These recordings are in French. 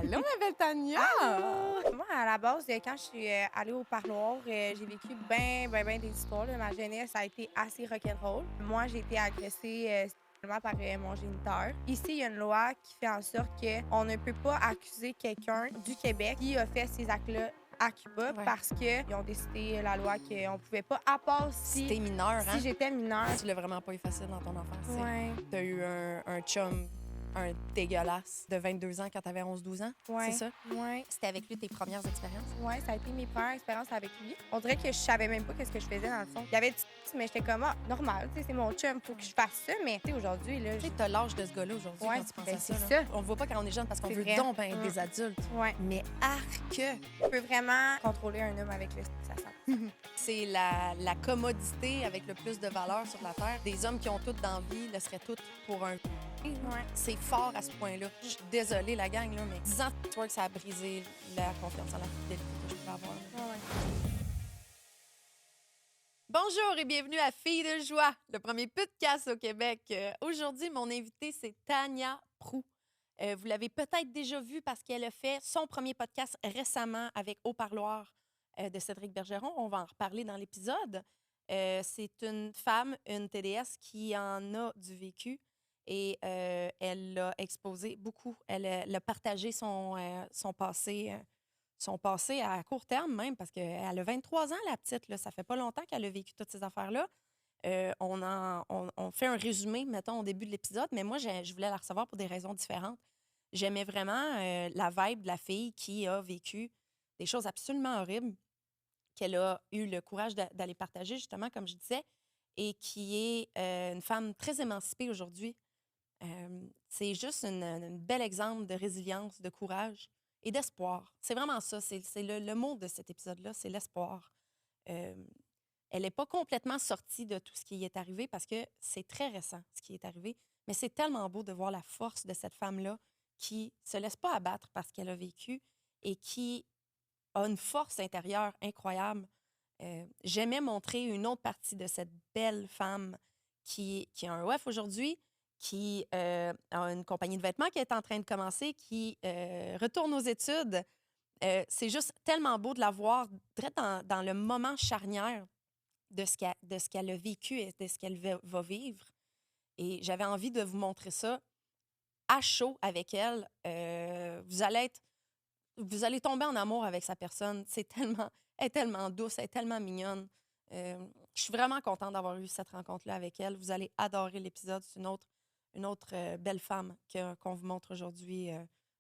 Allô, ma belle Tania! Moi, à la base, quand je suis allée au parloir, j'ai vécu ben des histoires. Là. Ma jeunesse a été assez rock'n'roll. Moi, j'ai été agressée sexuellement par mon géniteur. Ici, il y a une loi qui fait en sorte qu'on ne peut pas accuser quelqu'un du Québec qui a fait ces actes-là à Cuba Ouais. parce qu'ils ont décidé la loi qu'on pouvait pas, à part Si si, t'es mineur, hein? si j'étais mineure. Tu l'as vraiment pas eu facile dans ton enfance. Tu sais. Ouais, T'as eu un chum, un dégueulasse, de 22 ans quand t'avais 11-12 ans. C'est ouais, ça? ouais. C'était avec lui tes premières expériences? Ouais, ça a été mes premières expériences avec lui. On dirait que je savais même pas qu'est-ce que je faisais dans le fond. Il y avait du mais j'étais comme normal, tu sais, c'est mon chum, faut que je fasse ça, mais tu sais aujourd'hui là, Tu sais, t'as l'âge de ce gars-là aujourd'hui Ouais, quand tu penses ben à ça. c'est Là. ça. On le voit pas quand on est jeune parce qu'on C'est veut vrai. donc ben être des adultes. Ouais, Mais arc! je peux vraiment contrôler un homme avec le ça sent. C'est la commodité avec le plus de valeur sur la Terre. Des hommes qui ont tout d'envie le seraient toutes pour un. Ouais. C'est fort à ce point-là. Je suis désolée, la gang, là, mais 10 ans, tu vois que ça a brisé la confiance en la fidélité que je pouvais avoir. Là. Ouais. Bonjour et bienvenue à Filles de joie, le premier podcast au Québec. Aujourd'hui, mon invitée, c'est Tania Proulx. Vous l'avez peut-être déjà vue parce qu'elle a fait son premier podcast récemment avec Au Parloir de Cédric Bergeron. On va en reparler dans l'épisode. C'est une femme, une TDS, qui en a du vécu et elle l'a exposé beaucoup. Elle a partagé son passé à court terme même, parce qu'elle a 23 ans, la petite. Là. Ça fait pas longtemps qu'elle a vécu toutes ces affaires-là. On fait un résumé, mettons, au début de l'épisode, mais moi, je voulais la recevoir pour des raisons différentes. J'aimais vraiment la vibe de la fille qui a vécu des choses absolument horribles, qu'elle a eu le courage d'aller partager, justement, comme je disais, et qui est une femme très émancipée aujourd'hui. C'est juste un bel exemple de résilience, de courage et d'espoir. C'est vraiment ça. C'est le mot de cet épisode-là, c'est l'espoir. Euh, Elle n'est pas complètement sortie de tout ce qui est arrivé parce que c'est très récent, ce qui est arrivé. Mais c'est tellement beau de voir la force de cette femme-là qui se laisse pas abattre parce qu'elle a vécu et qui a une force intérieure incroyable. J'aimais montrer une autre partie de cette belle femme qui a un WEF aujourd'hui, qui a une compagnie de vêtements qui est en train de commencer, qui retourne aux études. C'est juste tellement beau de la voir direct dans le moment charnière de ce qu'elle a vécu et de ce qu'elle va vivre. Et j'avais envie de vous montrer ça à chaud avec elle. Vous allez tomber en amour avec sa personne. Elle est tellement douce, elle est tellement mignonne. Je suis vraiment contente d'avoir eu cette rencontre-là avec elle. Vous allez adorer l'épisode. C'est une autre belle femme qu'on vous montre aujourd'hui.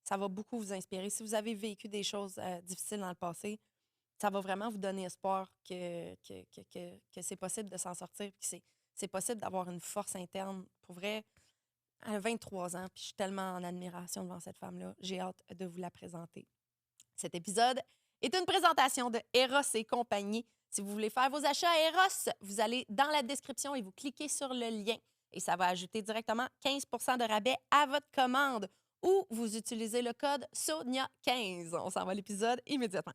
Ça va beaucoup vous inspirer. Si vous avez vécu des choses difficiles dans le passé, ça va vraiment vous donner espoir que c'est possible de s'en sortir, que c'est possible d'avoir une force interne. Pour vrai, elle a 23 ans, puis je suis tellement en admiration devant cette femme-là. J'ai hâte de vous la présenter. Cet épisode est une présentation de Eros et compagnie. Si vous voulez faire vos achats à Eros, vous allez dans la description et vous cliquez sur le lien. Et ça va ajouter directement 15 de rabais à votre commande ou vous utilisez le code SONIA15. On s'en va à l'épisode immédiatement.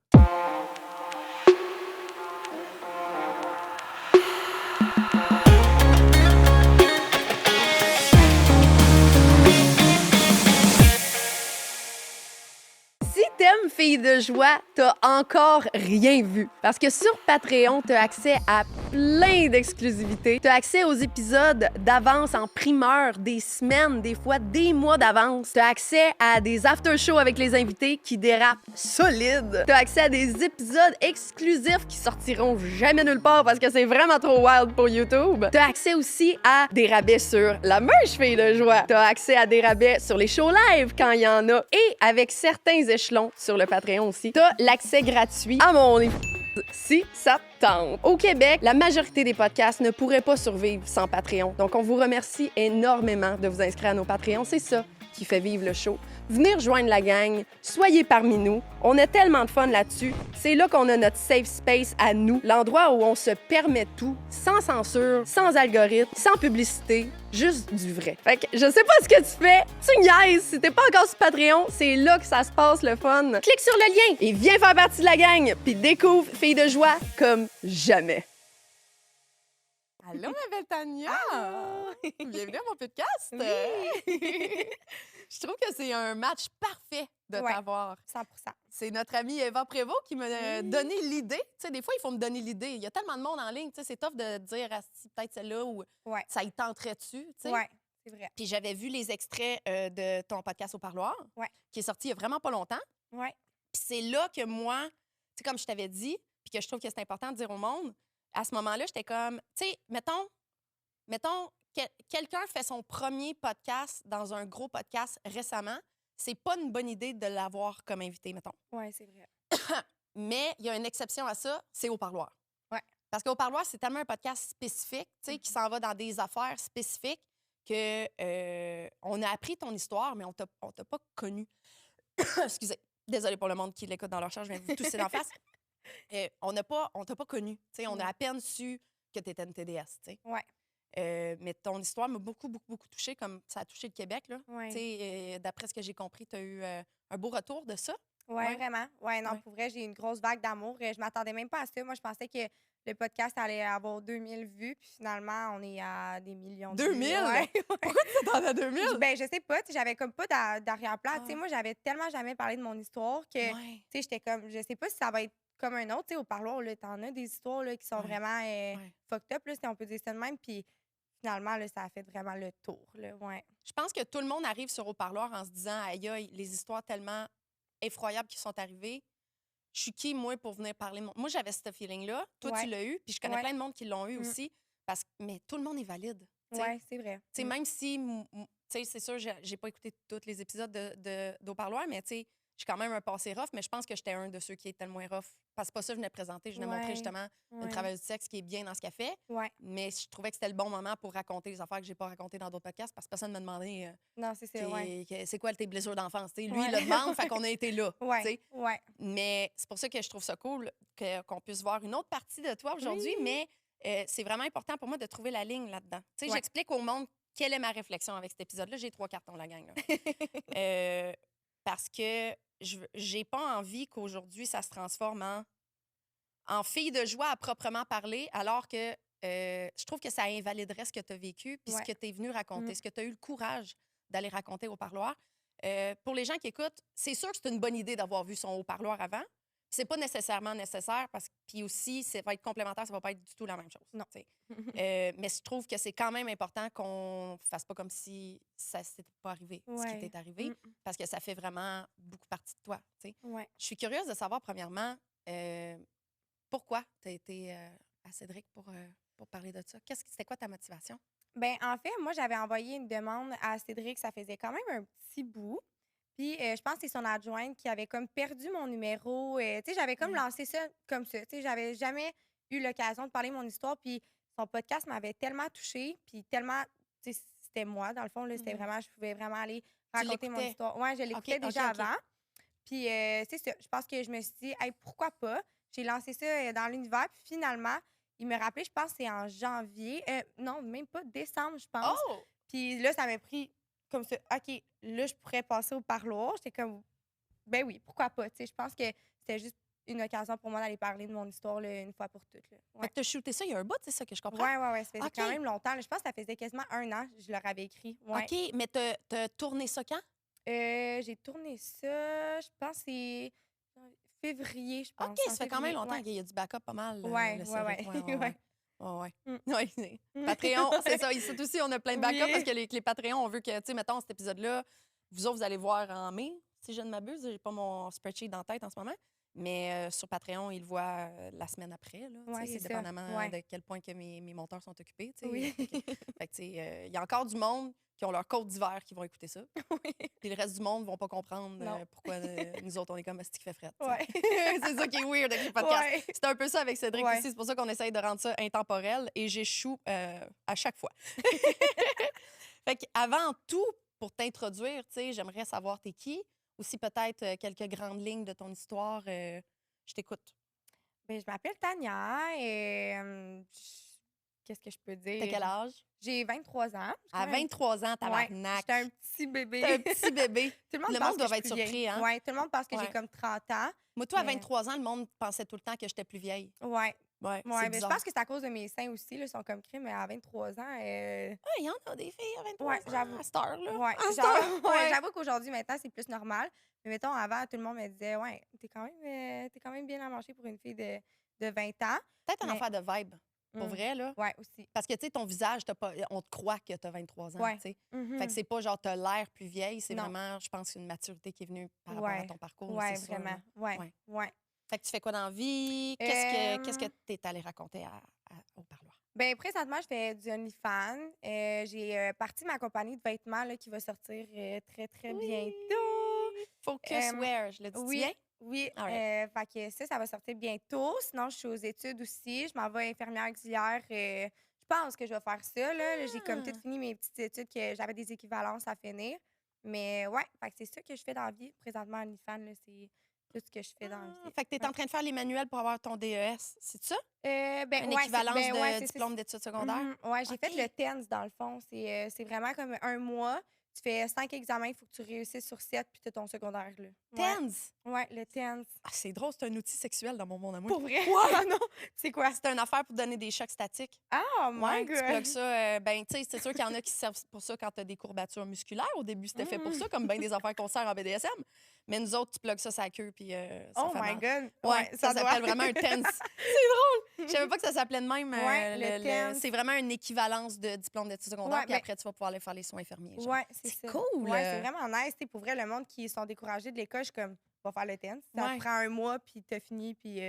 Si t'aimes Filles de joie, t'as encore rien vu. Parce que sur Patreon, t'as accès à plein d'exclusivités. T'as accès aux épisodes d'avance en primeur, des semaines, des fois des mois d'avance. T'as accès à des after-shows avec les invités qui dérapent solide. T'as accès à des épisodes exclusifs qui sortiront jamais nulle part parce que c'est vraiment trop wild pour YouTube. T'as accès aussi à des rabais sur la merch Filles de joie. T'as accès à des rabais sur les shows live quand il y en a. Et avec certains échelons sur le Patreon aussi, t'as l'accès gratuit à mon si ça te tente. Au Québec, la majorité des podcasts ne pourraient pas survivre sans Patreon. Donc, on vous remercie énormément de vous inscrire à nos Patreons. C'est ça qui fait vivre le show. Venez rejoindre la gang, soyez parmi nous. On a tellement de fun là-dessus. C'est là qu'on a notre safe space à nous, l'endroit où on se permet tout, sans censure, sans algorithme, sans publicité, juste du vrai. Fait que je sais pas ce que tu fais, tu niaises. Si t'es pas encore sur Patreon, c'est là que ça se passe le fun. Clique sur le lien et viens faire partie de la gang, puis découvre Filles de joie comme jamais. Allô, ma belle Tania! Bienvenue à mon podcast! Oui. Je trouve que c'est un match parfait de Ouais. t'avoir. 100%. C'est notre amie Eva Prévost qui m'a donné l'idée. Tu sais, des fois, il faut me donner l'idée. Il y a tellement de monde en ligne. Tu sais, c'est tough de dire ah, si, peut-être celle-là ou Ouais. ça y tenterait-tu. Tu sais. Ouais, c'est vrai. Puis j'avais vu les extraits de ton podcast au parloir, Ouais. qui est sorti il y a vraiment pas longtemps. Ouais. Puis c'est là que moi, tu sais, comme je t'avais dit, puis que je trouve que c'est important de dire au monde, à ce moment-là, j'étais comme, tu sais, mettons, quelqu'un fait son premier podcast dans un gros podcast récemment, c'est pas une bonne idée de l'avoir comme invité, mettons. Ouais, c'est vrai. Mais il y a une exception à ça, c'est au parloir. Ouais. Parce qu'au parloir, c'est tellement un podcast spécifique, tu sais, qui s'en va dans des affaires spécifiques que on a appris ton histoire, mais on t'a pas connu. Excusez. Désolée pour le monde qui l'écoute dans leur chambre, je viens de vous tousser d'en face. On t'a pas connu. Tu sais, on a à peine su que tu étais une TDS, tu sais. Ouais. Mais ton histoire m'a beaucoup, beaucoup, beaucoup touchée, comme ça a touché le Québec, là. Ouais. Tu sais, d'après ce que j'ai compris, tu as eu un beau retour de ça. Ouais, vraiment. Ouais, non, Ouais. pour vrai, j'ai une grosse vague d'amour. Je m'attendais même pas à ça. Moi, je pensais que le podcast allait avoir 2000 vues, puis finalement, on est à des millions de 2000? vues. Ouais. Pourquoi tu t'attendais à 2000? Ben, je sais pas, tu sais, j'avais comme pas d'arrière-plan. Tu sais, Ah. moi, j'avais tellement jamais parlé de mon histoire que, tu Ouais. sais, j'étais comme, je sais pas si ça va être comme un autre. Tu sais, au parloir, là, t'en as des histoires là, qui sont Ouais. vraiment Ouais. fucked up, là, si on peut dire ça de même. Puis finalement, là, ça a fait vraiment le tour, là. Ouais. Je pense que tout le monde arrive sur Au Parloir en se disant aïe, aïe, les histoires tellement effroyables qui sont arrivées. Je suis qui, moi, pour venir parler de mon... Moi, j'avais ce feeling-là. Toi, Ouais. tu l'as eu. Puis je connais Ouais. plein de monde qui l'ont eu Mm. aussi. Mais tout le monde est valide. Tu sais. Ouais, c'est vrai. Tu sais, même si, tu sais, c'est sûr, j'ai pas écouté tous les épisodes d'Au Parloir, mais tu sais, j'ai quand même un passé rough, mais je pense que j'étais un de ceux qui était le moins rough. Parce que c'est pas ça que je venais présenter. Je venais montrer Ouais. justement une Ouais. travailleuse du sexe qui est bien dans ce qu'elle fait. Ouais. Mais je trouvais que c'était le bon moment pour raconter les affaires que j'ai pas racontées dans d'autres podcasts parce que personne ne m'a demandé Non, c'est ça, ouais. c'est quoi tes blessures d'enfance. Tu sais. Lui, Ouais. il le demande, fait qu'on a été là. tu Ouais. sais. Ouais. Mais c'est pour ça que je trouve ça cool qu'on puisse voir une autre partie de toi aujourd'hui. Oui. Mais c'est vraiment important pour moi de trouver la ligne là-dedans. Tu sais, Ouais. j'explique au monde quelle est ma réflexion avec cet épisode-là. J'ai 3 cartons, la gang. Là. Parce que j'ai pas envie qu'aujourd'hui, ça se transforme en fille de joie à proprement parler, alors que je trouve que ça invaliderait ce que tu as vécu puis Ouais. ce que tu es venu raconter, Mm. ce que tu as eu le courage d'aller raconter au parloir. Pour les gens qui écoutent, c'est sûr que c'est une bonne idée d'avoir vu son haut-parloir avant. C'est pas nécessairement nécessaire parce que puis aussi ça va être complémentaire, ça va pas être du tout la même chose. Non. tu sais. Mais je trouve que c'est quand même important qu'on fasse pas comme si ça s'était pas arrivé, ce qui Ouais. t'est arrivé, Mm. parce que ça fait vraiment beaucoup partie de toi. tu sais. Ouais. Je suis curieuse de savoir premièrement pourquoi tu as été à Cédric pour parler de ça. C'était quoi ta motivation? Ben, en fait, moi, j'avais envoyé une demande à Cédric, ça faisait quand même un petit bout. Puis, je pense que c'est son adjointe qui avait comme perdu mon numéro. Tu sais, j'avais comme Ouais. lancé ça comme ça. Tu sais, j'avais jamais eu l'occasion de parler de mon histoire. Puis, son podcast m'avait tellement touchée. Puis, tellement, tu sais, c'était moi, dans le fond. Là, c'était Mhm. vraiment, je pouvais vraiment aller raconter mon l'écoutais? histoire. Ouais, je l'écoutais Ok, déjà ok. avant. Puis, c'est ça. Je pense que je me suis dit, hey, pourquoi pas? J'ai lancé ça dans l'univers. Puis, finalement, il me rappelait, je pense que c'est en janvier. Non, même pas décembre, je pense. Oh! Puis là, ça m'a pris comme ça. OK, là, je pourrais passer au parloir. J'étais comme, ben oui, pourquoi pas? Tu sais, je pense que c'était juste une occasion pour moi d'aller parler de mon histoire là, une fois pour toutes. Là. Fait Ouais. que t'as shooté ça il y a un bout, c'est ça que je comprends? Ouais, ça faisait OK. quand même longtemps. Là. Je pense que ça faisait quasiment 1 an que je leur avais écrit. Ouais. OK, mais t'as tourné ça quand? J'ai tourné ça, je pense que c'est février, je pense. OK, en ça fait quand même février, longtemps ouais. qu'il y a du backup pas mal. Ouais, le ouais. Cédric. Ouais. Mm. Ouais, Patreon, c'est ça. Ici aussi, on a plein de backups Oui. parce que les Patreons, on veut que, tu sais, mettons, cet épisode-là, vous autres, vous allez voir en mai, si je ne m'abuse. J'ai pas mon spreadsheet dans la tête en ce moment. Mais sur Patreon, ils le voient la semaine après, là, Ouais, tu sais, c'est ça. dépendamment Ouais. de quel point que mes monteurs sont occupés. tu sais. Oui. Fait que, tu sais, il y a encore du monde qui ont leur code d'hiver qui vont écouter ça. Oui. Puis le reste du monde ne vont pas comprendre Non. pourquoi nous autres, on est comme ce qui fait fret. tu sais. Ouais. C'est ça qui est weird avec les podcasts. Ouais. C'est un peu ça avec Cédric Ouais. aussi. C'est pour ça qu'on essaye de rendre ça intemporel et j'échoue à chaque fois. Fait qu'avant tout, pour t'introduire, tu sais, j'aimerais savoir t'es qui. Aussi peut-être quelques grandes lignes de ton histoire. Je t'écoute. Ben, je m'appelle Tania et qu'est-ce que je peux dire? T'as quel âge? J'ai 23 ans. J'ai À quand même- 23 ans, Ouais, tabarnak. j'étais un petit bébé. T'es un petit bébé. Tout le monde Le pense monde que doit je être suis vieille. surpris, hein? Ouais, tout le monde pense que Ouais. j'ai comme 30 ans. Moi, toi, à Mais- 23 ans, le monde pensait tout le temps que j'étais plus vieille. Ouais. Ouais, c'est Ouais, mais je bizarre. pense que c'est à cause de mes seins aussi, là, ils sont comme crime, mais à 23 ans, Ah, il y en a des filles à 23 ouais, ans j'avoue. à cette heure-là. Ouais, À cette heure, ouais, ouais. j'avoue qu'aujourd'hui, maintenant, c'est plus normal. Mais mettons, avant, tout le monde me disait, ouais, t'es quand même bien amanchée pour une fille de 20 ans. Peut-être une Mais, affaire de vibe, pour hum, vrai, là. ouais, aussi. Parce que, tu sais, ton visage, on te croit que tu as 23 ans, Ouais. tu sais. Fait que Mhm. c'est pas genre, t'as l'air plus vieille, c'est Non. vraiment, je pense, une maturité qui est venue par rapport à Ouais. ton parcours, là, Ouais, c'est sûr, vraiment. là. Ouais. Ouais. Ouais. Fait que tu fais quoi dans la vie? Qu'est-ce que Euh, t'es allé raconter au parloir? ben, présentement, je fais du OnlyFans. J'ai parti ma compagnie de vêtements là, qui va sortir très, très bientôt. Oui! Focus Euh, Wear, je le dis Oui, bien? oui. All right. Fait que ça va sortir bientôt. Sinon, je suis aux études aussi. Je m'en vais infirmière auxiliaire. Je pense que je vais faire ça. Là, j'ai comme tout Ah! fini mes petites études que j'avais des équivalences à finir. Mais ouais, fait que c'est ça que je fais dans la vie. Présentement, à Nifan, là, c'est tout ce que je fais dans la vie. Fait que tu es Ouais. en train de faire les manuels pour avoir ton DES, c'est ça? Une Ouais, équivalence de c'est ça. diplôme d'études secondaires? Ouais, j'ai fait OK. le TENS dans le fond. C'est vraiment comme un mois. Tu fais 5 examens, il faut que tu réussisses sur 7, puis tu as ton secondaire, là. Ouais. TENS! Ouais, le TENS. Ah, c'est drôle, c'est un outil sexuel dans mon monde à moi. Pour vrai? Ouais! Ah non! C'est quoi? C'est une affaire pour donner des chocs statiques. Oh my Ouais, tu plugues God! ça. Ben, tu sais, c'est sûr qu'il y en a qui se servent pour ça quand tu as des courbatures musculaires. Au début, c'était fait pour ça, comme bien des affaires qu'on sert en BDSM. Mais nous autres, tu plugues ça sa queue, puis ça Oh fait my mal. God! Ouais, ça doit. s'appelle vraiment un TENS. C'est drôle! Je savais pas que ça s'appelait de même. Ouais, le TENS. C'est vraiment une équivalence de diplôme d'études secondaires, Ouais, puis ben, après, tu vas pouvoir aller faire les soins infirmiers. Genre. ouais, c'est C'est ça. cool! Ouais, c'est vraiment nice. Tu sais, pour vrai, le monde qui sont découragés de l'école, je suis comme, va faire le TENS. Ça Ouais. te prend un mois, puis t'as fini, puis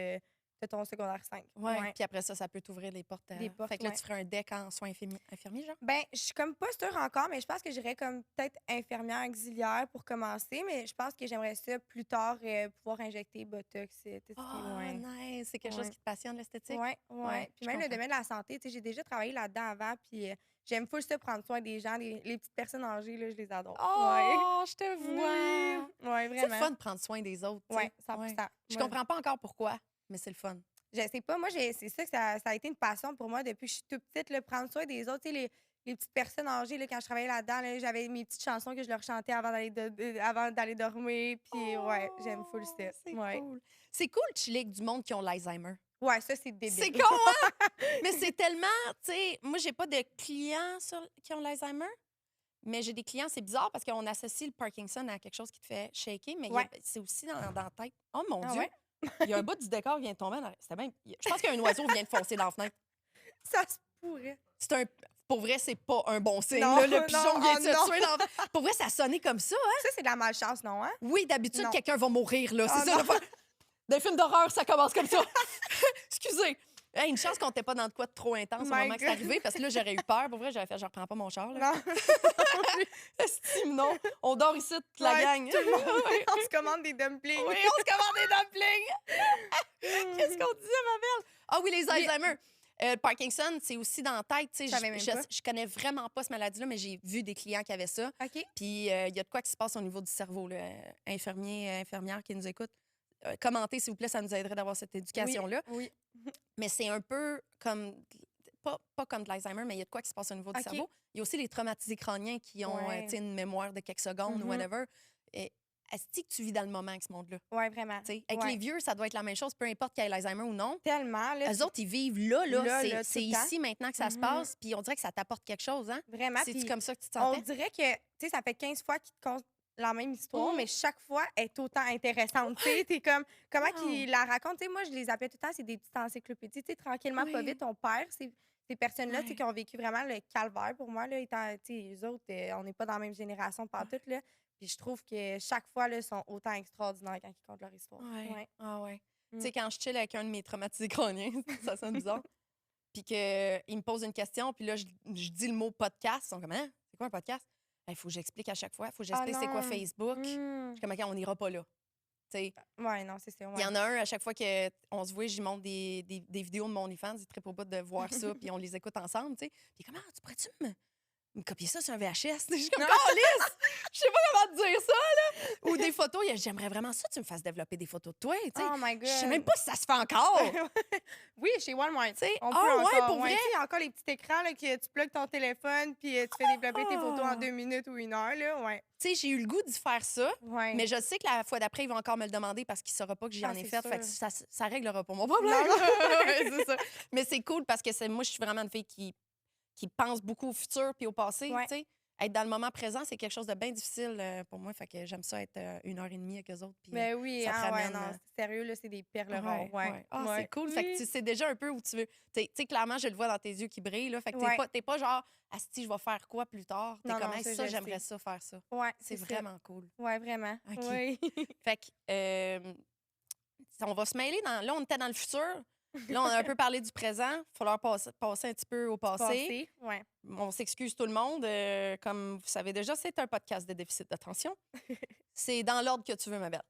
t'as ton secondaire 5. Ouais. Puis après ça peut t'ouvrir les portes. Des portes, Fait que là, ouais. tu ferais un deck en soins infirmiers, genre? Ben, je suis comme pas sûre encore, mais je pense que j'irais comme peut-être infirmière auxiliaire pour commencer, mais je pense que j'aimerais ça plus tard pouvoir injecter Botox, tout ce qui est Oh, ouais. nice! C'est quelque chose Ouais. qui te passionne, l'esthétique? Ouais. Ouais, Puis je même le comprends. domaine de la santé, tu sais, j'ai déjà travaillé là-dedans avant, puis j'aime full ça prendre soin des gens, les petites personnes âgées, là, je les adore. Ouais. Oh, je te vois! Oui. Ouais, C'est le vraiment. fun de prendre soin des autres, tu sais. Ouais, 100%. Je Ouais. comprends pas encore pourquoi, mais c'est le fun. Je sais pas, moi, c'est ça que ça a été une passion pour moi depuis que je suis toute petite, là, prendre soin des autres. Tu sais, les petites personnes âgées, là, quand je travaillais là-dedans, là, j'avais mes petites chansons que je leur chantais avant d'aller dormir. Puis, ouais, j'aime full ça. C'est Ouais. cool. C'est cool de chiller avec du monde qui ont l'Alzheimer. Ouais, ça, c'est débile. C'est con, hein? Mais c'est tellement, tu sais, moi, j'ai pas de clients qui ont l'Alzheimer, mais j'ai des clients, c'est bizarre parce qu'on associe le Parkinson à quelque chose qui te fait shaker, mais Ouais. c'est aussi dans la tête. Oh mon Ah Dieu! ouais? Il y a un bout du décor qui vient de tomber. C'était bien... Je pense qu'un oiseau vient de foncer dans la fenêtre. Ça se pourrait. Pour vrai, c'est pas un bon signe. Non, Là, le pigeon non, vient de oh se tuer dans... Pour vrai, ça sonnait comme ça, hein? Ça, c'est de la malchance, non, hein? Oui, d'habitude, Non. quelqu'un va mourir, là. Ah, C'est ça, non. l'affaire. Dans les films d'horreur, ça commence comme ça. Excusez. Hey, une chance qu'on n'était pas dans de quoi de trop intense au My moment que c'est God. arrivé, parce que là, j'aurais eu peur. Pour vrai, j'aurais fait, je reprends pas mon char. Là. Non. Estime, non. On dort ici, toute la Ouais, gang. tout le monde, on se commande des dumplings. Oui, on se commande des dumplings. Qu'est-ce qu'on disait, ma belle? Ah oui, les Alzheimer. Parkinson, c'est aussi dans la tête. Tu sais, Je savais même pas. je connais vraiment pas cette maladie-là, mais j'ai vu des clients qui avaient ça. OK. Puis il y a de quoi qui se passe au niveau du cerveau. Là. Infirmières qui nous écoutent, commentez, s'il vous plaît, ça nous aiderait d'avoir cette éducation-là. Oui. Mais c'est un peu comme, pas comme de l'Alzheimer, mais il y a de quoi qui se passe au niveau du OK. cerveau. Il y a aussi les traumatisés crâniens qui ont Ouais. tu sais, une mémoire de quelques secondes ou Mhm. whatever. Est-ce que tu vis dans le moment avec ce monde-là? Ouais, vraiment. Tu sais, avec Ouais. les vieux, ça doit être la même chose, peu importe qu'il y ait l'Alzheimer ou non. Tellement, là. Eux autres, ils vivent là. Là, C'est là, tout c'est le temps. ici maintenant que ça se Mhm. passe, puis on dirait que ça t'apporte quelque chose, hein? Vraiment. C'est-tu puis comme ça que tu te on sentais? dirait que, tu sais, ça fait 15 fois qu'ils te content la même histoire, Mhm. mais chaque fois est autant intéressante. Tu sais, t'es comme, comment Wow. qu'ils la racontent? Tu sais, moi, je les appelle tout le temps, c'est des petites encyclopédies. Tu sais, tranquillement, pas Oui. vite, on perd ces personnes-là, tu sais, Ouais. qui ont vécu vraiment le calvaire pour moi, là, étant, tu sais, eux autres, on n'est pas dans la même génération pantoute, là. Puis je trouve que chaque fois, là, sont autant extraordinaires quand ils content leur histoire. Ouais. Ouais. Ah ouais. Mm. Tu sais, quand je chill avec un de mes traumatisés crâniens, ça sonne bizarre, puis qu'il me pose une question, puis là, je dis le mot podcast. Ils sont comme, hein? C'est quoi un podcast? Il faut que j'explique à chaque fois. Il faut que Ah j'explique c'est quoi non. Facebook. Je Mm. suis comme, OK, on n'ira pas là. Tu sais, Ouais, non, c'est ça. il Ouais. y en a un, à chaque fois qu'on se voit, j'y montre des vidéos de mon OnlyFans, il est très au bout de voir ça, puis on les écoute ensemble, tu sais. Puis comment, tu pourrais-tu me copier ça sur un VHS. Je suis comme, calisse! Je sais pas comment te dire ça, là. Ou des photos, j'aimerais vraiment ça, tu me fasses développer des photos de toi, tu sais. Oh my God. Je sais même pas si ça se fait encore. Oui, chez Walmart. Tu sais, On peut ouais, encore. pour Ouais, vrai? tu sais, il y a encore les petits écrans là, que tu plugues ton téléphone puis tu fais développer tes photos en 2 minutes ou 1 heure. Là. Ouais. Tu sais, j'ai eu le goût d'y faire ça, Ouais. mais je sais que la fois d'après, il va encore me le demander parce qu'il saura pas que j'en ai c'est fait. sûr. Fait que ça réglera pas mon problème. Non, Ouais, c'est ça. Mais c'est cool parce que moi, je suis vraiment une fille qui pense beaucoup au futur puis au passé. Ouais. Tu sais. Être dans le moment présent, c'est quelque chose de bien difficile pour moi. Fait que j'aime ça être 1 heure et demie avec eux autres. Puis, Ben oui, ça te ouais, ramène. non, c'est sérieux, là, c'est des perles rares. Ouais. Ah, Ouais. c'est cool. Oui. Fait que tu sais déjà un peu où tu veux. Tu sais, clairement, je le vois dans tes yeux qui brillent. Là. Fait que Ouais. t'es pas genre, asti, je vais faire quoi plus tard? T'es Non, comme, non, hey, ça, ça, je j'aimerais sais. ça faire ça. Ouais, C'est ça. vraiment cool. Ouais, vraiment. OK. Oui. Fait que, on va se mêler dans. Là, on était dans le futur. Là, on a un peu parlé du présent. Il va falloir passer un petit peu au passé. Passé, ouais. On s'excuse tout le monde. Comme vous savez déjà, c'est un podcast de déficit d'attention. C'est dans l'ordre que tu veux, ma belle.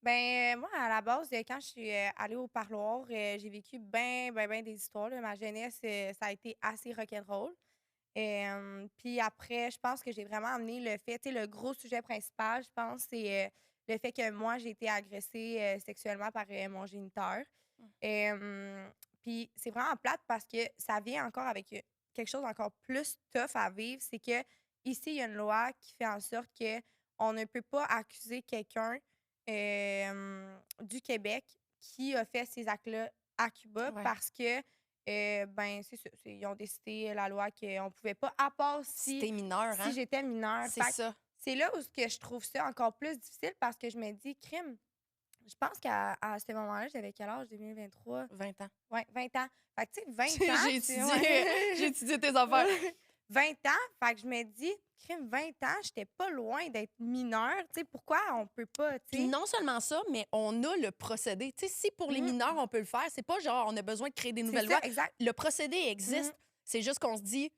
Ben moi, à la base, quand je suis allée au parloir, j'ai vécu ben des histoires. Là. Ma jeunesse, ça a été assez rock'n'roll. Puis après, je pense que j'ai vraiment amené le fait, tu sais, le gros sujet principal, je pense, c'est le fait que moi, j'ai été agressée sexuellement par mon géniteur. Puis c'est vraiment plate parce que ça vient encore avec quelque chose d'encore plus tough à vivre. C'est que ici, il y a une loi qui fait en sorte que on ne peut pas accuser quelqu'un du Québec qui a fait ces actes-là à Cuba Ouais. parce que ben, c'est ça. Ils ont décidé la loi qu'on pouvait pas, à part Si si, t'es mineur, hein? si j'étais mineure. C'est Fait que ça. c'est là où ce que je trouve ça encore plus difficile parce que je me dis, crime, je pense qu'à ce moment-là, j'avais quel âge? 2023? 20 ans. Ouais, 20 ans. Fait que, tu sais, 20 ans. J'ai tu sais, étudié, ouais. j'ai étudié tes affaires. 20 ans. Fait que je me dis, crime, 20 ans, j'étais pas loin d'être mineure. Tu sais, pourquoi on peut pas, tu Puis sais? non seulement ça, mais on a le procédé. Tu sais, si pour les Mhm. mineurs, on peut le faire, c'est pas genre on a besoin de créer des C'est nouvelles ça, lois. exact. Le procédé existe. Mhm. C'est juste qu'on se dit,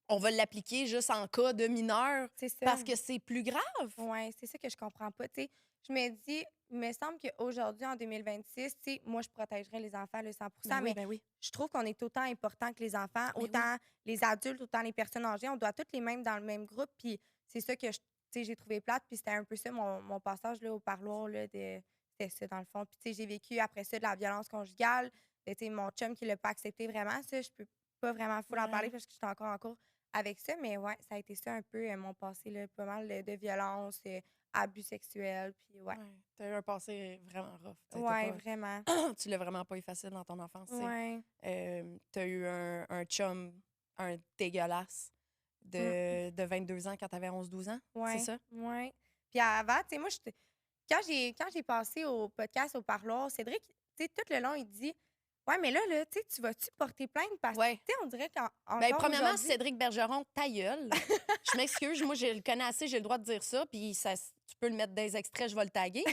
on va l'appliquer juste en cas de mineur C'est ça. parce que c'est plus grave. Oui, c'est ça que je comprends pas. Tu sais, je me dis, il me semble qu'aujourd'hui, en 2026, tu sais, moi, je protégerais les enfants le 100 mais Ben oui. je trouve qu'on est autant important que les enfants, Ben oui. autant les adultes, autant les personnes âgées. On doit toutes les mêmes dans le même groupe. Puis c'est ça que tu sais, j'ai trouvé plate. Puis c'était un peu ça, mon passage là, au parloir. Là, c'était ça, dans le fond. Puis tu sais, j'ai vécu après ça de la violence conjugale. Tu sais, mon chum qui l'a pas accepté vraiment. Ça, je peux pas vraiment full en parler Ouais. parce que j'étais encore en cours avec ça. Mais ouais, ça a été ça un peu mon passé, là, pas mal de violence, abus sexuels. Puis ouais. T'as eu un passé vraiment rough. T'sais, Ouais, vraiment. tu l'as vraiment pas eu facile dans ton enfance. t'sais. Ouais. T'as eu un chum, un dégueulasse de 22 ans quand t'avais 11-12 ans. Ouais. C'est ça? Ouais. Puis avant, tu sais, moi, quand j'ai passé au podcast au parloir, Cédric, tu sais, tout le long, il dit ouais, mais là, tu sais, tu vas-tu porter plainte? Parce que, Ouais. tu sais, on dirait qu'en. Ben, premièrement, Cédric Bergeron, ta gueule. Je m'excuse, moi, je le connais assez, j'ai le droit de dire ça, puis tu peux le mettre dans les extraits, je vais le taguer.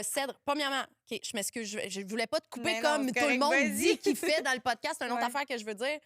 Cédric, premièrement, OK, je m'excuse, je voulais pas te couper Mais non, comme c'est tout le correct, monde vas-y. dit qu'il fait dans le podcast. C'est une autre Ouais. affaire que je veux dire.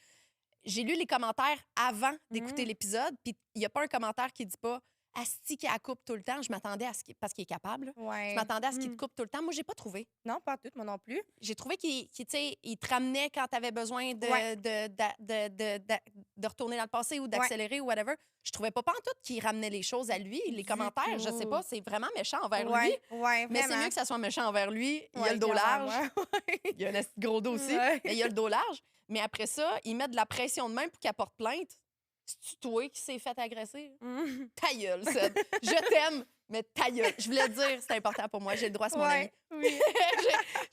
J'ai lu les commentaires avant d'écouter l'épisode, puis il n'y a pas un commentaire qui dit pas Asti qui la coupe tout le temps. Je m'attendais à ce qu'il, parce qu'il est capable. là. Ouais. Je m'attendais à ce qu'il te coupe tout le temps. Moi, j'ai pas trouvé. Non, pas tout, moi non plus. J'ai trouvé qu'il tu sais, il te ramenait quand tu avais besoin Ouais. de retourner dans le passé ou d'accélérer ou whatever. Je trouvais pas en tout qu'il ramenait les choses à lui. Les Du commentaires, je sais tout. pas, c'est vraiment méchant envers lui. Ouais, ouais, Mais c'est vraiment. mieux que ça soit méchant envers lui. Il a Ouais, le dos quand même, large. ouais. Il y a un esti de gros dos aussi. Ouais. Mais il a le dos large. Mais après ça, il met de la pression de même pour qu'il porte plainte. C'est-tu toi qui s'est fait agresser? Mhm. Ta gueule, Seb. Je t'aime, mais ta gueule. Je voulais dire, c'est important pour moi. J'ai le droit, c'est mon ami. Ouais, oui.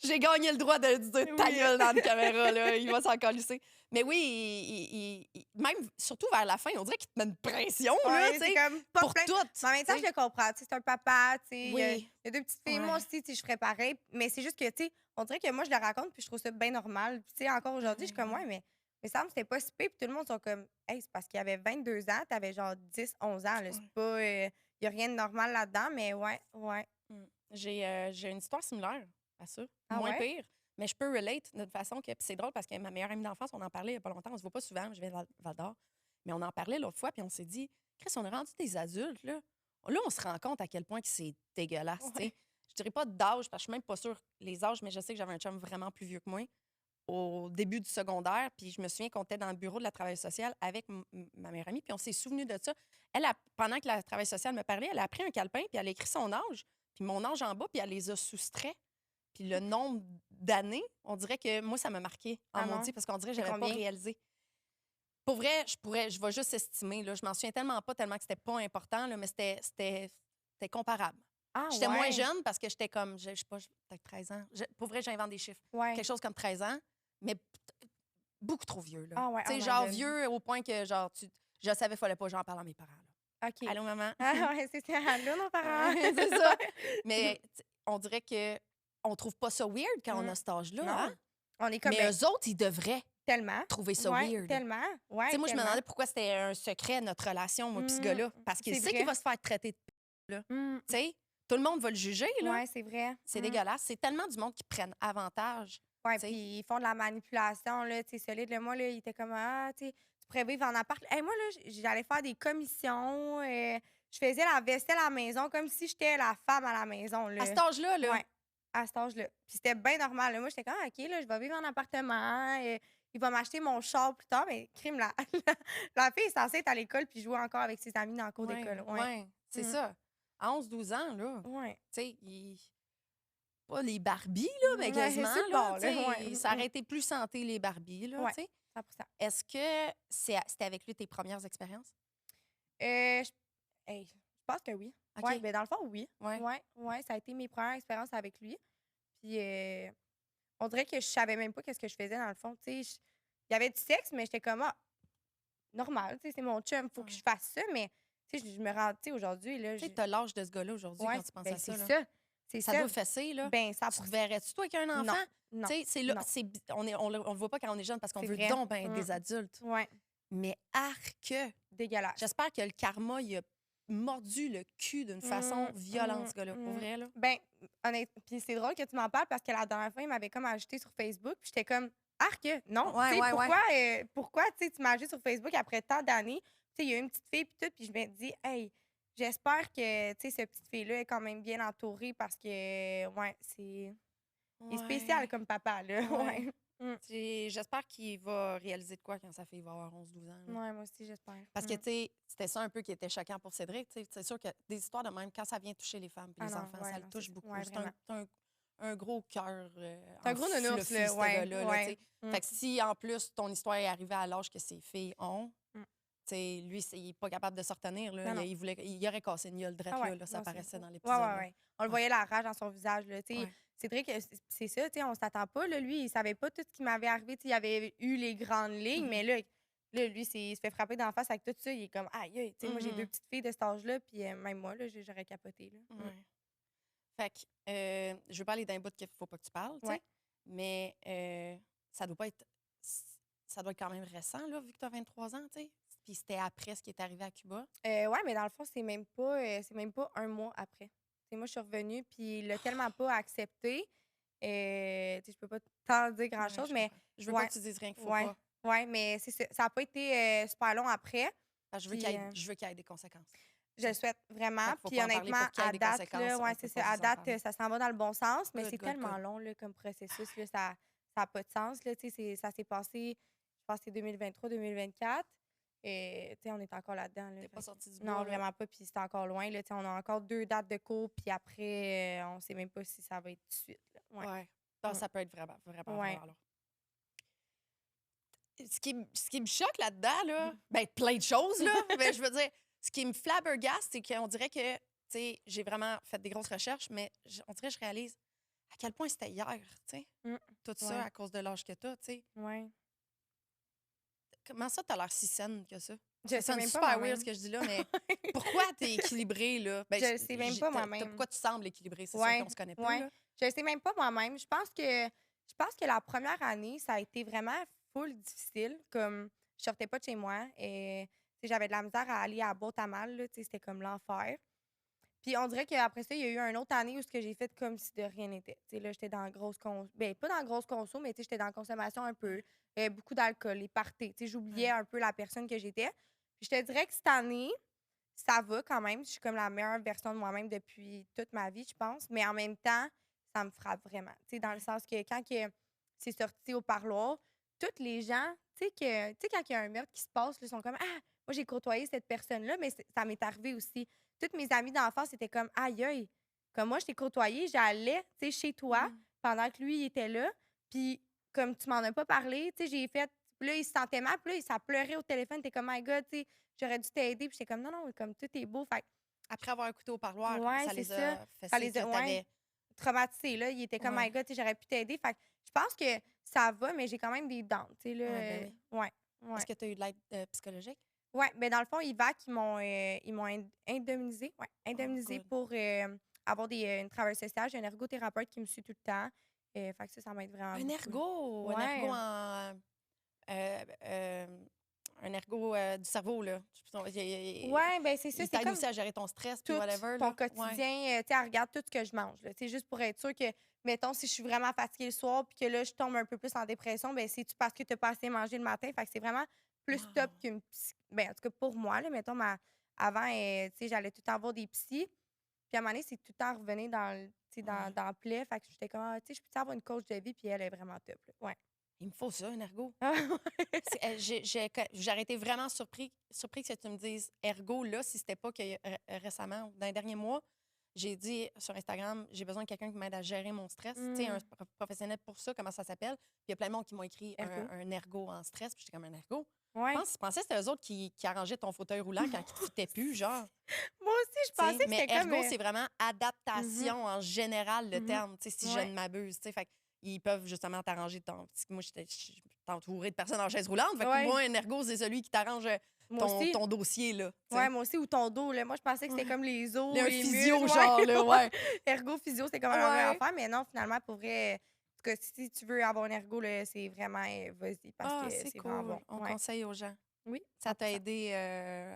J'ai gagné le droit de dire ta Oui. gueule dans la caméra. Là. Il va s'en calisser. Mais oui, même surtout vers la fin, on dirait qu'il te met une pression là, Ouais, tu c'est sais, comme pas pour plein. tout. Mais en même temps, je le comprends. Tu sais, c'est un papa, tu sais. Il Oui. y a deux petites filles. Ouais. Moi aussi, tu sais, je ferais pareil. Mais c'est juste que, tu sais, on dirait que moi, je le raconte, puis je trouve ça bien normal. Puis, tu sais, encore aujourd'hui, je suis comme, ouais, mais ça me c'était pas si pire. Puis tout le monde sont comme, hey, c'est parce qu'il avait 22 ans, t'avais genre 10, 11 ans. Là, c'est pas. Il y a rien de normal là-dedans, mais ouais. J'ai une histoire similaire à ça. Ah Moins ouais? pire. Mais je peux relate de toute façon. Puis c'est drôle parce que ma meilleure amie d'enfance, on en parlait il n'y a pas longtemps. On se voit pas souvent, je vais à Val d'Or. Mais on en parlait l'autre fois, puis on s'est dit, Chris, on est rendu des adultes, là. Là, on se rend compte à quel point que c'est dégueulasse, tu sais. Je dirais pas d'âge, parce que je suis même pas sûre les âges, mais je sais que j'avais un chum vraiment plus vieux que moi. au début du secondaire, puis je me souviens qu'on était dans le bureau de la travailleuse sociale avec ma meilleure amie, puis on s'est souvenu de ça. Pendant que la travailleuse sociale me parlait, elle a pris un calepin, puis elle a écrit son âge, puis mon âge en bas, puis elle les a soustraits. Puis le nombre d'années, on dirait que moi, ça m'a marqué en maudit, parce qu'on dirait que C'est j'avais pas combien? réalisé. Pour vrai, je vais juste estimer. Là, je m'en souviens tellement que c'était pas important, là, mais c'était comparable. Ah, J'étais moins ouais. jeune parce que j'étais comme, je sais pas, peut-être 13 ans. Pour vrai, j'invente des chiffres. Ouais. Quelque chose comme 13 ans, mais beaucoup trop vieux. Là. Ah, ouais. Tu sais, Oh my genre God. vieux au point que genre je savais, fallait pas que j'en parle à mes parents. Là. OK. Allô, maman? Ah, ouais, c'est ça. Allô, nos parents. C'est ça. Mais on dirait que on trouve pas ça weird quand on a cet âge-là. Non. Hein? On est comme. Mais eux autres, ils devraient Tellement. trouver ça Ouais, weird. tellement. Ouais, Tu sais, moi, je me tellement. demandais pourquoi c'était un secret, notre relation, moi, puis ce gars-là. Parce qu'il C'est sait vrai. qu'il va se faire traiter de p***, là. Mm. Tu sais, tout le monde va le juger, là. Ouais, c'est vrai. C'est dégueulasse. C'est tellement du monde qui prennent avantage. Ouais, tu sais. puis ils font de la manipulation, là, tu sais, solide. Là, moi, là, il était comme, ah, tu sais, tu pourrais vivre en appart. Hey, moi, là, j'allais faire des commissions. Je faisais la vaisselle à la maison comme si j'étais la femme à la maison, là. À cet âge-là, là. Ouais, à cet âge-là. Puis c'était bien normal. Là. Moi, j'étais comme, ah, OK, là, je vais vivre en appartement. Il va m'acheter mon char plus tard. Mais crime, la fille est censée être à l'école puis jouer encore avec ses amis dans le cours d'école. Ouais. C'est ça. À 11-12 ans, là, Ouais. tu sais, pas les Barbies, là, mais Ouais, quasiment, sur le là, bord, tu sais, là, ouais. ça aurait été plus santé, les Barbies, là, Ouais. tu sais. 100%. Est-ce que c'était avec lui tes premières expériences? Je pense que oui. OK. Ouais, ben dans le fond, oui. Ouais. Ouais, ça a été mes premières expériences avec lui. Puis on dirait que je savais même pas qu'est-ce que je faisais dans le fond. Tu sais, il y avait du sexe, mais j'étais comme, ah, normal, tu sais, c'est mon chum, faut que je fasse ça. Mais tu sais, je me rends, tu sais, aujourd'hui, là. Tu sais, t'as l'âge de ce gars-là aujourd'hui Ouais, quand tu penses ben à ça. c'est là. ça. C'est Ça ça. doit fesser, là. Ben, ça Tu te verrais-tu, toi, avec un enfant? Non. Tu sais, c'est là, non. on le voit pas quand on est jeune parce qu'on C'est veut vrai. donc ben être des adultes. Ouais, Mais arc! dégueulasse. J'espère que le karma, il a mordu le cul d'une façon violente, ce gars-là. Pour vrai, là. Ben, honnêtement, puis c'est drôle que tu m'en parles parce que la dernière fois, il m'avait comme ajouté sur Facebook, puis j'étais comme, arc, non. Ouais, Tu sais, ouais, pourquoi tu sais, tu m'as ajouté sur Facebook après tant d'années? Tu sais, il y a une petite fille, puis tout, puis je me dis, hey, j'espère que, tu sais, cette petite fille-là est quand même bien entourée parce que, ouais, c'est. Il est spécial comme papa, là. Ouais. Ouais. J'espère qu'il va réaliser de quoi quand sa fille va avoir 11-12 ans. là. Ouais, moi aussi, j'espère. Parce que, tu sais, c'était ça un peu qui était choquant pour Cédric. Tu sais, c'est sûr que des histoires de même, quand ça vient toucher les femmes et les non, enfants, ouais, ça le non, touche c'est- beaucoup. ouais, c'est vraiment. un gros cœur. C'est un gros nounours, fluffy, là. ce Ouais, gars-là, là, ouais. tu sais. Fait que si, en plus, ton histoire est arrivée à l'âge que ses filles ont, Mm. tu sais, lui, il n'est pas capable de se retenir. Là. Non, non. Il aurait cassé une gueule drette, Ah ouais, là, ça non, paraissait dans Ouais, l'épisode. là. ouais. On le voyait la rage dans son visage, là. Tu sais, Ouais. Cédric, c'est ça, tu sais, on s'attend pas, là. Lui, il savait pas tout ce qui m'avait arrivé. Tu sais, il avait eu les grandes lignes, mais là, lui, il se fait frapper d'en face avec tout ça. Il est comme, aïe, aïe. Tu sais, moi, j'ai 2 petites filles de cet âge-là, puis même moi, là, j'aurais capoté, là. Ouais. Fait que, je veux parler d'un bout qu'il faut pas que tu parles, tu sais. Ouais. Mais ça doit pas être. Ça doit être quand même récent, là, vu que tu as 23 ans, tu sais. Puis c'était après ce qui est arrivé à Cuba. Ouais, mais dans le fond, c'est même pas 1 mois après. Tu sais, moi, je suis revenue, puis il l'a tellement pas accepté. Tu sais, je peux pas t'en dire grand-chose, Ouais, mais je veux ouais. pas que tu dises rien qu'il faut Ouais. pas. Ouais, mais c'est ça. Ça a pas été super long après. Parce que je veux Puis, qu'il y ait des conséquences. Je le souhaite vraiment. Fait qu'il faut Puis pas en parler honnêtement, pour qu'il y ait à des date, conséquences, là, on ouais, peut c'est pas ça. À juste en date, parler. ça s'en va dans le bon sens, mais Good, c'est good, tellement good. long là, comme processus. Là, ça n'a pas de sens. Là, tu sais, ça s'est passé, je pense que c'est 2023-2024. Et tu sais, on est encore là-dedans. Là, T'es pas sorti du bois. non, là. vraiment pas. Puis c'est encore loin. Là, tu sais, on a encore 2 dates de cours. Puis après, on sait même pas si ça va être tout de suite. Là. Ouais. Ouais. Non, Ouais. ça peut être vraiment, vraiment Ouais. fort, là. Ce qui me choque là-dedans, là, ben, plein de choses, là. Mais je veux dire, ce qui me flabbergaste, c'est qu'on dirait que, tu sais, j'ai vraiment fait des grosses recherches, mais on dirait que je réalise à quel point c'était hier, tu sais. Tout ça Ouais. à cause de l'âge que t'as, tu sais. Ouais. Comment ça, t'as l'air si saine que ça? Je Ça sais sonne même super pas weird moi-même. ce que je dis là, mais pourquoi t'es équilibrée, là? Ben, Je sais même pas moi-même. Pourquoi tu sembles équilibrée? C'est Ouais, sûr qu'on se connaît pas, ouais. là. Je sais même pas moi-même. Je pense que la première année, ça a été vraiment full difficile. Comme, je sortais pas de chez moi et tu sais, j'avais de la misère à aller à Bautamal, là, tu sais, c'était comme l'enfer. Puis on dirait qu'après ça, il y a eu une autre année où ce que j'ai fait comme si de rien n'était. Tu sais, là, j'étais dans la grosse ben pas dans la grosse conso, mais tu sais, j'étais dans la consommation un peu, beaucoup d'alcool, les parties. Tu sais, j'oubliais un peu la personne que j'étais. Puis je te dirais que cette année, ça va quand même. Je suis comme la meilleure version de moi-même depuis toute ma vie, je pense. Mais en même temps, ça me frappe vraiment. Tu sais, dans le sens que quand que c'est sorti au parloir, toutes les gens, quand il y a un meurtre qui se passe, là, ils sont comme ah, moi j'ai côtoyé cette personne-là, mais ça m'est arrivé aussi. Toutes mes amies d'enfance étaient comme aïe aïe, comme moi je t'ai côtoyé, j'allais, chez toi Mm. pendant que lui il était là, puis comme tu m'en as pas parlé, j'ai fait puis là, il se sentait mal, puis là, ça pleurait au téléphone, t'es comme my God, j'aurais dû t'aider, puis j'étais comme non non, comme tout est beau, fait Après avoir un couteau au parloir, ouais, ça c'est les ça. a Ça fessés les que a t'avais... traumatisés, là. Il était comme Ouais. my God, j'aurais pu t'aider. Fait que je pense que ça va, mais j'ai quand même des dents, là. Ouais, ben oui. Ouais, ouais. Est-ce que tu as eu de l'aide psychologique? Ouais, ben dans le fond, IVAC, ils m'ont indemnisé, ouais, indemnisé good. pour avoir une travailleuse sociale. J'ai un ergothérapeute qui me suit tout le temps. Fait que ça m'aide vraiment Un beaucoup. ergot! Un Ouais. ergot en... un ergot du cerveau, là. Ouais, ben c'est ça. Il C'est t'aide comme aussi à gérer ton stress, puis tout whatever, ton là. Ouais. quotidien, elle regarde tout ce que je mange, là. Tu sais, juste pour être sûr que, mettons, si je suis vraiment fatiguée le soir puis que là, je tombe un peu plus en dépression, ben c'est-tu parce que tu as pas assez mangé le matin? Fait que c'est vraiment plus top Wow. qu'une ben, en tout cas, pour moi, là, mettons, avant, tu sais, j'allais tout le temps voir des psys. Puis à un moment donné, c'est tout le temps revenir Ouais. dans le plaie. Fait que j'étais comme, ah, tu sais, je peux avoir une coach de vie, puis elle est vraiment top, là. Ouais. Il me faut ça, un ergot. Ah ouais. J'ai été vraiment surpris que tu me dises ergo, là, si c'était pas que récemment, dans les derniers mois, j'ai dit sur Instagram, j'ai besoin de quelqu'un qui m'aide à gérer mon stress. Tu sais, un professionnel pour ça, comment ça s'appelle. Puis il y a plein de monde qui m'ont écrit Ergo. un ergo en stress. Puis j'étais comme un ergo. Ouais. Je pensais que c'était eux autres qui arrangeaient ton fauteuil roulant quand ils ne fittaient plus, genre. Moi aussi, je pensais que Mais c'était comme. ergo, c'est vraiment adaptation en général, le Mhm. terme, tu sais, si je Ouais. ne m'abuse. Tu sais, fait ils peuvent justement t'arranger ton. Moi, j'étais entourée de personnes en chaise roulante. Fait que Ouais. moi, un ergo, c'est celui qui t'arrange Moi aussi. ton dossier, là. tu sais. Ouais, moi aussi, ou ton dos, là. Moi, je pensais que c'était Ouais. comme les os, Un les physio, muscles. genre, là, ouais. Ergo, physio, c'est comme la même Ouais. affaire, mais non, finalement, pour vrai, en tout cas, si tu veux avoir un ergo, là, c'est vraiment, vas-y, parce Ah, que c'est c'est vraiment cool. bon. On Ouais. conseille aux gens. Oui, Ça t'a 100%. aidé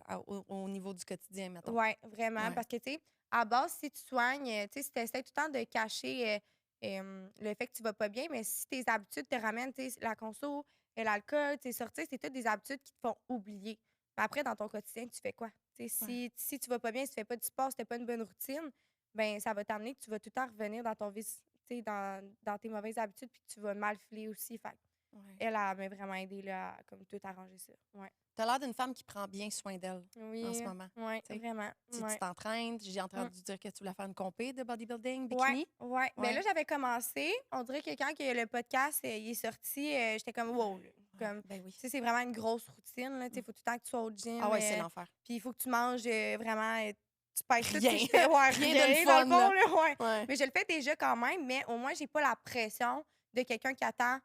au niveau du quotidien, mettons. Oui, vraiment, Ouais. parce que, tu sais, à base, si tu soignes, tu sais, si tu essaies tout le temps de cacher le fait que tu vas pas bien, mais si tes habitudes te ramènent, tu sais, la conso, l'alcool, tes sorties, c'est toutes des habitudes qui te font oublier. Mais après, dans ton quotidien, tu fais quoi? Tu sais, Ouais. si tu vas pas bien, si tu fais pas du sport, si tu pas une bonne routine, ben ça va t'amener que tu vas tout le temps revenir dans ton vice, tu sais, dans tes mauvaises habitudes, puis que tu vas mal filer aussi. Fait que Ouais. elle m'a vraiment aidé là, à comme tout arranger ça. Ouais. T'as l'air d'une femme qui prend bien soin d'elle Oui, en ce moment. oui, tu sais. vraiment. Tu Ouais. t'entraînes. J'ai entendu dire que tu voulais faire une compé de bodybuilding, Ouais, bikini. ouais. Ben Ouais. là, j'avais commencé. On dirait que quand que le podcast il est sorti, j'étais comme wow. Là. Comme, Ben oui. tu sais, c'est vraiment une grosse routine. Il faut tout le temps que tu sois au gym. Ah ouais, c'est l'enfer. Puis il faut que tu manges vraiment. Tu pèses tout. Rien. Je fais, ouais, Rien de rien, fun, dans le là. fond, là, ouais. Ouais. Mais je le fais déjà quand même, mais au moins, j'ai pas la pression de quelqu'un qui attend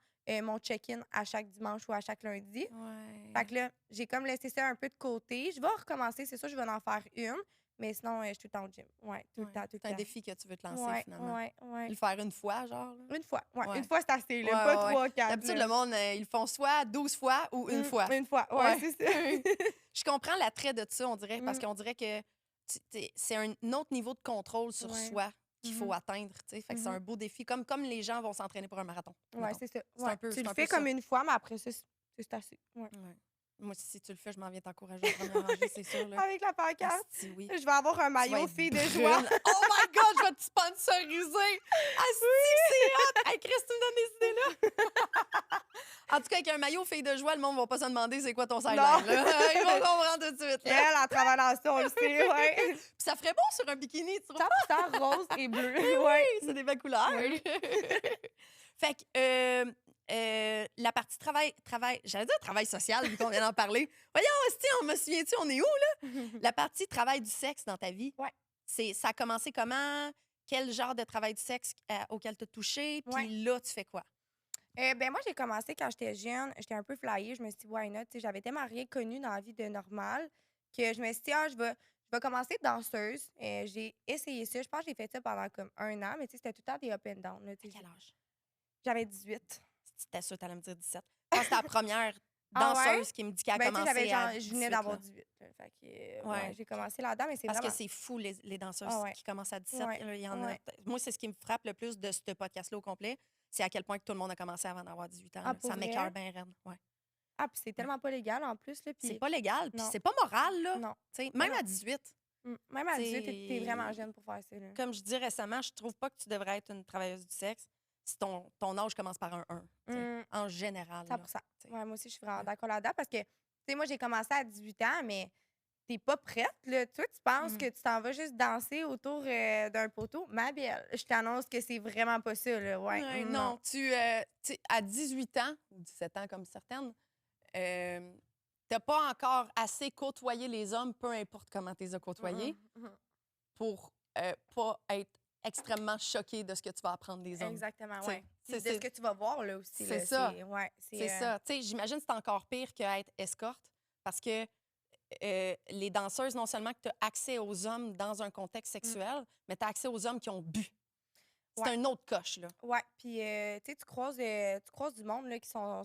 mon check-in à chaque dimanche ou à chaque lundi. Ouais. Fait que là, j'ai comme laissé ça un peu de côté. Je vais recommencer, c'est sûr, je vais en faire une. Mais sinon, je suis tout le temps au gym. Ouais, tout le Ouais. temps, tout le C'est un temps. défi que tu veux te lancer, Ouais, finalement. ouais, ouais. Le faire une fois, genre. Là. Une fois, ouais. Ouais. Une fois, c'est assez, là. Ouais, Pas ouais, 3, 4. D'habitude, le monde, ils le font soit 12 fois ou une fois. Une fois, ouais, Ouais. c'est ça. Je comprends l'attrait de ça, on dirait, parce Mm. qu'on dirait que c'est un autre niveau de contrôle sur Ouais. soi qu'il faut Mhm. atteindre. Tu sais. Fait que c'est un beau défi, comme les gens vont s'entraîner pour un marathon. Ouais, mettons. c'est ça. C'est Ouais. un peu- Tu c'est le un peu fais ça. comme une fois, mais après ça, c'est assez. Ouais. Ouais. Moi, si tu le fais, je m'en viens t'encourager au premier rangée, c'est sûr. Là. Avec la pancarte, Asti, oui. je vais avoir un Tu vas maillot être fille de brune. joie. Oh my God, je vais te sponsoriser! Asti, c'est hot! Hey, Chris, tu me donnes des idées, là? En tout cas, avec un maillot fille de joie, le monde ne va pas se demander c'est quoi ton sideline. Non. Là. Ils vont comprendre tout de suite. Là. Elle, en travaillant dans ça, on le sait, ouais. Puis ça ferait bon sur un bikini, tu trouves? 100% rose et bleu. Ouais. C'est des belles couleurs. Oui. Fait que la partie travail, j'allais dire travail social, vu qu'on vient d'en parler. Voyons, esti, on me souvient-tu, on est où, là? La partie travail du sexe dans ta vie. Ouais. Ça a commencé comment? Quel genre de travail du sexe auquel tu as touché? Puis Ouais. là, tu fais quoi? Ben moi, j'ai commencé quand j'étais jeune. J'étais un peu flyée. Je me suis dit, why not? Tu sais, j'avais tellement rien connu dans la vie de normale que je me suis dit, je vais commencer danseuse. J'ai essayé ça. Je pense que j'ai fait ça pendant comme 1 an, mais tu sais, c'était tout le temps des up and down. Là, tu À sais. quel âge? J'avais 18. C'était sûr que tu allais me dire 17. Je pense que c'était la première Ah ouais? danseuse qui me dit qu'elle a Ben, tu sais, commencé à je 18, venais d'avoir là. 18. Là. Fait que, Ouais, j'ai commencé là-dedans, mais c'est Parce vraiment... que c'est fou, les danseuses Ah ouais. qui commencent à 17. Ouais, Là, il y en a... ouais. Moi, c'est ce qui me frappe le plus de ce podcast-là au complet. C'est à quel point que tout le monde a commencé avant d'avoir 18 ans. Ah, là. pour Ça vrai? m'écoeure bien raide. Ouais. Ah, puis c'est tellement pas légal en plus. Là, puis C'est pas légal, puis non. c'est pas moral. Là. Non. T'sais, même non. à 18. Même à 18, t'es C'est- vraiment jeune pour faire ça. Là. Comme je dis récemment, je trouve pas que tu devrais être une travailleuse du sexe. si ton âge commence par un 1, tu sais, Mm, en général. 100 là, tu sais. Ouais, moi aussi, je suis vraiment d'accord là-dedans parce que, tu sais, moi, j'ai commencé à 18 ans, mais t'es pas prête, là. Toi, tu penses Mhm. que tu t'en vas juste danser autour d'un poteau. Ma belle, je t'annonce que c'est vraiment pas ça, là. Ouais, Ouais, non. non, tu sais, à 18 ans, ou 17 ans comme certaines, t'as pas encore assez côtoyé les hommes, peu importe comment tu les as côtoyés, pour pas être extrêmement choqué de ce que tu vas apprendre des hommes. Exactement, Tu sais, ouais. Puis de ce que tu vas voir, là, aussi, c'est là. ça. Ouais, C'est ça. Tu sais, j'imagine que c'est encore pire qu'être escorte parce que les danseuses, non seulement que tu as accès aux hommes dans un contexte sexuel, mais tu as accès aux hommes qui ont bu. C'est Ouais. un autre coche, là. Ouais, puis tu sais, tu croises du monde là, qui sont,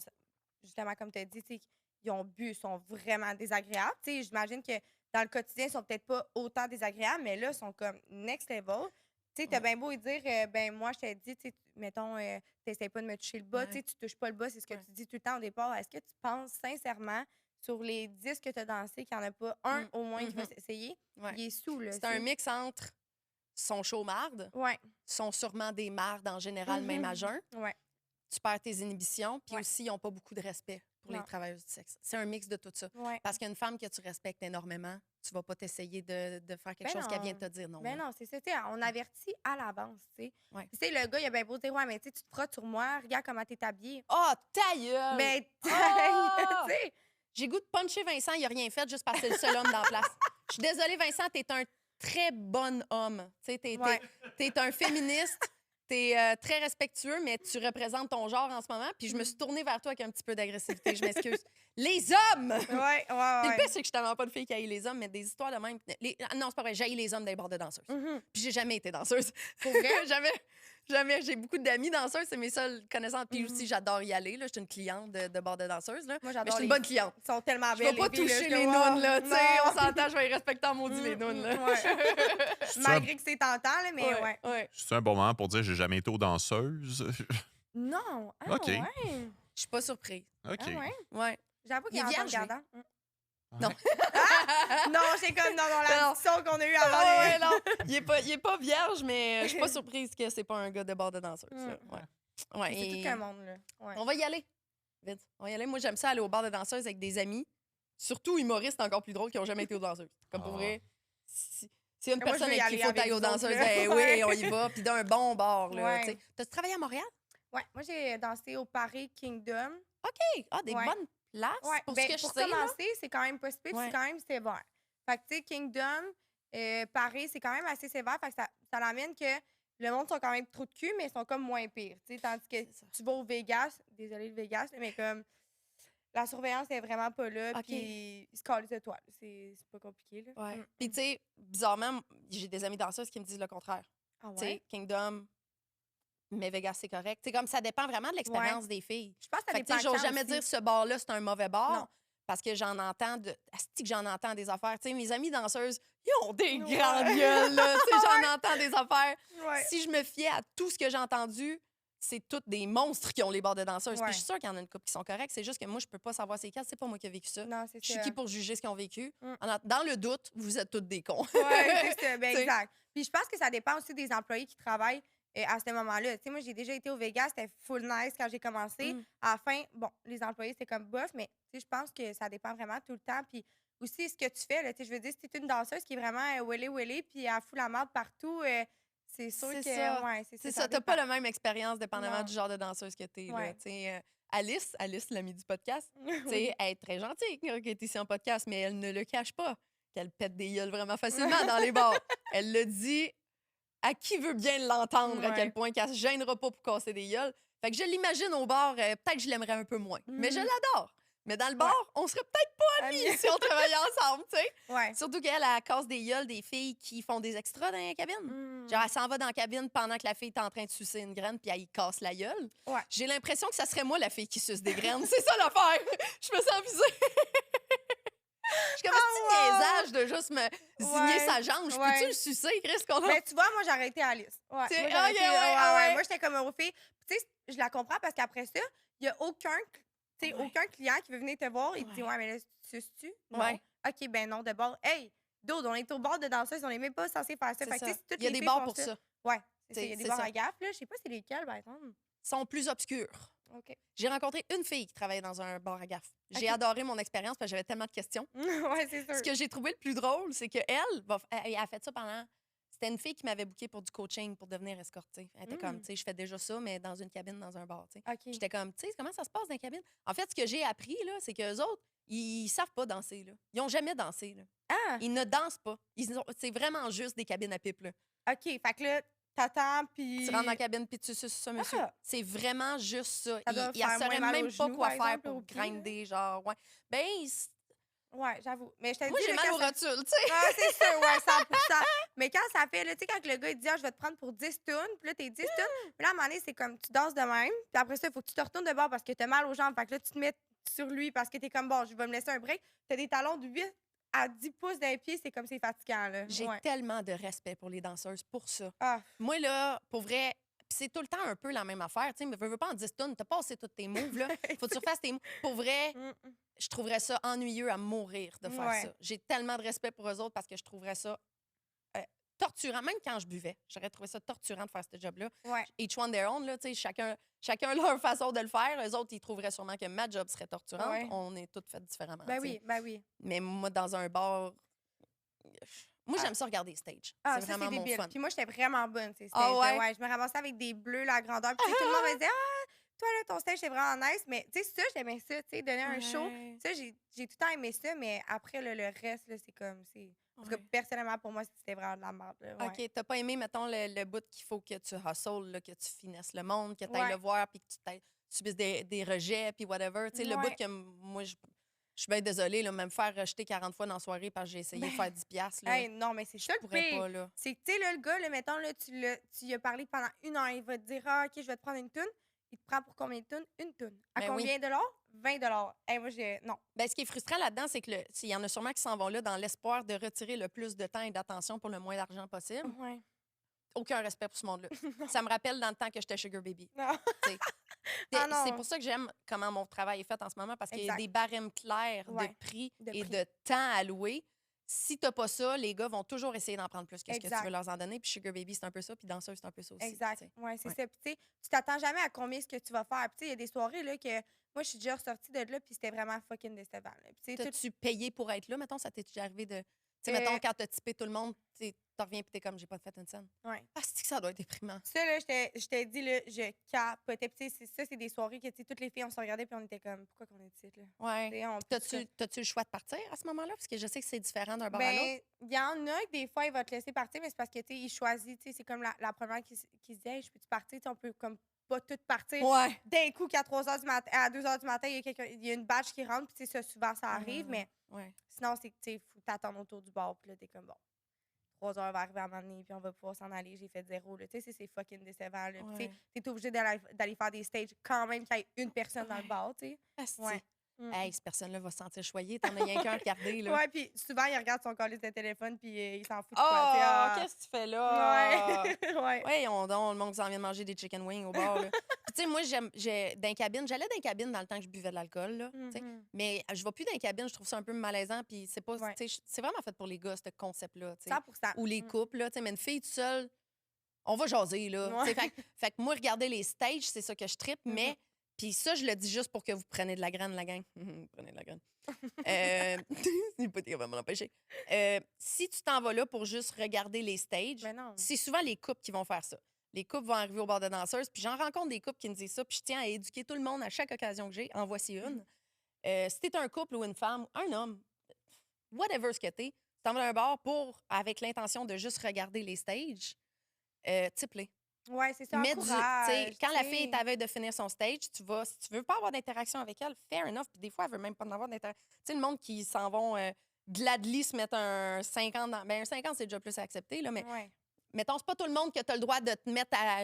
justement, comme tu as dit, tu sais, ils ont bu, ils sont vraiment désagréables. Tu sais, j'imagine que dans le quotidien, ils sont peut-être pas autant désagréables, mais là, ils sont comme next level. Tu sais, t'as Ouais. bien beau lui dire, ben moi, je t'ai dit, tu sais, mettons, t'essayes pas de me toucher le bas, tu sais, tu touches pas le bas, c'est ce que Ouais. tu dis tout le temps au départ. Est-ce que tu penses sincèrement, sur les 10 que tu as dansés, qu'il n'y en a pas un au moins qui va s'essayer? Ouais. Il est sous, là. C'est un mix entre son chaumarde, Ouais. sont sûrement des mardes en général, même à jeun. Ouais. Tu perds tes inhibitions, puis Ouais. aussi, ils n'ont pas beaucoup de respect pour les Non. travailleuses du sexe. C'est un mix de tout ça. Ouais. Parce qu'une femme que tu respectes énormément, tu vas pas t'essayer de faire quelque Ben chose qu'elle vient non. de te dire non. Ben là. non, c'est ça. Tu sais, on avertit à l'avance, tu sais. Ouais. Puis, tu sais, le gars, il a bien beau dire, ouais, mais tu sais, tu te frottes sur moi, regarde comment t'es habillée. Oh, ta gueule! Mais, Ah! tu sais, J'ai goût de puncher Vincent, il a rien fait juste parce que c'est le seul homme dans la place. Je suis désolée, Vincent, t'es un très bon homme. Tu sais, Ouais. t'es un féministe, t'es très respectueux, mais tu représentes ton genre en ce moment. Puis je me suis tournée vers toi avec un petit peu d'agressivité. Je m'excuse. Les hommes! ouais, Puis le ouais. pire, c'est que je suis tellement pas de fille qui haït les hommes, mais des histoires de même. Non, c'est pas vrai, j'haïs les hommes des bords de danseuses. Mhm. Puis j'ai jamais été danseuse. Pour vrai? Jamais. J'ai beaucoup d'amis danseuses, c'est mes seules connaissances. Puis aussi, j'adore y aller. Là. Je suis une cliente de bord de danseuse. Là. Moi, Mais j'adore je suis une les bonne cliente. Ils sont tellement Je vais belles, pas les filles, toucher là, les je te nounes, vois. là. Tu sais, Non. on s'entend, je vais les respecter en maudit, les nounes, là. Ouais. Malgré que c'est tentant, là, mais ouais. ouais. C'est un bon moment pour dire que j'ai jamais été aux danseuses. Non. Ah, OK. ouais. Je suis pas surprise. OK. Ah, ouais. Ouais. J'avoue qu'il Il est y a un vierge, lui. regardant. Non. Non, c'est comme dans la Non. discussion qu'on a eue avant. Ah ouais, non. Il est pas vierge, mais je suis pas surprise que c'est pas un gars de bord de danseuse. là. Ouais. Ouais, C'est et- tout un monde, là. Ouais. On va y aller. Vite. On va y aller. Moi, j'aime ça aller au bar de danseuses avec des amis. Surtout humoristes encore plus drôles qui n'ont jamais été aux danseuses. Comme pour Ah. vrai, si y a une Mais moi, personne je veux y avec qui il aller faut avec aller aux vous autres, danseuses, là. ben oui, on y va. Puis d'un bon bar. Là, Ouais. tu sais. T'as-tu travaillé à Montréal? Ouais, moi, j'ai dansé au Paris Kingdom. OK. Ah, des Ouais. bonnes places. Ouais, Pour ben, ce que je pour sais. là. commencer, c'est quand même pas si pire, puis Ouais. c'est quand même sévère. Fait que, tu sais, Kingdom, Paris, c'est quand même assez sévère. Fait que ça l'amène que le monde sont quand même trop de cul, mais ils sont comme moins pires. Tu sais, tandis que C'est ça. tu vas au Vegas, désolé le Vegas, là, mais comme la surveillance est vraiment pas là, OK. puis ils se collent de toi. C'est pas compliqué, là. Ouais. Mm. Puis, tu sais, bizarrement, j'ai des amis danseuses qui me disent le contraire. Ah Tu sais, ouais? Kingdom, mais Vegas, c'est correct. Tu sais, comme ça dépend vraiment de l'expérience des filles. Je pense que ça Fait que, tu dépend sais, de j'ose quand jamais aussi. dire ce bar-là, c'est un mauvais bar. Non. Parce que j'en entends asti que j'en entends des affaires. Tu sais, mes amies danseuses, ils ont des Ouais. grandes gueules, là. Tu sais, j'en entends des affaires. Ouais. Si je me fiais à tout ce que j'ai entendu, c'est toutes des monstres qui ont les bords de danseuses. Ouais. Puis je suis sûre qu'il y en a une couple qui sont corrects. C'est juste que moi, je peux pas savoir c'est quel. C'est pas moi qui ai vécu ça. Non, c'est Je suis ça. qui pour juger ce qu'ils ont vécu? Mm. Dans le doute, vous êtes toutes des cons. Ouais, c'est ça. Ben, T'sais. exact. Puis je pense que ça dépend aussi des employés qui travaillent à ce moment-là. Tu sais, moi, j'ai déjà été au Vegas, c'était full nice quand j'ai commencé. Mm. À la fin, bon, les employés, c'était comme bof, mais tu sais, je pense que ça dépend vraiment tout le temps. Puis aussi, ce que tu fais, là, tu sais, je veux dire, si tu es une danseuse qui est vraiment wellé, puis elle fout la marde partout, c'est sûr C'est que. ça. Ouais, C'est ça, t'as pas la même expérience dépendamment Non. du genre de danseuse que t'es. Là. Ouais. Tu sais, Alice, l'amie du podcast, tu sais, elle est très gentille quand elle est ici en podcast, mais elle ne le cache pas qu'elle pète des gueules vraiment facilement dans les bars. Elle le dit à qui veut bien l'entendre, à Ouais. quel point qu'elle se gênera pas pour casser des gueules. Fait que je l'imagine au bar, peut-être que je l'aimerais un peu moins, mais je Mhm. l'adore. Mais dans le bar, on serait peut-être pas amis si on travaillait ensemble, tu sais. Ouais. Surtout qu'elle, elle casse des gueules des filles qui font des extras dans la cabine. Mm. Genre, elle s'en va dans la cabine pendant que la fille est en train de sucer une graine, puis elle y casse la gueule. Ouais. J'ai l'impression que ça serait moi, la fille qui suce des graines. C'est ça l'affaire. Je me sens visée. Je suis comme un petit niaisage de juste me zigner Ouais. sa jambe. Je Ouais. peux-tu le sucer, Chris? Qu'on a... Mais tu vois, moi, j'ai arrêté Alice. Ouais. T'sais, Moi, j'ai ok, arrêté, ouais. Moi, j'étais comme aux filles. Puis, tu sais, je la comprends parce qu'après ça, il n'y a Ouais. aucun client qui veut venir te voir et te dit Ouais. ouais, mais là, tu suces-tu? Non. Ouais. OK, ben non, de bord. Hey, Dude, on est au bord de danseuse, on n'est même pas censé faire ça. C'est Fait que, ça. tu sais, si toutes Il y a les des filles bars font pour ça. Ouais, c'est ça. Il y a C'est des bars ça. à gaffe, là. Je sais pas c'est lesquels, par exemple. sont plus obscures. OK. J'ai rencontré une fille qui travaillait dans un bar à gaffe. J'ai OK. adoré mon expérience parce que j'avais tellement de questions. Ouais, c'est sûr. Ce que j'ai trouvé le plus drôle, c'est qu'elle elle a fait ça pendant. C'était une fille qui m'avait booké pour du coaching pour devenir escortée. Elle était comme, tu sais, je fais déjà ça, mais dans une cabine, dans un bar, tu sais. OK. J'étais comme, tu sais, comment ça se passe dans une cabine? En fait, ce que j'ai appris, là, c'est qu'eux autres, ils savent pas danser, là. Ils ont jamais dansé, là. Ah! Ils ne dansent pas. C'est vraiment juste des cabines à pipe, là. OK, fait que là, t'attends, puis... Tu rentres dans la cabine puis tu suces ça, monsieur. Ah! C'est vraiment juste ça. Ça doit Il faire saurait moins mal même aux pas genoux, quoi par faire exemple, pour aux pieds, là. grinder, genre, ouais. Ben, Ouais, j'avoue. Mais je te moi, dis, j'ai là, mal quand aux ça- rotules, tu sais. Ah, c'est sûr, ouais, 100%. Mais quand ça fait, là, tu sais, quand le gars, il dit, ah, je vais te prendre pour 10 tunes, puis là, t'es 10 tunes, puis là, à un moment donné, c'est comme, tu danses de même, puis après ça, il faut que tu te retournes de bord parce que t'as mal aux jambes, fait que là, tu te mets sur lui parce que t'es comme, bon, je vais me laisser un break. T'as des talons de 8 à 10 pouces d'un pied, c'est comme, c'est fatigant, là. J'ai Ouais. tellement de respect pour les danseuses pour ça. Ah, Moi, là, pour vrai, pis c'est tout le temps un peu la même affaire. Tu sais, mais veux pas en 10 tonnes, t'as passé tous tes moves, là. Faut que tu refasses tes moves. Pour vrai, mm, je trouverais ça ennuyeux à mourir de faire Ouais. ça. J'ai tellement de respect pour eux autres parce que je trouverais ça torturant. Même quand je buvais, j'aurais trouvé ça torturant de faire ce job-là. ouais. Each one their own, là, tu sais, chacun leur façon de le faire. Eux autres, ils trouveraient sûrement que ma job serait torturante. Ouais. On est toutes faites différemment. Ben tu sais. oui, ben oui. Mais moi, dans un bar, moi, j'aime ça regarder stage. Ah, c'est ça, vraiment c'est mon débile. fun. Puis moi, j'étais vraiment bonne, ces Ah stages. ouais? Ouais, je me ramassais avec des bleus, la grandeur. Puis tu sais, tout le monde me disait, ah, toi, là, ton stage, c'est vraiment nice. Mais tu sais, ça, j'aimais ça, tu sais, donner un show. Ouais. Ça, j'ai tout le temps aimé ça, mais après, là, le reste, là, c'est comme, c'est... En tout cas, Ouais. personnellement, pour moi, c'était vraiment de la merde, là. Ouais. OK, t'as pas aimé, mettons, le bout qu'il faut que tu hustles, là, que tu finesses le monde, que tu Ouais. le voir, puis que tu subisses des rejets, puis whatever. Tu sais, le bout Ouais. que moi, je suis bien désolée, là, me faire rejeter 40 fois dans la soirée parce que j'ai essayé de faire 10 piastres, là. Hey, non, mais c'est Je ça le pourrais pire. pas, là. C'est que, tu sais, là, le gars, là, mettons, là, tu y as parlé pendant 1 heure. Il va te dire, ah, OK, je vais te prendre une toune. Il te prend pour combien de tonnes? Une toune. À Ben oui. combien de dollars? 20 dollars. Hey, moi, non. Ben, ce qui est frustrant là-dedans, c'est que il y en a sûrement qui s'en vont là dans l'espoir de retirer le plus de temps et d'attention pour le moins d'argent possible. Ouais. Aucun respect pour ce monde-là. Ça me rappelle dans le temps que j'étais Sugar Baby. Non. t'sais. Ah non. C'est pour ça que j'aime comment mon travail est fait en ce moment, parce qu'il y a Exact. des barèmes clairs Ouais, de prix de et prix. de temps alloué. Si t'as pas ça, les gars vont toujours essayer d'en prendre plus que ce que tu Exact. veux leur en donner. Puis Sugar Baby, c'est un peu ça. Puis Danseuse, c'est un peu ça aussi. Exact. t'sais. Oui, c'est Ouais. ça. Puis, tu sais, tu t'attends jamais à combien ce que tu vas faire. Puis, tu sais, il y a des soirées, là, que moi, je suis déjà ressortie de là, puis c'était vraiment fucking décevant. Là. Puis, tu sais, tout- T'as-tu payé pour être là? Mettons, ça t'est déjà arrivé de. Tu sais, Euh, mettons, quand t'as typé tout le monde, t'en reviens puis t'es comme, j'ai pas fait une scène. Ouais. Ah, c'est que ça doit être déprimant. Ça, là, je t'ai dit, là, je capotais. Puis, tu sais, ça, c'est des soirées que, tu sais, toutes les filles, on se regardait, puis on était comme, pourquoi qu'on est ici, là? Tu Ouais. sais, on- T'as-tu le choix de partir à ce moment-là? Parce que je sais que c'est différent d'un bar à l'autre. Ben, il y en a que des fois, il va te laisser partir, mais c'est parce que, tu sais, il choisit, tu sais, c'est comme la première qui se dit, hey, je peux-tu partir? Tu sais, on peut comme pas tout partir. Ouais. D'un coup, qu'à 3 h du matin, à 2 h du matin, il y a une badge qui rentre, puis tu sais, ça, souvent, ça arrive, mais Ouais. sinon, c'est que, tu sais, faut t'attendre autour du bar, puis là, t'es comme, bon, 3 heures va arriver à un moment donné, puis on va pouvoir s'en aller, j'ai fait 0, là. Tu sais, c'est fucking décevant, là. Puis, tu sais, Ouais. t'es obligé d'aller faire des stages quand même qu'il y ait une personne dans le Ouais. bar, tu sais. Asti. Ouais. Mm. Hey, cette personne-là va se sentir choyée. T'en as rien qu'un regardé, là. Ouais, puis souvent, il regarde son colis de téléphone, puis il s'en fout de Oh, quoi, tu sais. Ah. qu'est-ce que tu fais là? Ouais. ouais. Ouais, le monde qui s'en vient de manger des chicken wings au bar, là. Puis, tu sais, moi, j'allais dans les cabines dans le temps que je buvais de l'alcool, là. tu sais. Mhm. Mais je vais plus dans les cabines, je trouve ça un peu malaisant. Puis, c'est pas, Ouais. tu sais, c'est vraiment fait pour les gars, ce concept-là, tu sais. 100%. Ou les Mm. couples, là. Tu sais, mais une fille toute seule, on va jaser, là. Ouais. Tu sais, fait que moi, regarder les stages, c'est ça que je trippe, Mhm. mais. Puis ça, je le dis juste pour que vous preniez de la graine, la gang. Prenez de la graine. C'est pas qui va me l'empêcher. Si tu t'en vas là pour juste regarder les stages, Mais non. c'est souvent les couples qui vont faire ça. Les couples vont arriver au bar de danseuses, puis j'en rencontre des couples qui me disent ça, puis je tiens à éduquer tout le monde à chaque occasion que j'ai. En voici une. Si t'es un couple ou une femme, un homme, whatever ce que t'es, tu t'en vas dans un bar avec l'intention de juste regarder les stages, type-les. Ouais, c'est ça. Mets du, tu sais, encourage, quand la tu sais. fille est à veille de finir son stage, tu vas, si tu veux pas avoir d'interaction avec elle, fair enough. Puis des fois, elle veut même pas en avoir d'interaction. Tu sais, le monde qui s'en vont gladly se mettre un 50 dans. Ben, un 50, c'est déjà plus accepté, là, mais Ouais. mettons, c'est pas tout le monde que tu as le droit de te mettre à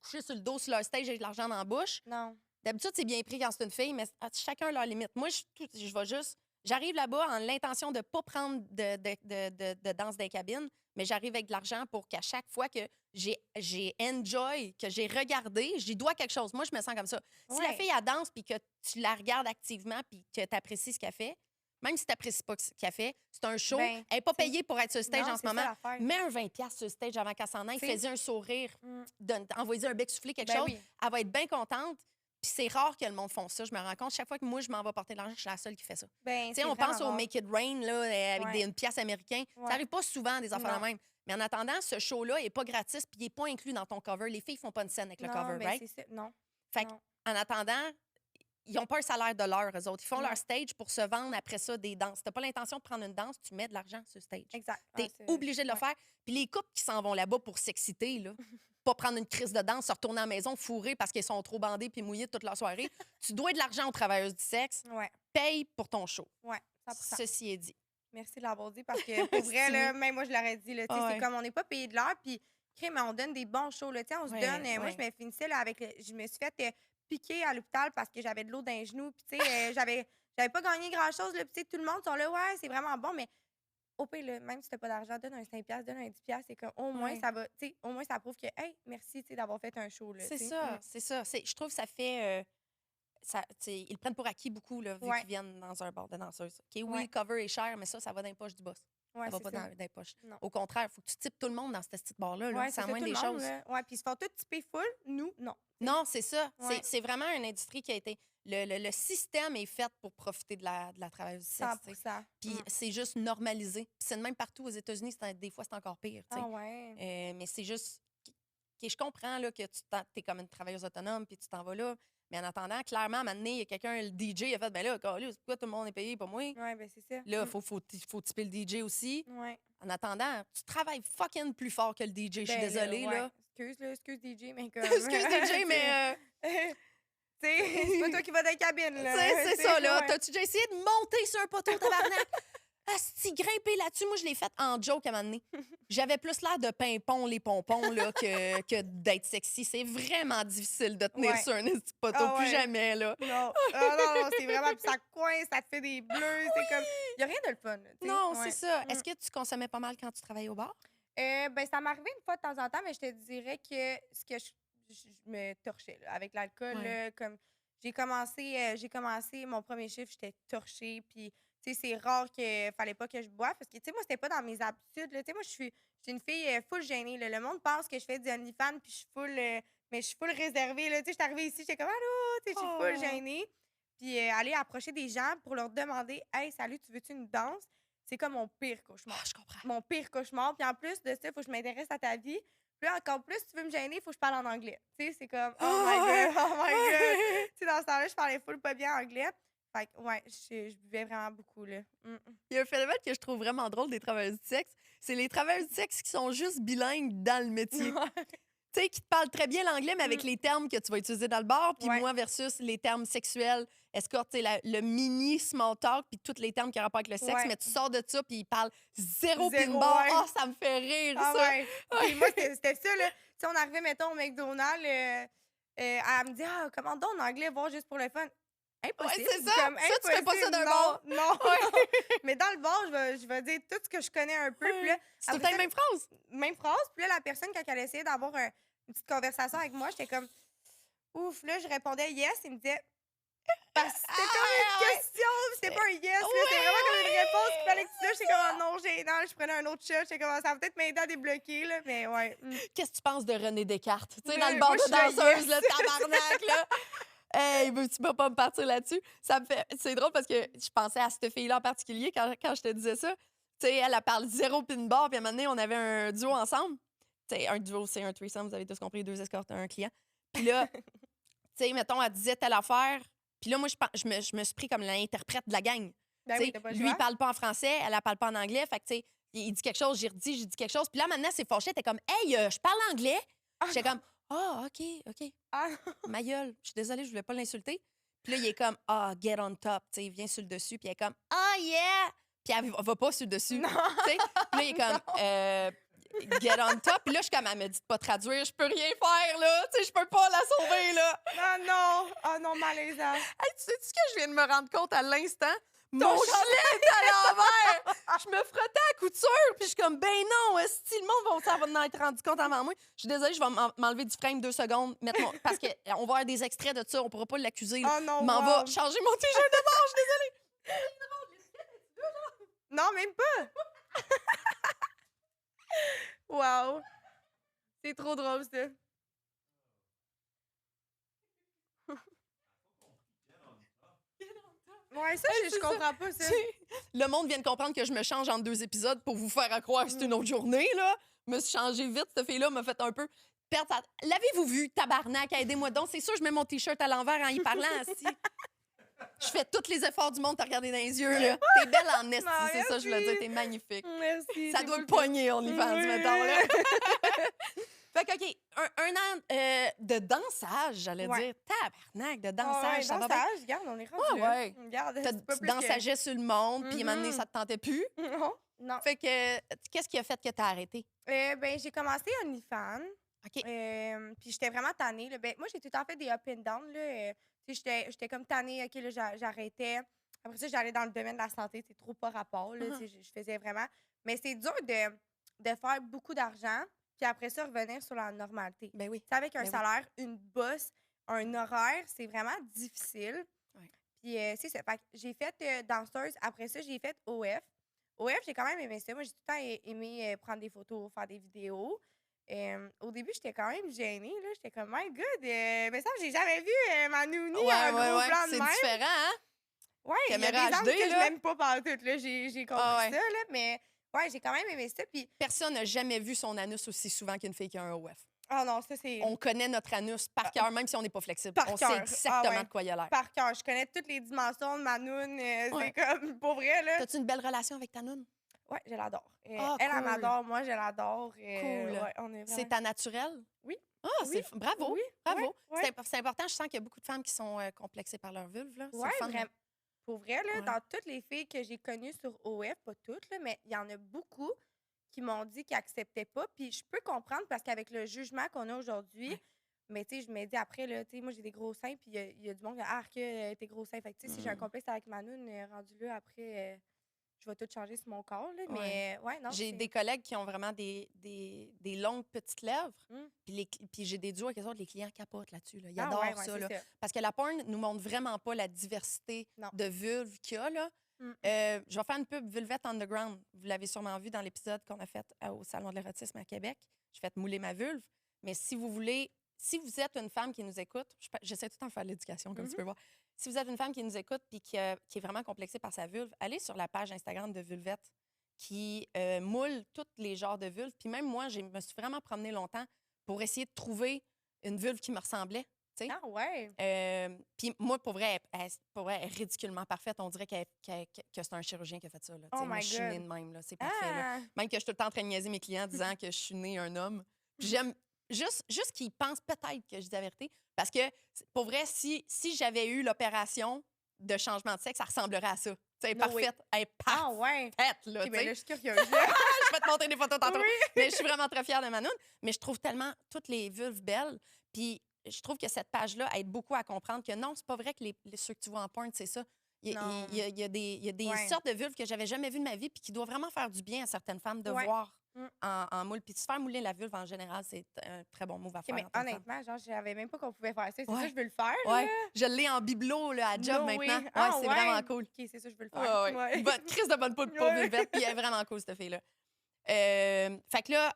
coucher sur le dos sur leur stage avec de l'argent dans la bouche. Non. D'habitude, c'est bien pris quand c'est une fille, mais chacun a leur limite. Moi, je vais juste. J'arrive là-bas en l'intention de ne pas prendre de danse des cabines, mais j'arrive avec de l'argent pour qu'à chaque fois que j'ai enjoy, que j'ai regardé, j'y dois quelque chose. Moi, je me sens comme ça. Si la Ouais. fille, elle danse puis que tu la regardes activement puis que tu apprécies ce qu'elle fait, même si tu n'apprécies pas ce qu'elle fait, c'est un show. Ben, Elle n'est pas t'sais, payée pour être sur le stage non, en ce c'est ça moment. l'affaire. Mets un 20$ sur le stage avant qu'elle s'en aille, T'sais. fais-y un sourire, Mm. envoie-y un bec soufflé, quelque Ben chose. oui. Elle va être bien contente. Puis c'est rare que le monde fasse ça. Je me rends compte, chaque fois que moi, je m'en vais porter de l'argent, je suis la seule qui fait ça. Ben, Tu sais, c'est on pense vraiment au rare. Make It Rain là, avec Ouais. une pièce américaine. Ouais. Ça n'arrive pas souvent, des affaires Non. de même. Mais en attendant, ce show-là n'est pas gratis puis il n'est pas inclus dans ton cover. Les filles font pas une scène avec le Non, cover, mais right? c'est ça. Non. Fait que, Non. en attendant, ils n'ont pas un salaire de l'heure, eux autres. Ils font Non. leur stage pour se vendre après ça des danses. Si tu n'as pas l'intention de prendre une danse, tu mets de l'argent sur le stage. Exact. Tu es obligé de le faire. Puis les couples qui s'en vont là-bas pour s'exciter, là, pas prendre une crise de danse, se retourner à la maison fourrés parce qu'ils sont trop bandés puis mouillés toute la soirée, tu dois de l'argent aux travailleuses du sexe. Ouais. Paye pour ton show. Ouais. 100%. Ceci est dit. Merci de l'avoir dit parce que pour vrai, là, même moi, je l'aurais dit. Là, tu sais, Ah ouais. C'est comme on n'est pas payé de l'heure, puis mais on donne des bons shows. Là, tu sais, on se Ouais, donne. Moi, ouais. je me finissais là, avec. Je me suis fait piquer à l'hôpital parce que j'avais de l'eau dans les genoux. Puis, tu sais, j'avais pas gagné grand-chose. Là, puis, tu sais, tout le monde sont là, ouais, c'est vraiment bon, mais au pire, là, même si tu n'as pas d'argent, donne un 5$, donne un 10$. C'est comme au moins, Ouais. ça va. Tu sais, au moins, ça prouve que, hey, merci tu sais, d'avoir fait un show. Là, C'est tu sais. ça, c'est ça. Je trouve que ça fait. Ils le prennent pour acquis beaucoup, là, vu Ouais. qu'ils viennent dans un bar de danseuse. OK, oui, Ouais. le cover est cher, mais ça va dans les poches du boss. Ouais, Ça va c'est pas ça. dans les poches. Non. Au contraire, il faut que tu types tout le monde dans ce petit bar-là. Là. Ouais, C'est c'est à ça, moins tout des le monde, choses. là. Ouais, puis ils se font tous typer full. Nous, non. Non, c'est ça. Ouais. C'est vraiment une industrie qui a été. Le système est fait pour profiter de la travailleuse du sexe. tu sais. 100%. Puis c'est juste normalisé. Puis c'est de même partout aux États-Unis, des fois, c'est encore pire. tu sais. Ah ouais. Mais c'est juste. Je comprends là, que tu es comme une travailleuse autonome puis tu t'en vas là. Mais en attendant, clairement, à un moment donné, il y a quelqu'un, le DJ, il a fait ben là, pourquoi tout le monde est payé, pas moi? Ouais, ben c'est ça. Là, il faut typer le DJ aussi. Ouais. En attendant, tu travailles fucking plus fort que le DJ. Je suis Ben désolée, ouais. là. Excuse DJ, mais comme. Excuse DJ, mais. Tu sais, c'est pas toi qui vas dans la cabine, là. C'est ça, là. Ouais. T'as-tu déjà essayé de monter sur un poteau, tabarnak? Asti, grimper là-dessus, moi, je l'ai fait en joke à un moment donné. J'avais plus l'air de pimpon, les pompons, là, que d'être sexy. C'est vraiment difficile de tenir Ouais. sur un esti de poteau. Ah Plus ouais. jamais, là. Non, non, c'est vraiment. Puis ça coince, ça te fait des bleus. C'est comme. Il n'y a rien de le fun. là, tu sais. Non, Ouais. c'est ça. Mm. Est-ce que tu consommais pas mal quand tu travaillais au bar? Ben, ça m'arrivait une fois de temps en temps, mais je te dirais que ce que je me torchais là, avec l'alcool. Ouais. Là, comme j'ai commencé mon premier chiffre, j'étais torchée. Puis, tu sais, c'est rare qu'il fallait pas que je boive parce que, tu sais, moi, c'était pas dans mes habitudes. Là. Tu sais, moi, je suis une fille full gênée. Là. Le monde pense que je fais du OnlyFans, puis je suis full, mais je suis full réservée. Là. Tu sais, je suis arrivée ici, j'étais comme, allô, tu sais, je suis full Oh. gênée. Puis, aller approcher des gens pour leur demander, hey, salut, tu veux-tu une danse? C'est comme mon pire cauchemar. Ah, je comprends. Mon pire cauchemar. Puis en plus de ça, il faut que je m'intéresse à ta vie. Puis là, encore plus, tu veux me gêner, il faut que je parle en anglais. Tu sais, c'est comme, oh my God, oh my God. Tu sais, dans ce temps-là, je parlais full pas bien anglais. Fait que, ouais, je buvais vraiment beaucoup, là. Il y a un phénomène que je trouve vraiment drôle des travailleuses du sexe. C'est les travailleuses du sexe qui sont juste bilingues dans le métier. Tu sais, qui te parlent très bien l'anglais, mais avec les termes que tu vas utiliser dans le bar. Puis Ouais. moi, versus les termes sexuels, escorte, tu sais, le mini small talk, puis tous les termes qui ont rapport avec le sexe. Ouais. Mais tu sors de ça, puis ils parlent zéro Zéro, pin-bar. ouais. Oh, ça me fait rire, Ah ça. ouais. Puis moi, c'était ça, là. Tu sais, on arrivait, mettons, au McDonald's, elle me dit, ah, commande donc en anglais, voir juste pour le fun. Impossible. c'est ça. Comme, Ça, tu fais pas ça impossible. d'un Non, bar. Non. Mais dans le bar, je vais dire tout ce que je connais un peu. Puis là, C'est tout le après temps ça, la même phrase. même phrase. Puis là, la personne, quand elle essayait d'avoir une petite conversation avec moi, j'étais comme, ouf, là, je répondais yes. Il me disait, parce que c'était comme une question, c'était pas un yes. là, C'était vraiment comme une réponse qu'il fallait que tu dises. J'étais comme, oh non, gênant. Je prenais un autre shot. J'étais comme, ça va peut-être m'aider à débloquer, là. Mais ouais. Qu'est-ce que tu penses de René Descartes? Tu sais, Mais dans le bar moi, de je suis là, danseuse, yes. le tabarnak, là. Hey, tu peux pas me partir là-dessus. Ça me fait... C'est drôle parce que je pensais à cette fille-là en particulier quand je te disais ça. Tu sais, elle parle zéro pin-bar, puis à un moment donné, on avait un duo ensemble. Tu sais, un duo, c'est un threesome, vous avez tous compris, 2 escortes, un client. Puis là, tu sais, mettons, elle disait telle affaire. Puis là, moi, je me suis pris comme l'interprète de la gang. Ben Tu oui, sais, t'as pas le lui, il choix. parle pas en français, elle parle pas en anglais. Fait que, tu sais, il dit quelque chose, j'ai dit quelque chose. Puis là, maintenant, c'est fâché. T'es comme, hey, je parle anglais. J'étais comme, ah, OK. Ah, Ma gueule, je suis désolée, je voulais pas l'insulter. Puis là, il est comme, ah, get on top. Tu sais, il vient sur le dessus, puis elle est comme, ah, yeah. Puis elle va pas sur le dessus. non. Tu sais, puis là, il est comme, get on top. Puis là, je suis comme, elle me dit de pas traduire, je peux rien faire, là. Tu sais, je peux pas la sauver, là. Non. Oh non, malaisant. Hey, tu sais-tu ce que je viens de me rendre compte à l'instant? Mon gilet est à l'envers! Je me frottais à la couture, puis je suis comme, ben non, si le monde va s'en être rendu compte avant moi. Je suis désolée, je vais m'enlever du frame 2 secondes, parce qu'on va avoir des extraits de ça, on pourra pas l'accuser. là. Oh non, Je m'en wow. va changer mon t-shirt de bord, je suis désolée. Non, même pas! Wow! C'est trop drôle, ça. Ouais, ça, je comprends pas, ça. Le monde vient de comprendre que je me change en 2 épisodes pour vous faire croire que c'est une autre journée, là. Je me suis changée vite. Cette fille-là m'a fait un peu perdre sa... L'avez-vous vu, tabarnak? Aidez-moi donc. C'est sûr, je mets mon T-shirt à l'envers en y parlant, asti. Je fais tous les efforts du monde de te regarder dans les yeux, là. T'es belle en esti, Non, c'est ça, je voulais merci. dire. T'es magnifique. Merci. Ça c'est doit cool, le pogner, OnlyFans, Oui. mettons, là. Fait que, OK, un an de dansage, j'allais Ouais. dire. Tabarnak, de Ah dansage, ouais, ça va bien. dansage, regarde, on est rendu Ah là. ouais. Regarde, T'as c'est pas plus dansageais sur le monde, puis à un moment donné, Mhm. ça te tentait plus. Non, non. Fait que, qu'est-ce qui a fait que t'as arrêté? Ben, j'ai commencé OnlyFans. OK. Puis j'étais vraiment tannée. Là. Ben, moi, j'ai tout le temps fait des up and down. Là. Tu sais, j'étais comme tannée. OK, là, j'arrêtais. Après ça, j'allais dans le domaine de la santé. C'est trop pas rapport. Là, tu sais, je faisais vraiment... Mais c'est dur de faire beaucoup d'argent, puis après ça, revenir sur la normalité. Ben oui. Tu sais, avec un Ben oui. salaire, une bosse, un horaire, c'est vraiment difficile. Ouais. Puis c'est ça. Fait que j'ai fait danseuse. Après ça, j'ai fait OF. OF, j'ai quand même aimé ça. Moi, j'ai tout le temps aimé prendre des photos, faire des vidéos. Au début, j'étais quand même gênée. Là. J'étais comme, my God, mais ça, j'ai jamais vu ma nounie un gros plan de C'est même. différent, hein? Ouais, il y a des Caméra angles HD, que je là. n'aime pas partout. Là. J'ai compris Ah ouais. ça, là, mais ouais, j'ai quand même aimé ça. Puis, Personne n'a jamais vu son anus aussi souvent qu'une fille qui a un OF. oh non, ça, c'est On connaît notre anus par cœur, même si on n'est pas flexible. Par On cœur. sait exactement Ah ouais. de quoi il a l'air. par cœur. Je connais toutes les dimensions de ma noune. Ouais. C'est comme, pour vrai, là. T'as-tu une belle relation avec ta noune? Ouais, je l'adore. Ah, Elle cool. m'adore, moi, je l'adore. Cool. Ouais, on est C'est vraiment... ta naturelle? Oui. Ah, Oui. bravo. Oui, Bravo. ouais, ouais. C'est important. Je sens qu'il y a beaucoup de femmes qui sont complexées par leur vulve. Là. C'est Ouais, le fun. vraiment. Pour vrai, là, Ouais. dans toutes les filles que j'ai connues sur OF, pas toutes, là, mais il y en a beaucoup qui m'ont dit qu'ils n'acceptaient pas. Puis je peux comprendre parce qu'avec le jugement qu'on a aujourd'hui, Ouais. mais tu sais, je me dis après, là, tu sais, moi j'ai des gros seins, puis il y a du monde qui dit, ah, que tes gros seins. Fait que tu sais, si j'ai un complexe avec ma noune, rendu là, après, je vais tout changer sur mon corps, là. Mais ouais, non. J'ai c'est- des collègues qui ont vraiment des longues petites lèvres. Mm. Puis j'ai des duos avec eux autres, les clients capotent là-dessus. Là. Ils Ah adorent ouais, ça, c'est là. ça. Parce que la porn nous montre vraiment pas la diversité Non. de vulves qu'il y a. Là. Mm. Je vais faire une pub Vulvette Underground. Vous l'avez sûrement vu dans l'épisode qu'on a fait au Salon de l'érotisme à Québec. Je fais mouler ma vulve. Mais si vous voulez, si vous êtes une femme qui nous écoute, j'essaie tout le temps de faire l'éducation, comme tu peux voir. Si vous êtes une femme qui nous écoute et qui est vraiment complexée par sa vulve, allez sur la page Instagram de Vulvette qui moule tous les genres de vulves. Puis même moi, je me suis vraiment promenée longtemps pour essayer de trouver une vulve qui me ressemblait. Tu sais. Ah ouais. Puis moi, pour vrai, elle est ridiculement parfaite. On dirait que c'est un chirurgien qui a fait ça. Là. Tu sais, Oh moi, my je suis née God. de même. Là. C'est parfait. Là. Ah! Même que je suis tout le temps en train de niaiser mes clients en disant que je suis née un homme. Puis j'aime juste qu'ils pensent peut-être que je dis la vérité. Parce que, pour vrai, si j'avais eu l'opération de changement de sexe, ça ressemblerait à ça. Tu sais, No way. parfaite. Elle est Ah ouais. parfaite, là. Ok, tu ben sais. là, je suis curieuse. là. Je vais te montrer des photos tantôt. Oui. Mais je suis vraiment très fière de Manon. Mais je trouve tellement toutes les vulves belles. Puis je trouve que cette page-là aide beaucoup à comprendre que non, c'est pas vrai que ceux que tu vois en porn, c'est ça. Il Non. y a des Ouais. sortes de vulves que j'avais jamais vues de ma vie puis qui doivent vraiment faire du bien à certaines femmes de Ouais. voir Mm. en moule. Puis de se faire mouler la vulve, en général, c'est un très bon move à Ok, faire. mais en tant que femme. honnêtement, genre, je savais même pas qu'on pouvait faire ça. C'est Ouais. ça, je veux le faire. Ouais, là. je l'ai en bibelot là, à job No way. maintenant. Ah, c'est ouais. vraiment cool. Ok, c'est ça, je veux le faire. Ouais, ouais. Ouais. Bonne crise de bonne poule pour Ouais. Vulvette, puis elle est vraiment cool, cette fille-là. Fait que là,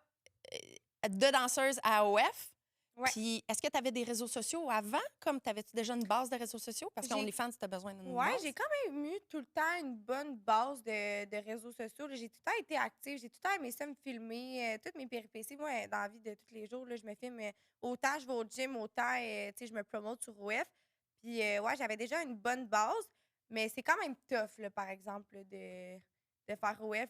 de danseuse à OF, Ouais. puis est-ce que tu avais des réseaux sociaux avant? Comme t'avais-tu déjà une base de réseaux sociaux? Parce J'ai- qu'OnlyFans, tu as besoin d'une Ouais, base. j'ai quand même eu tout le temps une bonne base de réseaux sociaux. là. J'ai tout le temps été active. J'ai tout le temps aimé ça me filmer. Toutes mes péripéties. Moi, dans la vie de tous les jours, là, je me filme. Autant je vais au gym, autant tu sais, je me promote sur OF. Puis, ouais, j'avais déjà une bonne base. Mais c'est quand même tough, là, par exemple, là, de faire OF.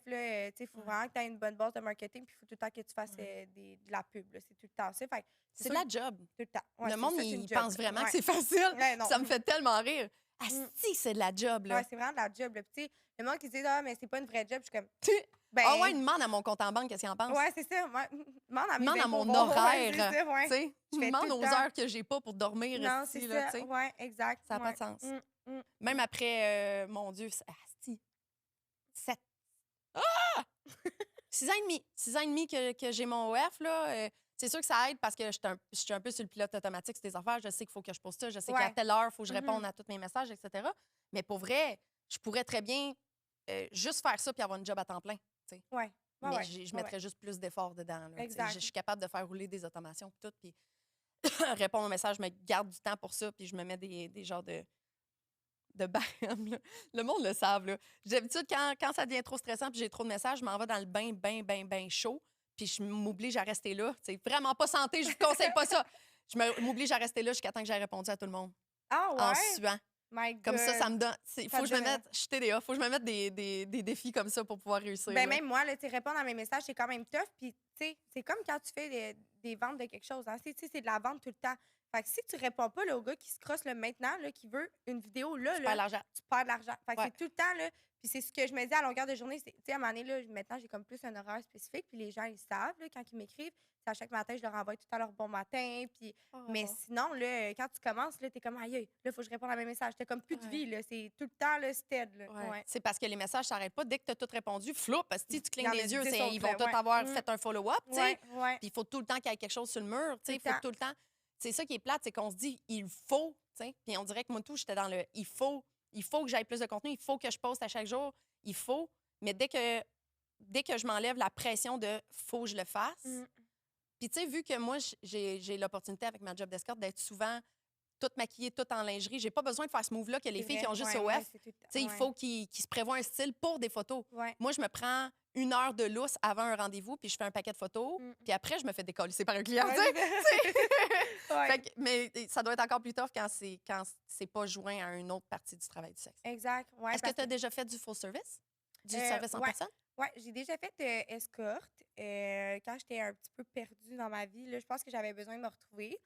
Il faut vraiment que tu aies une bonne base de marketing. Puis, il faut tout le temps que tu fasses de la pub. là. C'est tout le temps ça. Fait que C'est sûr de la que job. tout le temps. Ouais, Le c'est monde, ça, c'est il une job, pense là. vraiment Ouais. que c'est facile. Ouais, non. Ça me fait tellement rire. Asti, c'est de la job, là. Ouais, c'est vraiment de la job. Là. Puis, tu sais, le monde qui dit, ah, mais c'est pas une vraie job, je suis comme, Tu- ben. Ah ouais, demande à mon compte en banque qu'est-ce qu'il en pense. Ouais, c'est ça. Ouais. Demande à mes Demande à impôts, mon bon, ouais, horaire. c'est ça, ouais. Tu sais, Je fais demande tout le aux temps. heures que j'ai pas pour dormir. Non, esti, c'est là, ça. tu sais. Ouais, exact. Ça n'a pas ouais. de sens. Mm. Même après, mon Dieu, asti, 7. Ah! 6 ans et demi. 6 ans et demi que j'ai mon OF, là. C'est sûr que ça aide parce que je suis un peu sur le pilote automatique sur tes affaires. Je sais qu'il faut que je poste ça. Je sais qu'à Ouais. telle heure, il faut que je Mhm. réponde à tous mes messages, etc. Mais pour vrai, je pourrais très bien juste faire ça puis avoir une job à temps plein. Ouais. Ouais, Mais ouais. je Ouais, mettrais juste plus d'efforts dedans. Là, tu sais. Exact. Je suis capable de faire rouler des automations puis tout. Puis répondre aux messages, je me garde du temps pour ça puis je me mets des genres de barème. Là. Le monde le savent. Là. D'habitude, quand ça devient trop stressant puis j'ai trop de messages, je m'en vais dans le bain chaud puis je m'oblige à rester là. C'est vraiment pas santé, je vous conseille pas ça. M'oblige à rester là jusqu'à temps que j'ai répondu à tout le monde. Ah En ouais? suant. My Comme ça God. me donne. Il faut Ça que je me te- mette. Je suis TDA. Faut que je me mette des défis comme ça pour pouvoir réussir. Ben là. même moi, là, tu sais, répondre à mes messages, c'est quand même tough. Puis, tu sais, c'est comme quand tu fais des ventes de quelque chose. Hein. Tu sais, c'est de la vente tout le temps. Fait que si tu réponds pas là, au gars qui se crosse le maintenant, là, qui veut une vidéo là, Tu perds l'argent. tu perds de l'argent. Fait que Ouais. c'est tout le temps, là. Puis c'est ce que je me dis à longueur de journée. Tu sais, à un moment donné, là, maintenant, j'ai comme plus un horaire spécifique. Puis les gens, ils savent, là, quand ils m'écrivent. À chaque matin, je leur envoie tout à l'heure bon matin. Puis... Mais Oh. sinon, là, quand tu commences, là, t'es comme, aïe, aïe, là, faut que je réponde à mes messages. T'as comme plus de Ouais. vie, là. C'est tout le temps, là, stead, là. Ouais. Ouais. C'est parce que les messages s'arrêtent pas. Dès que tu as tout répondu, flou, parce que si tu Il y en clignes a des yeux, 10 ils vont autres, tout ouais. avoir Mm. fait un follow-up. tu sais. Ouais, ouais. Puis il faut tout le temps qu'il y ait quelque chose sur le mur. Il Tout faut le temps. tout le temps. C'est ça qui est plate, c'est qu'on se dit il faut. tu sais. Puis on dirait que moi, tout, j'étais dans le il faut. Il faut que j'aille plus de contenu. Il faut que je poste à chaque jour. Il faut. Mais dès que je m'enlève la pression de faut que je le fasse. Mm. Puis, tu sais, vu que moi, j'ai l'opportunité avec ma job d'escorte d'être souvent toute maquillée, toute en lingerie, j'ai pas besoin de faire ce move-là que les C'est filles vrai. qui ont juste Ouais, OF. ouais, c'est tout le temps. Tu sais, il Ouais. faut qu'ils se prévoient un style pour des photos. Ouais. Moi, je me prends 1 heure de lousse avant un rendez-vous, puis je fais un paquet de photos, Mm. puis après, je me fais décoller par un client. Ouais, tu sais. Ouais. Fait que- mais ça doit être encore plus tough quand c'est pas joint à une autre partie du travail du sexe. Exact. Ouais, Est-ce que parce tu as déjà fait du full service? Du Euh, service en ouais. personne? Ouais, j'ai déjà fait escorte quand j'étais un petit peu perdue dans ma vie. Là, je pense que j'avais besoin de me retrouver.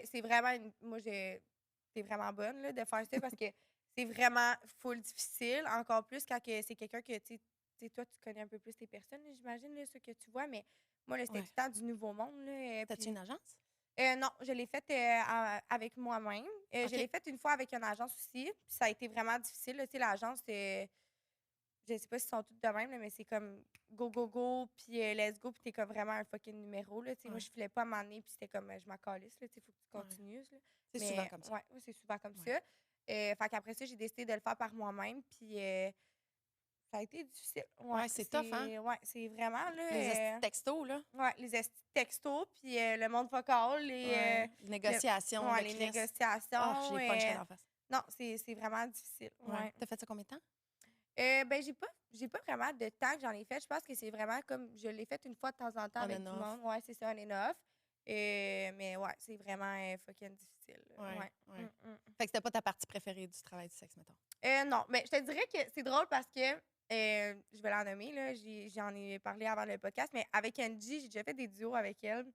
C'est vraiment... Moi, c'est vraiment bonne là, de faire ça parce que c'est vraiment full difficile. Encore plus quand c'est quelqu'un que, tu sais, toi, tu connais un peu plus les personnes, là, j'imagine, là, ceux que tu vois. Mais moi, là, c'était Ouais. tout le temps du nouveau monde. Là, T'as-tu puis- une agence? Non, je l'ai faite avec moi-même. OK. Je l'ai faite une fois avec une agence aussi. Puis ça a été vraiment difficile. Là. Tu sais, l'agence, je sais pas si sont toutes de même, là, mais c'est comme go, go, go, puis let's go, puis t'es comme vraiment un fucking numéro. Là, tu sais. Moi, Ouais. je filais pas à m'emmener, puis c'était comme je m'en calisse, là, tu sais, faut que tu Ouais. continues. Là. C'est Mais, souvent comme ça. Ouais, c'est souvent comme Ouais. ça. Fait qu'après ça, j'ai décidé de le faire par moi-même, puis ça a été difficile. Ouais, c'est tough, hein? Ouais, c'est vraiment, là... Les estis textos, là. ouais, les textos, puis le monde vocal, Ouais. Les négociations. ouais, de les Christ. négociations. Ah, j'ai punché en face. Non, c'est vraiment difficile. Ouais. Ouais. T'as fait ça combien de temps? Ben, j'ai pas vraiment de temps que j'en ai fait. Je pense que c'est vraiment comme je l'ai fait une fois de temps en temps On avec and tout le off. monde. Ouais, c'est ça, on and off. Mais ouais, c'est vraiment fucking difficile. là. Ouais, Ouais. ouais. Mm. Fait que c'était pas ta partie préférée du travail du sexe, mettons. Non, mais je te dirais que c'est drôle parce que je vais la nommer, là. J'en ai parlé avant le podcast, mais avec Angie, j'ai déjà fait des duos avec elle.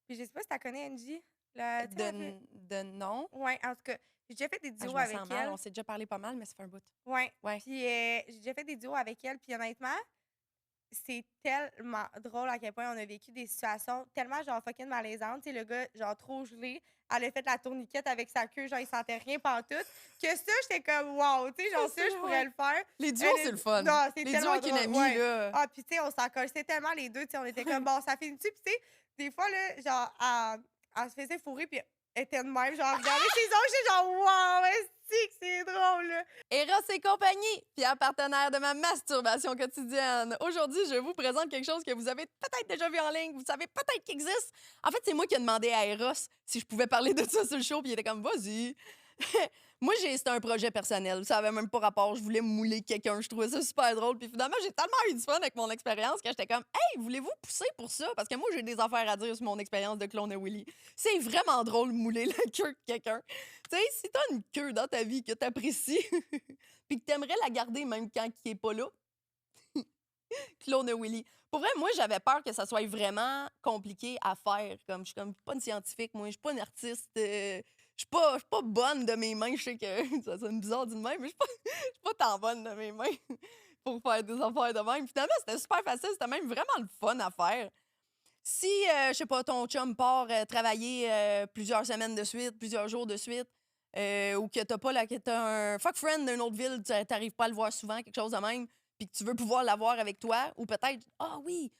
Puis je sais pas si tu connais Angie. La, tu sais, un peu- De non. Ouais, en tout cas, j'ai déjà fait des Ah, duos je me avec sens mal. elle. On s'est déjà parlé pas mal, mais ça fait un bout. Ouais. Ouais. Puis j'ai déjà fait des duos avec elle. Puis honnêtement, c'est tellement drôle à quel point on a vécu des situations tellement genre fucking malaisantes. Tu sais, le gars, genre trop gelé, elle a fait la tourniquette avec sa queue, genre il sentait rien pantoute. Que ça, j'étais comme wow, tu sais, genre ça, je pourrais le faire. Les duos, Elle c'est est- le fun. Non, c'est Les duos tellement avec une drôle, amie, ouais. là. Ah, puis tu sais, on s'en collait tellement les deux, tu sais, on était comme bon, ça finit-tu? Puis tu sais, des fois, là, genre, elle se faisait fourrer, puis elle était de même, genre, regardez ses ongles, j'étais genre wow, est-ce que c'est drôle, là. Eros et compagnie, fier partenaire de ma masturbation quotidienne. Aujourd'hui, je vous présente quelque chose que vous avez peut-être déjà vu en ligne, vous savez peut-être qu'il existe. En fait, c'est moi qui ai demandé à Eros si je pouvais parler de ça sur le show, puis il était comme, vas-y. Moi, c'était un projet personnel. Ça avait même pas rapport. Je voulais mouler quelqu'un. Je trouvais ça super drôle. Puis finalement, j'ai tellement eu du fun avec mon expérience que j'étais comme, hey, voulez-vous pousser pour ça? Parce que moi, j'ai des affaires à dire sur mon expérience de clone à Willy. C'est vraiment drôle de mouler la queue de quelqu'un. Tu sais, si t'as une queue dans ta vie que t'apprécies, puis que t'aimerais la garder même quand il est pas là, clone à Willy. Pour vrai, moi, j'avais peur que ça soit vraiment compliqué à faire. Comme, je suis comme pas une scientifique, moi. Je suis pas une artiste. Je suis pas bonne de mes mains. Je sais que ça sonne bizarre d'une main, mais je suis pas tant bonne de mes mains pour faire des affaires de même. Finalement, c'était super facile. C'était même vraiment le fun à faire. Si, je sais pas, ton chum part travailler plusieurs semaines de suite, plusieurs jours de suite, ou que t'as un fuck friend d'une autre ville, t'arrives pas à le voir souvent, quelque chose de même, puis que tu veux pouvoir l'avoir avec toi, ou peut-être, ah oui,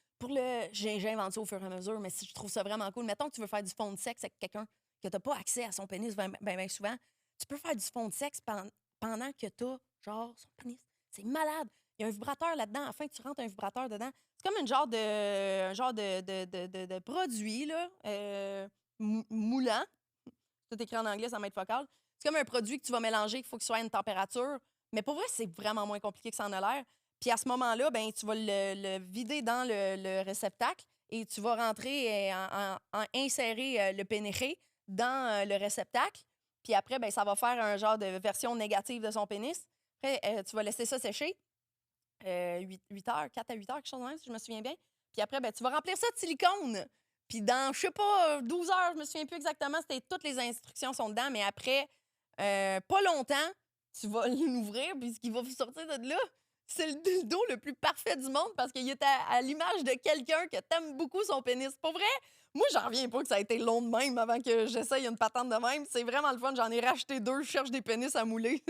j'invente ça au fur et à mesure, mais si je trouve ça vraiment cool. Mettons que tu veux faire du fond de sexe avec quelqu'un que t'as pas accès à son pénis ben souvent, tu peux faire du fond de sexe pendant que t'as, genre, son pénis. C'est malade. Il y a un vibrateur là-dedans. Enfin, tu rentres un vibrateur dedans. C'est comme un genre de produit, là, moulant. Tout écrit en anglais, sans mettre focal. C'est comme un produit que tu vas mélanger, qu'il faut qu'il soit à une température. Mais pour vrai, c'est vraiment moins compliqué que ça en a l'air. Puis à ce moment-là, ben, tu vas le vider dans le réceptacle et tu vas rentrer, insérer le pénétré dans le réceptacle. Puis après, ben, ça va faire un genre de version négative de son pénis. Après, tu vas laisser ça sécher 8 heures, 4 à 8 heures, quelque chose de même, si je me souviens bien. Puis après, ben, tu vas remplir ça de silicone. Puis dans, je sais pas, 12 heures, je me souviens plus exactement, toutes les instructions sont dedans, mais après, pas longtemps, tu vas l'ouvrir, puis ce qui va sortir de là, c'est le dildo le plus parfait du monde parce qu'il est à l'image de quelqu'un que t'aimes beaucoup son pénis. Pour vrai, moi, j'en reviens pas que ça a été long de même avant que j'essaye une patente de même. C'est vraiment le fun. J'en ai racheté 2. Je cherche des pénis à mouler.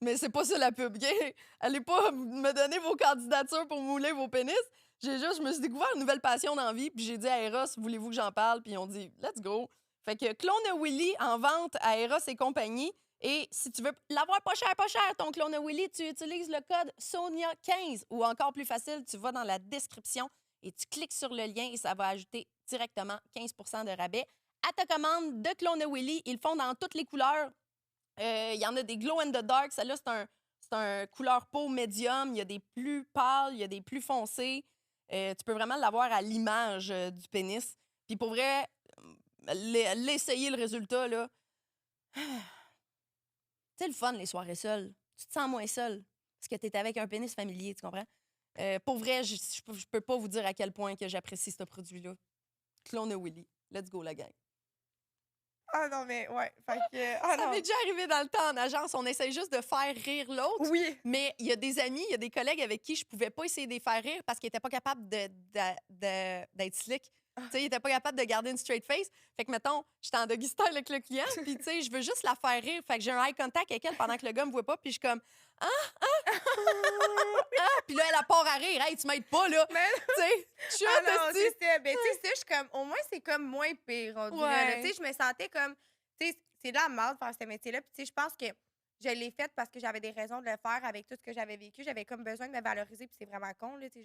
Mais c'est pas ça la pub, OK? Allez pas me donner vos candidatures pour mouler vos pénis. Je me suis découvert une nouvelle passion dans la vie, puis j'ai dit à Eros, voulez-vous que j'en parle? Puis ils ont dit, let's go. Fait que Clone Willy en vente à Eros et compagnie. Et si tu veux l'avoir pas cher, ton Clone Willy, tu utilises le code SONIA15 ou encore plus facile, tu vas dans la description et tu cliques sur le lien et ça va ajouter directement 15 de rabais à ta commande de Clone Willy. Ils le font dans toutes les couleurs. Il y en a des glow in the dark. Celle-là, c'est un couleur peau médium. Il y a des plus pâles, il y a des plus foncés. Tu peux vraiment l'avoir à l'image du pénis. Puis pour vrai, l'essayer, le résultat, là... C'est le fun, les soirées seules. Tu te sens moins seul parce que tu es avec un pénis familier, tu comprends? Pour vrai, je peux pas vous dire à quel point que j'apprécie ce produit-là. Clone Willy. Let's go, la gang. Ah non, mais ouais. Fait que. Ça m'est déjà arrivé dans le temps en agence. On essaye juste de faire rire l'autre. Oui. Mais il y a des amis, il y a des collègues avec qui je pouvais pas essayer de les faire rire parce qu'ils étaient pas capables d'être slick. Tu sais, ils étaient pas capables de garder une straight face. Fait que, mettons, j'étais en doggy style avec le client, puis tu sais, je veux juste la faire rire. Fait que j'ai un eye contact avec elle pendant que le gars me voit pas, puis je suis comme puis là, elle a part à rire. Hey, tu m'aides pas, là. Mais Tu sais, je suis ah non, hostile. c'est ça. Ben, tu sais, ça, je suis comme. Au moins, c'est comme moins pire, on dirait. Ouais. Là. Tu sais, je me sentais comme. Tu sais, c'est de la merde faire ce métier-là. Puis, tu sais, je pense que je l'ai fait parce que j'avais des raisons de le faire avec tout ce que j'avais vécu. J'avais comme besoin de me valoriser, puis c'est vraiment con, là. Tu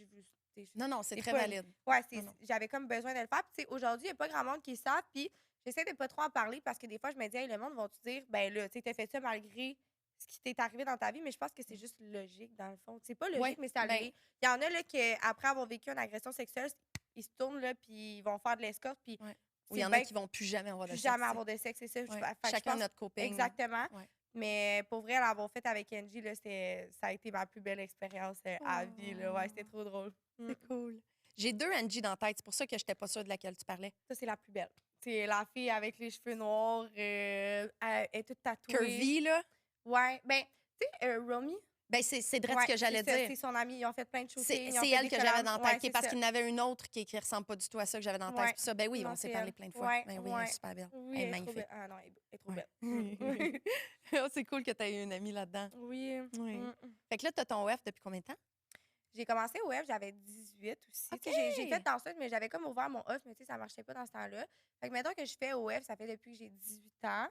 sais, Non, c'est très pas- valide. Ouais, Non. j'avais comme besoin de le faire. Puis, tu sais, aujourd'hui, il n'y a pas grand monde qui le savent. Puis, j'essaie de pas trop en parler parce que des fois, je me dis, hey, le monde va te dire, ben là, tu sais, t'as fait ça malgré ce qui t'est arrivé dans ta vie, mais je pense que c'est juste logique, dans le fond. C'est pas logique, Ouais, mais c'est arrivé. Il y en a, là, qui, après avoir vécu une agression sexuelle, ils se tournent, là, puis ils vont faire de l'escorte, puis Ouais. Ou c'est il y en bien a qui vont plus jamais avoir de plus sexe, jamais tu sais. avoir de sexe, c'est ça. Ouais. Fait que je Chacun pense- notre coping. Exactement. Ouais. Mais pour vrai, l'avoir fait avec Angie, là, ça a été ma plus belle expérience à vie. Là. Ouais, c'était trop drôle. C'est cool. J'ai 2 Angie dans la tête. C'est pour ça que je n'étais pas sûre de laquelle tu parlais. Ça, c'est la plus belle. C'est la fille avec les cheveux noirs, elle est toute tatouée. Curvy, là. Ouais. Ben, tu sais, Romy. Ben, c'est direct Ouais, ce que j'allais c'est ça, dire. C'est son amie. Ils ont fait plein de choses. C'est elle que j'avais dans la tête, parce qu'il y en avait une autre qui ne ressemble pas du tout à ça que j'avais dans la tête. Ouais. C'est pour ça, ben oui, Non, on s'est c'est parlé elle. plein de fois. Ouais, Ben oui, ouais. elle est super belle. Oui, Elle est elle est trop magnifique. belle. Ah non, elle est trop Ouais. belle. Oh, c'est cool que tu aies une amie là-dedans. Oui. Oui. Mm. Fait que là, tu as ton WF depuis combien de temps? J'ai commencé au web, j'avais 18 aussi. OK. Tu sais, J'ai fait danseuse, mais j'avais comme ouvert mon off, mais tu sais, ça marchait pas dans ce temps-là. Fait que maintenant que je fais au web, ça fait depuis que j'ai 18 ans.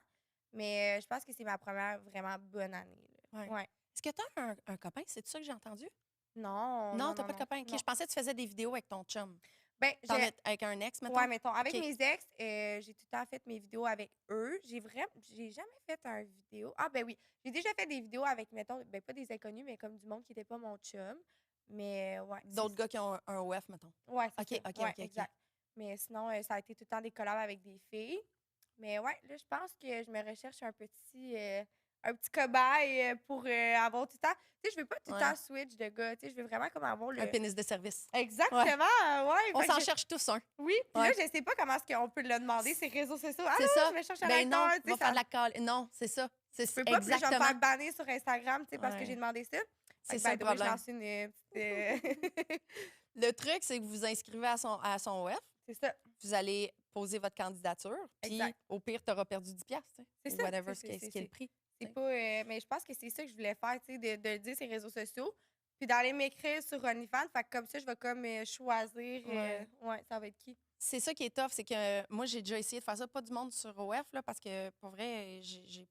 Mais je pense que c'est ma première vraiment bonne année. Là. Ouais. Ouais. Est-ce que tu as un copain? C'est ça que j'ai entendu? Non. Non, tu n'as pas de copain. OK, non. je pensais que tu faisais des vidéos avec ton chum. Ben, Avec un ex, mettons? ouais, mettons. Avec OK. mes ex, j'ai tout le temps fait mes vidéos avec eux. J'ai jamais fait un vidéo. Ah, ben oui. J'ai déjà fait des vidéos avec, mettons, ben pas des inconnus, mais comme du monde qui n'était pas mon chum. Mais ouais. D'autres gars qui ont un WF, mettons. Ouais, c'est OK, ça. OK, Ouais, OK, OK. exact. Mais sinon, ça a été tout le temps des collabs avec des filles. Mais ouais, là, je pense que je me recherche un petit cobaye pour avoir tout le temps. Tu sais, je veux pas tout le Ouais. temps switch de gars. Tu sais, je veux vraiment comme avoir le. Un pénis de service. Exactement, ouais. On Fait que s'en je- cherche tous un. Oui, puis Ouais. là, je sais pas comment est-ce qu'on peut le demander, ces réseaux sociaux. Ah C'est non, ça. je me cherche un Ben non, acteur, tu va sais, faire ça. de la colle. Non, c'est ça. C'est Je peux pas, puis là, je vais me exactement. faire banner sur Instagram, tu sais, parce que Ouais. j'ai demandé ça. C'est Fait que, ça by le the way, je problème. lance une petite. Le truc, c'est que vous vous inscrivez à son WF, C'est ça. vous allez poser votre candidature, puis Exact. au pire, tu auras perdu 10$. Tu sais, C'est ou ça, whatever c'est- ce qui est le prix. C'est pas. Mais je pense que c'est ça que je voulais faire, tu sais, de le dire sur les réseaux sociaux. Puis d'aller m'écrire sur OnlyFans. Fait que comme ça, je vais comme choisir. Ouais. Ça va être qui. C'est ça qui est tough, c'est que moi, j'ai déjà essayé de faire ça, pas du monde sur OF, là, parce que pour vrai, j'ai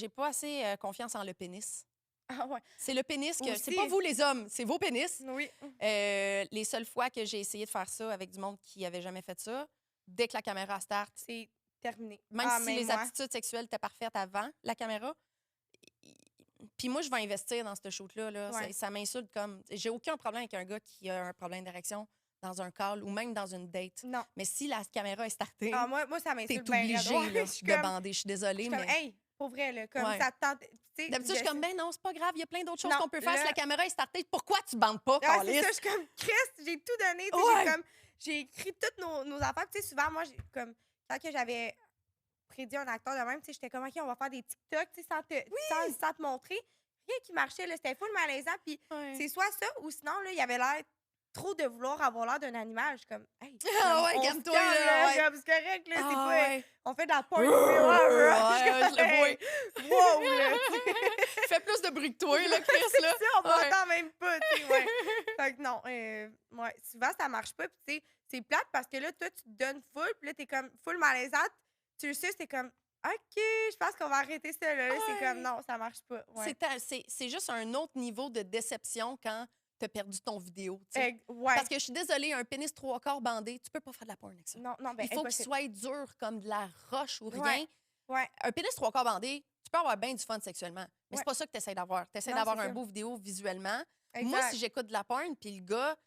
pas assez confiance en le pénis. Ah ouais. C'est le pénis que... C'est Aussi. pas vous, les hommes, c'est vos pénis. Oui. Les seules fois que j'ai essayé de faire ça avec du monde qui avait jamais fait ça, dès que la caméra start, C'est terminé. même Ah, si mais les moi, aptitudes sexuelles étaient parfaites avant la caméra, puis moi, je vais investir dans ce shoot-là. Là. Ouais. Ça m'insulte comme... J'ai aucun problème avec un gars qui a un problème d'érection dans un call ou même dans une date. non. Mais si la caméra est startée, Ah, moi, ça t'es m'insulte bien obligé raide. Ouais, là, je suis de comme- bander. Je suis désolée, Je suis comme, mais... hey, pour vrai, là, comme Ouais. ça te tente. tu sais, D'habitude, je suis comme, ben non, c'est pas grave, il y a plein d'autres choses Non, qu'on peut faire si là- la caméra est startée. Pourquoi tu bandes pas, Ah, c'est câlisse? ça, je suis comme, Christ, j'ai tout donné. Tu sais, Ouais. j'ai écrit toutes nos affaires. Tu sais, souvent, moi, comme, quand que j'avais prédit un acteur de même, tu sais, j'étais comme, OK, on va faire des TikTok, tu sais, sans te montrer. Rien qui marchait, là, c'était full malaisant. Puis Ouais. c'est soit ça, ou sinon, là, il y avait l'air trop de vouloir avoir l'air d'un animal. Je suis comme, hey, Ah ouais, on se calme-toi, calme, là, ouais. comme, c'est correct, là, c'est Ah, pas... ouais. On fait de la porn. Ouais, je le Wow, là, tu sais. Fais plus de bruit que toi, là, Chris, C'est là. ça, on Ouais. m'entend même pas, tu sais, ouais. Fait que non, ouais, souvent, ça marche pas, puis tu sais, c'est plate parce que là, toi, tu te donnes full, puis là, t'es comme full malaisante, tu le sais, c'est comme, OK, je pense qu'on va arrêter ça, là. Là, c'est Ouais. comme, non, ça marche pas, ouais. C'est juste un autre niveau de déception quand t'as perdu ton vidéo, tu sais. Ouais. Parce que je suis désolée, un pénis 3/4 bandé, tu peux pas faire de la porn avec ça. Non, ben, Il faut qu'il impossible. soit dur comme de la roche ou rien. Ouais. Ouais. Un pénis 3/4 bandé, tu peux avoir bien du fun sexuellement. Mais Ouais. c'est pas ça que tu essaies d'avoir. Tu essaies Non, d'avoir c'est un ça. beau vidéo visuellement. Exact. Moi, si j'écoute de la porn, puis le gars,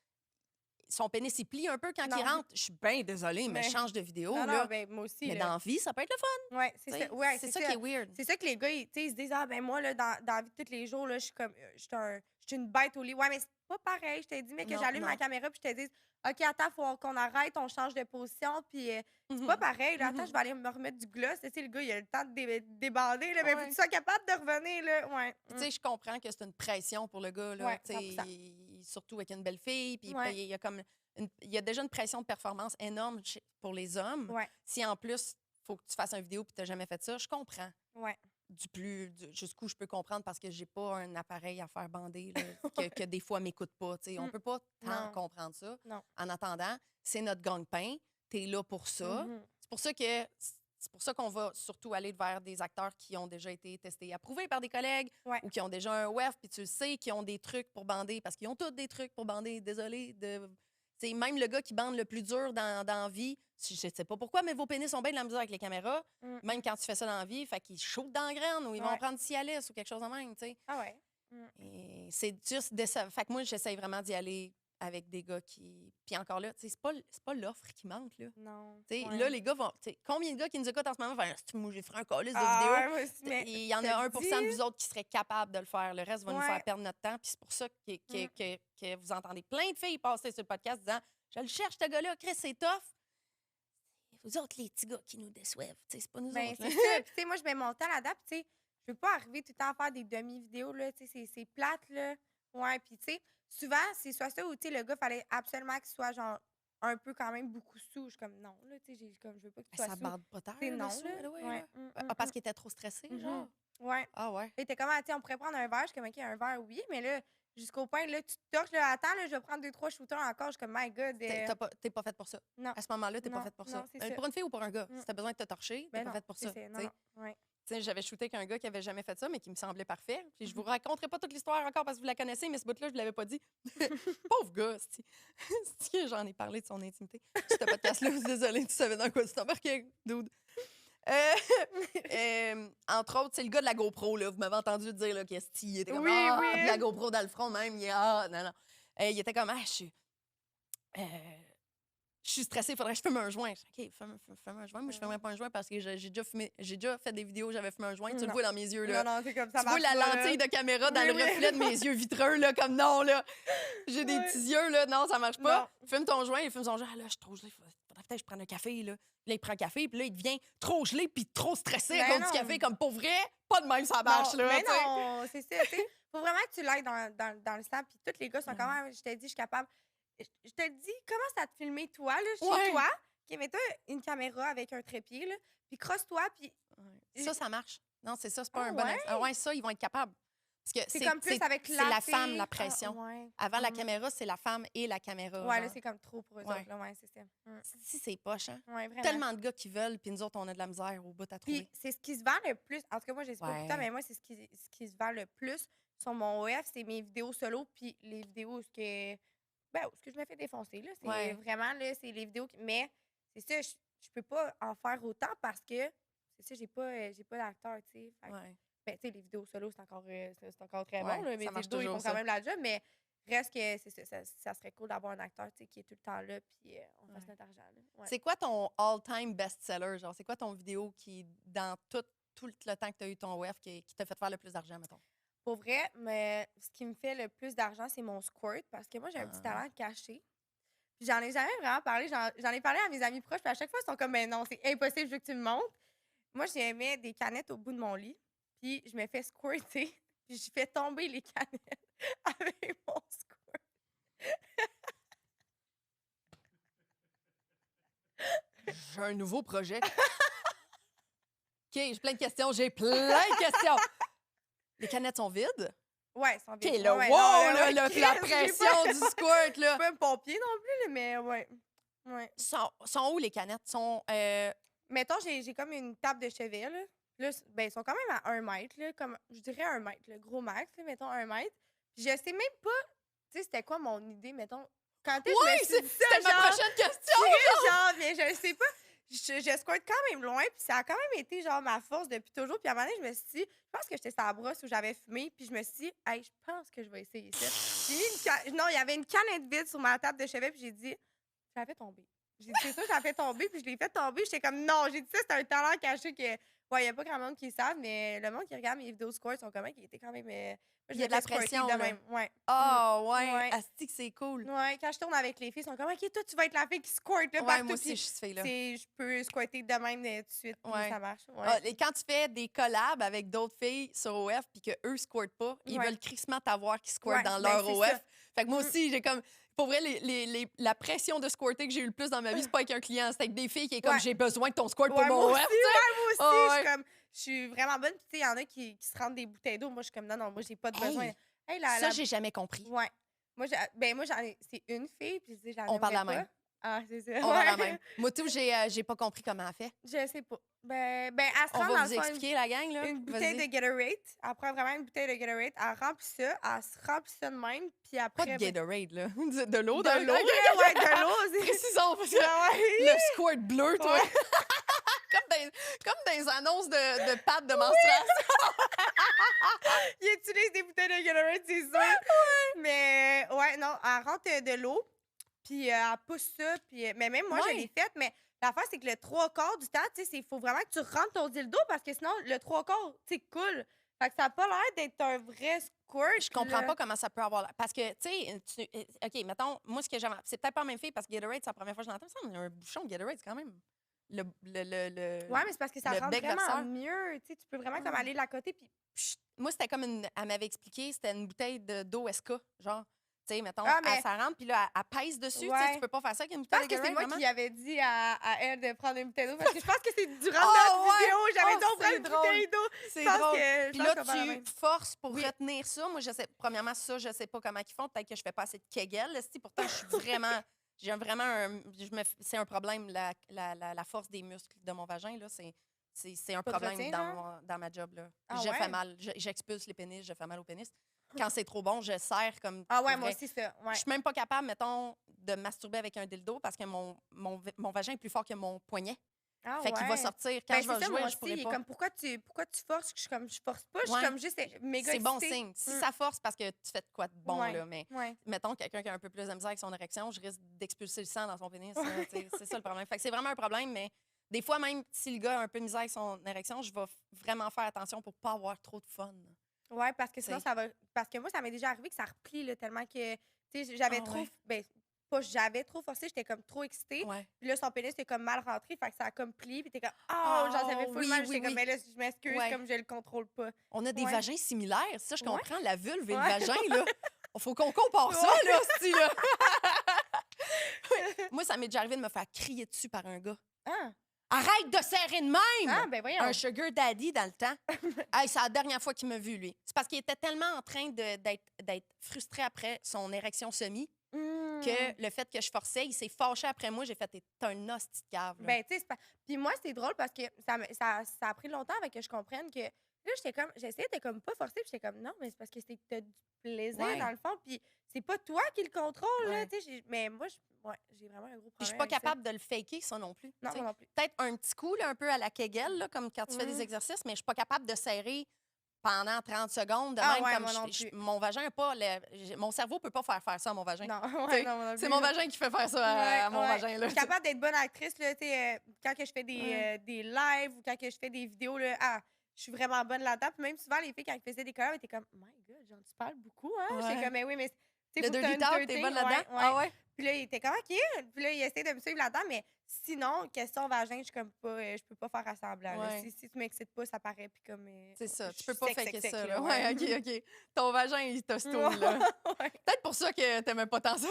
son pénis, il plie un peu quand Non. il rentre, je suis bien désolée, mais je Mais- change de vidéo. non, là. non, ben, moi aussi, Mais là. dans la vie, ça peut être le fun. Ouais, c'est t'sais. ça. Ouais, c'est ça qui est weird. C'est ça que les gars, tu sais, ils se disent, ah, ben moi, là, dans la vie de tous les jours, là, je suis comme, je suis une bête au lit. Ouais, mais c'est pas pareil. Je t'ai dit, mais que Non, j'allume non. ma caméra, puis je te dis, OK, attends, faut qu'on arrête, on change de position, puis c'est Mhm. pas pareil, là. Attends, Mhm. je vais aller me remettre du gloss. Tu sais, le gars, il a le temps de débander, là, mais faut Ouais. que tu sois capable de revenir, là. Ouais. Puis, tu sais, je comprends que c'est une pression pour le gars, là. Ouais, tu sais, 100%. surtout avec une belle fille. Puis Ouais. il y a comme il y a déjà une pression de performance énorme pour les hommes. Ouais. Si en plus, il faut que tu fasses une vidéo puis tu n'as jamais fait ça, je comprends. Ouais. Jusqu'où je peux comprendre parce que j'ai pas un appareil à faire bander là, que des fois m'écoute pas. Tu sais. On Mm. peut pas tant Non. comprendre ça. Non. En attendant, c'est notre gagne-pain. Tu es là pour ça. Mhm. C'est pour ça qu'on va surtout aller vers des acteurs qui ont déjà été testés et approuvés par des collègues Ouais. ou qui ont déjà un WEF, puis tu le sais, qui ont des trucs pour bander parce qu'ils ont tous des trucs pour bander. Désolé. C'est même le gars qui bande le plus dur dans la vie. Je sais pas pourquoi, mais vos pénis sont bien de la misère avec les caméras. Mm. Même quand tu fais ça dans la vie, fait qu'ils shootent dans la graine ou ils vont Ouais. prendre Cialis ou quelque chose de même, tu sais. Ah ouais. Et c'est juste fait que moi, j'essaye vraiment d'y aller avec des gars qui... Puis encore là, tu sais, c'est pas l'offre qui manque, là. Non. Tu sais, Ouais. là, les gars vont... tu sais, combien de gars qui nous écoutent en ce moment vont faire « Moi, j'ai fait un calice de Ah, vidéos. ouais, moi aussi, mais Il y en je a te 1 dis- de vous autres qui seraient capables de le faire. Le reste va nous Ouais. faire perdre notre temps. Puis c'est pour ça que vous entendez plein de filles passer sur le podcast disant « Je le cherche, ce gars-là. Chris, c'est tough. » Vous autres, les petits gars qui nous déçoivent. Tu sais, c'est pas nous Ben, autres. c'est ça. Puis, tu sais, moi, je mets mon temps là-dedans. Puis, tu sais, je veux pas arriver tout le temps à faire des demi-vidéos, là. Tu sais, c'est plate, là. Ouais, puis, tu sais, souvent, c'est soit ça ou, tu sais, le gars, fallait absolument qu'il soit, genre, un peu quand même beaucoup sous. Je suis comme, non, là, tu sais, comme, je veux pas qu'il soit Ça sous. barde pas terre, Tu sais, là, non, ça, là. là, ouais, Ouais. là. Parce qu'il était trop stressé, Mhm. genre. Ouais. Ah ouais. Il était comme, ah, tu sais, on pourrait prendre un verre. Je suis comme, OK, un verre, oui, mais là, jusqu'au point, là, tu te torches, là, attends, là, je vais prendre 2-3 shooters encore. Je suis comme, my God. T'es pas faite pour ça. Non. À ce moment-là, t'es pas Non, faite pour non, ça. c'est ça. Pour une fille ou pour un gars, Mm. si t'as besoin de te torcher, t'es Ben pas non, faite pour ça. c'est- tu sais. non, ouais. Tu sais, j'avais shooté avec un gars qui avait jamais fait ça, mais qui me semblait parfait. Puis je vous raconterai pas toute l'histoire encore parce que vous la connaissez, mais ce bout-là, je l'avais pas dit. Pauvre gars, c'est que j'en ai parlé de son intimité. Ce podcast-là, désolée, tu savais dans quoi tu t'embarquais, dude. Entre autres, c'est le gars de la GoPro, là. Vous m'avez entendu dire là, qu'il était comme Oui, ah, oui. puis la GoPro dans le front même. Non. Il était comme je suis stressée, il faudrait que je fume un joint. Je dis, OK, fume un joint. Moi, je fumerais pas un joint parce que j'ai déjà fait des vidéos où j'avais fumé un joint. Tu le Non. vois dans mes yeux, là. Non, c'est comme ça. Tu vois la marche pas, là. lentille de caméra dans Oui, le oui. reflet de mes yeux vitreux, là, comme non, là. J'ai des Ouais. petits yeux, là. Non, ça marche pas. Non. Fume ton joint, il fume son joint. Ah, là, je suis trop gelée. Faudrait peut-être que je prenne un café, là. Là, il prend un café, puis là, il devient trop gelé, puis trop stressé à Ben cause du non. café. Comme pour vrai, pas de même, ça marche, Non, là. mais tu sais. non, c'est ça, tu sais. Faut vraiment que tu l'aies dans le sang. Puis tous les gars sont quand même, je t'ai dit, je suis capable. Je te dis, commence à te filmer toi, là, chez Ouais. toi. OK, mets-toi une caméra avec un trépied, là. Puis crosse-toi, puis Ouais. Ça marche. Non, c'est ça, c'est pas Ah un bon ouais? exemple. Ah ouais, ça, ils vont être capables. Parce que C'est comme plus avec c'est la fille. femme, la pression. Ouais. Avant la caméra, c'est la femme et la caméra. Ouais, là, genre. c'est comme trop pour eux Ouais. autres. Là, ouais, c'est ça. Si c'est poche, hein? Ouais, vraiment. Tellement de gars qui veulent, puis nous autres, on a de la misère au bout à trouver. Puis c'est ce qui se vend le plus. En tout cas, moi, je sais pas pour toi, Ouais. mais moi, c'est ce qui se vend le plus sur mon OF, c'est mes vidéos solo, puis les vidéos où ce que je me fais défoncer. Là, c'est Ouais. vraiment, là, c'est les vidéos. Mais c'est ça, je peux pas en faire autant parce que, c'est ça, j'ai pas d'acteur, tu sais. Fait que, Ouais. ben, tu sais, les vidéos solo, c'est encore très Ouais, bon, là, ça mais marche les vidéos, ils toujours, font ça. quand même la job, mais reste que c'est ça serait cool d'avoir un acteur, tu sais, qui est tout le temps là, puis on fasse Ouais. notre argent, là. Ouais. C'est quoi ton all-time best-seller? Genre, c'est quoi ton vidéo qui, dans tout le temps que tu as eu ton WEF, qui t'a fait faire le plus d'argent, mettons? Pour vrai, mais ce qui me fait le plus d'argent, c'est mon squirt, parce que moi, j'ai un petit Ah. talent caché. Puis j'en ai jamais vraiment parlé. J'en ai parlé à mes amis proches, puis à chaque fois, ils sont comme, ben non, c'est impossible, je veux que tu me montres. Moi, j'aimais des canettes au bout de mon lit, puis je me fais squirter, puis je fais tomber les canettes avec mon squirt. J'ai un nouveau projet. OK, j'ai plein de questions. J'ai plein de questions. Les canettes sont vides? Ouais, ils sont OK, vides. là, Ouais, wow, non, là, ouais, la Chris, j'ai pression du squirt, Je là. suis pas un pompier non plus, là, mais ouais. Ouais. Sont où les canettes? Sont, Mettons, j'ai comme une table de chevet, là. Là, ben, ils sont quand même à 1 mètre, là, comme, je dirais 1 mètre, le gros max, là, mettons 1 mètre. Puis je sais même pas, tu sais, c'était quoi mon idée, mettons. Quand est-ce que je me suis dit ça, c'était ma genre, prochaine question! genre, mais je sais pas. Je squirt quand même loin, puis ça a quand même été, genre, ma force depuis toujours. Puis à un moment donné, je me suis dit, je pense que j'étais sur la brosse où j'avais fumé, puis je me suis dit, hey, je pense que je vais essayer ça. J'ai mis non, il y avait une canette vide sur ma table de chevet, puis j'ai dit, je la fais tomber. J'ai dit, c'est ça, je la fais tomber, puis je l'ai fait tomber. J'étais comme, non, j'ai dit ça, c'est un talent caché que, ouais, il n'y a pas grand monde qui le savent, mais le monde qui regarde mes vidéos squirt sont quand même, qui étaient quand même. Il y a de la pression, de là. même. Ouais. Ah, ouais. Ouais. Asti que c'est cool. Ouais, quand je tourne avec les filles, ils sont comme, OK, toi, tu vas être la fille qui squirt, là, Ouais, partout. moi aussi, Puis je suis cette fille-là. je peux squirter de même tout de suite, puis Ouais. ça marche. Ouais. Ah, et quand tu fais des collabs avec d'autres filles sur OF puis qu'eux squirtent pas, ils Ouais. veulent crissement t'avoir qui squirtent Ouais, dans ben, leur c'est OF. ça. Fait que moi aussi, j'ai comme. Pour vrai, la pression de squirter que j'ai eu le plus dans ma vie, c'est pas avec un client, c'est avec des filles qui est comme Ouais. j'ai besoin de ton squirt pour Ouais, mon moi OF. aussi, moi aussi, Ah, je ouais. suis comme, je suis vraiment bonne. Puis, tu sais, il y en a qui se rendent des bouteilles d'eau. Moi, je suis comme, non, moi, j'ai pas de Hey, besoin. Hey, Ça, j'ai jamais compris. Ouais. Moi, j'en ai. C'est une fille, puis je dis, j'en On parle la aimerais même. pas. Ah, c'est ça. On va la Ouais. même. Moi, tout, j'ai pas compris comment elle fait. Je sais pas. Ben, elle se On rend va dans vous le fond expliquer, la gang, là. une bouteille Vas-y. de Gatorade. Elle prend vraiment une bouteille de Gatorade. Elle remplit ça. Elle se remplit ça de même. Puis après. Pas de Gatorade, là. De l'eau, De dans l'eau. Ouais, de l'eau. Précisons, parce que Ouais. le squirt bleu, toi. Ouais. comme dans les annonces de pâtes de menstruation. Ils utilisent des bouteilles de Gatorade, c'est sûr. Mais, ouais, non, elle rentre de l'eau. Puis elle pousse ça. Puis, mais même moi, je Ouais. l'ai faite. Mais l'affaire, c'est que le 3/4 du temps, tu sais, il faut vraiment que tu rentres ton dildo parce que sinon, le 3/4, tu sais, coule. Fait que ça n'a pas l'air d'être un vrai squirt. Je comprends pas comment ça peut avoir l'air. Parce que, tu sais, OK, mettons, moi, ce que j'avais. C'est peut-être pas la même fille parce que Gatorade, c'est la première fois que je l'entends. Ça, mais un bouchon de Gatorade, c'est quand même. Le... Ouais, mais c'est parce que ça le rentre bec vraiment verseur. mieux. Tu sais, tu peux vraiment comme Ah. aller de la côté. Puis, Moi, c'était comme une. Elle m'avait expliqué, c'était une bouteille d'eau SK. Genre, tu sais, mettons, Ah, mais- ça rentre, puis là, elle pèse dessus. Tu sais, Ouais. tu peux pas faire ça avec une je pense bouteille de que c'est Gatorade. moi vraiment. qui avais dit à elle de prendre une bouteille d'eau. Parce que je pense que c'est durant Oh, notre ouais! vidéo. J'avais Oh, dit, on prend c'est une drôle. bouteille d'eau. C'est Je pense drôle. que- Puis je là, pense qu'on va la tu même. forces pour Oui. retenir ça. Moi, je sais, premièrement, ça, je sais pas comment ils font. Peut-être que je fais pas assez de kegel. là, si, pourtant, je suis vraiment. J'ai vraiment un. C'est un problème, la force des muscles de mon vagin. Là, c'est un Pas de problème retien, dans ma job. Là. Ah je ouais? fais mal. J'expulse les pénis, je fais mal au pénis. Quand c'est trop bon, je serre comme. Ah ouais, pour moi vrai. aussi, ça. Ouais. Je suis même pas capable, mettons, de masturber avec un dildo parce que mon vagin est plus fort que mon poignet. Ah Fait qu'il va ouais. sortir. Quand Ben, je vais c'est ça, jouer, moi je pourrais aussi, il est pas. comme, pourquoi tu forces? Je suis comme, je force pas. Je Ouais. suis comme juste méga C'est bon excitée. signe. Si Mm. ça force, parce que tu fais de quoi de bon, Ouais. là. Mais Ouais. mettons, quelqu'un qui a un peu plus de misère avec son érection, je risque d'expulser le sang dans son pénis. là, tu sais, c'est ça le problème. Fait que c'est vraiment un problème, mais des fois, même si le gars a un peu de misère avec son érection, je vais vraiment faire attention pour pas avoir trop de fun. Ouais, parce que sinon, T'sais. ça va. Parce que moi, ça m'est déjà arrivé que ça replie là, tellement que. Tu sais, j'avais Ah trop. ouais? Ben, pas j'avais trop forcé, j'étais comme trop excitée. Ouais. Puis là, son pénis était comme mal rentré, fait que ça a comme plié, puis t'es comme, oh, Oh, genre, ça fait full oui, mal. oui, J'étais comme, oui. mais là, je m'excuse, Ouais. comme je le contrôle pas. On a des Ouais. vagins similaires. Ça, je Ouais. comprends. La vulve et le Ouais. vagin, là. Faut qu'on compare ça, Ouais. là, c'ti, là. Moi, ça m'est déjà arrivé de me faire crier dessus par un gars. Ah! Arrête de serrer de même! Ah, ben voyons. Un sugar daddy dans le temps. Hey, c'est la dernière fois qu'il m'a vu, lui. C'est parce qu'il était tellement en train d'être frustré après son érection semi que le fait que je forçais, il s'est fâché après moi. J'ai fait, t'es un hostie de cave. Là. Ben, tu sais, puis moi, c'est drôle parce que ça a pris longtemps avec que je comprenne que. Là, j'essayais de comme pas forcer, puis j'étais comme, non, mais c'est parce que t'as du plaisir Ouais. dans le fond, puis c'est pas toi qui le contrôle, là, Ouais. tu sais. Mais moi, j'ai vraiment un gros Puis problème. je suis pas avec ça. capable de le faker, ça non plus. Non, Tu sais, moi non plus. peut-être un petit coup, là, un peu à la Kegel, là, comme quand tu fais des exercices, mais je suis pas capable de serrer pendant 30 secondes. De Ah même, ouais, comme moi non plus. mon vagin a pas. Mon cerveau peut pas faire ça à mon vagin. Non, Tu sais, ouais, non, c'est mon vagin qui fait faire ça à mon vagin. Là. Je suis capable d'être bonne actrice, là, tu sais, quand que je fais des lives ou quand que je fais des vidéos, là, je suis vraiment bonne là-dedans. Puis même souvent, les filles, quand ils faisaient des collabs, étaient comme, « My God, genre, tu parles beaucoup, hein? Ouais. J'étais comme, mais oui, mais... Le faut que dirty t'aies une talk, dirty, t'es bonne là-dedans? ouais. Ah ouais? Puis là, il était comme, OK. Puis là, il essaie de me suivre là-dedans, mais sinon, question vagin, je suis comme pas, je peux pas faire assemblant. Là. Ouais. Si tu m'excites pas, ça paraît. Puis comme. C'est ça, je tu peux suis pas sec, faker sec, ça. sec, Là. là, Ouais, OK. Ton vagin, il te stoule, là. Ouais. Peut-être pour ça que t'aimais pas tant ça,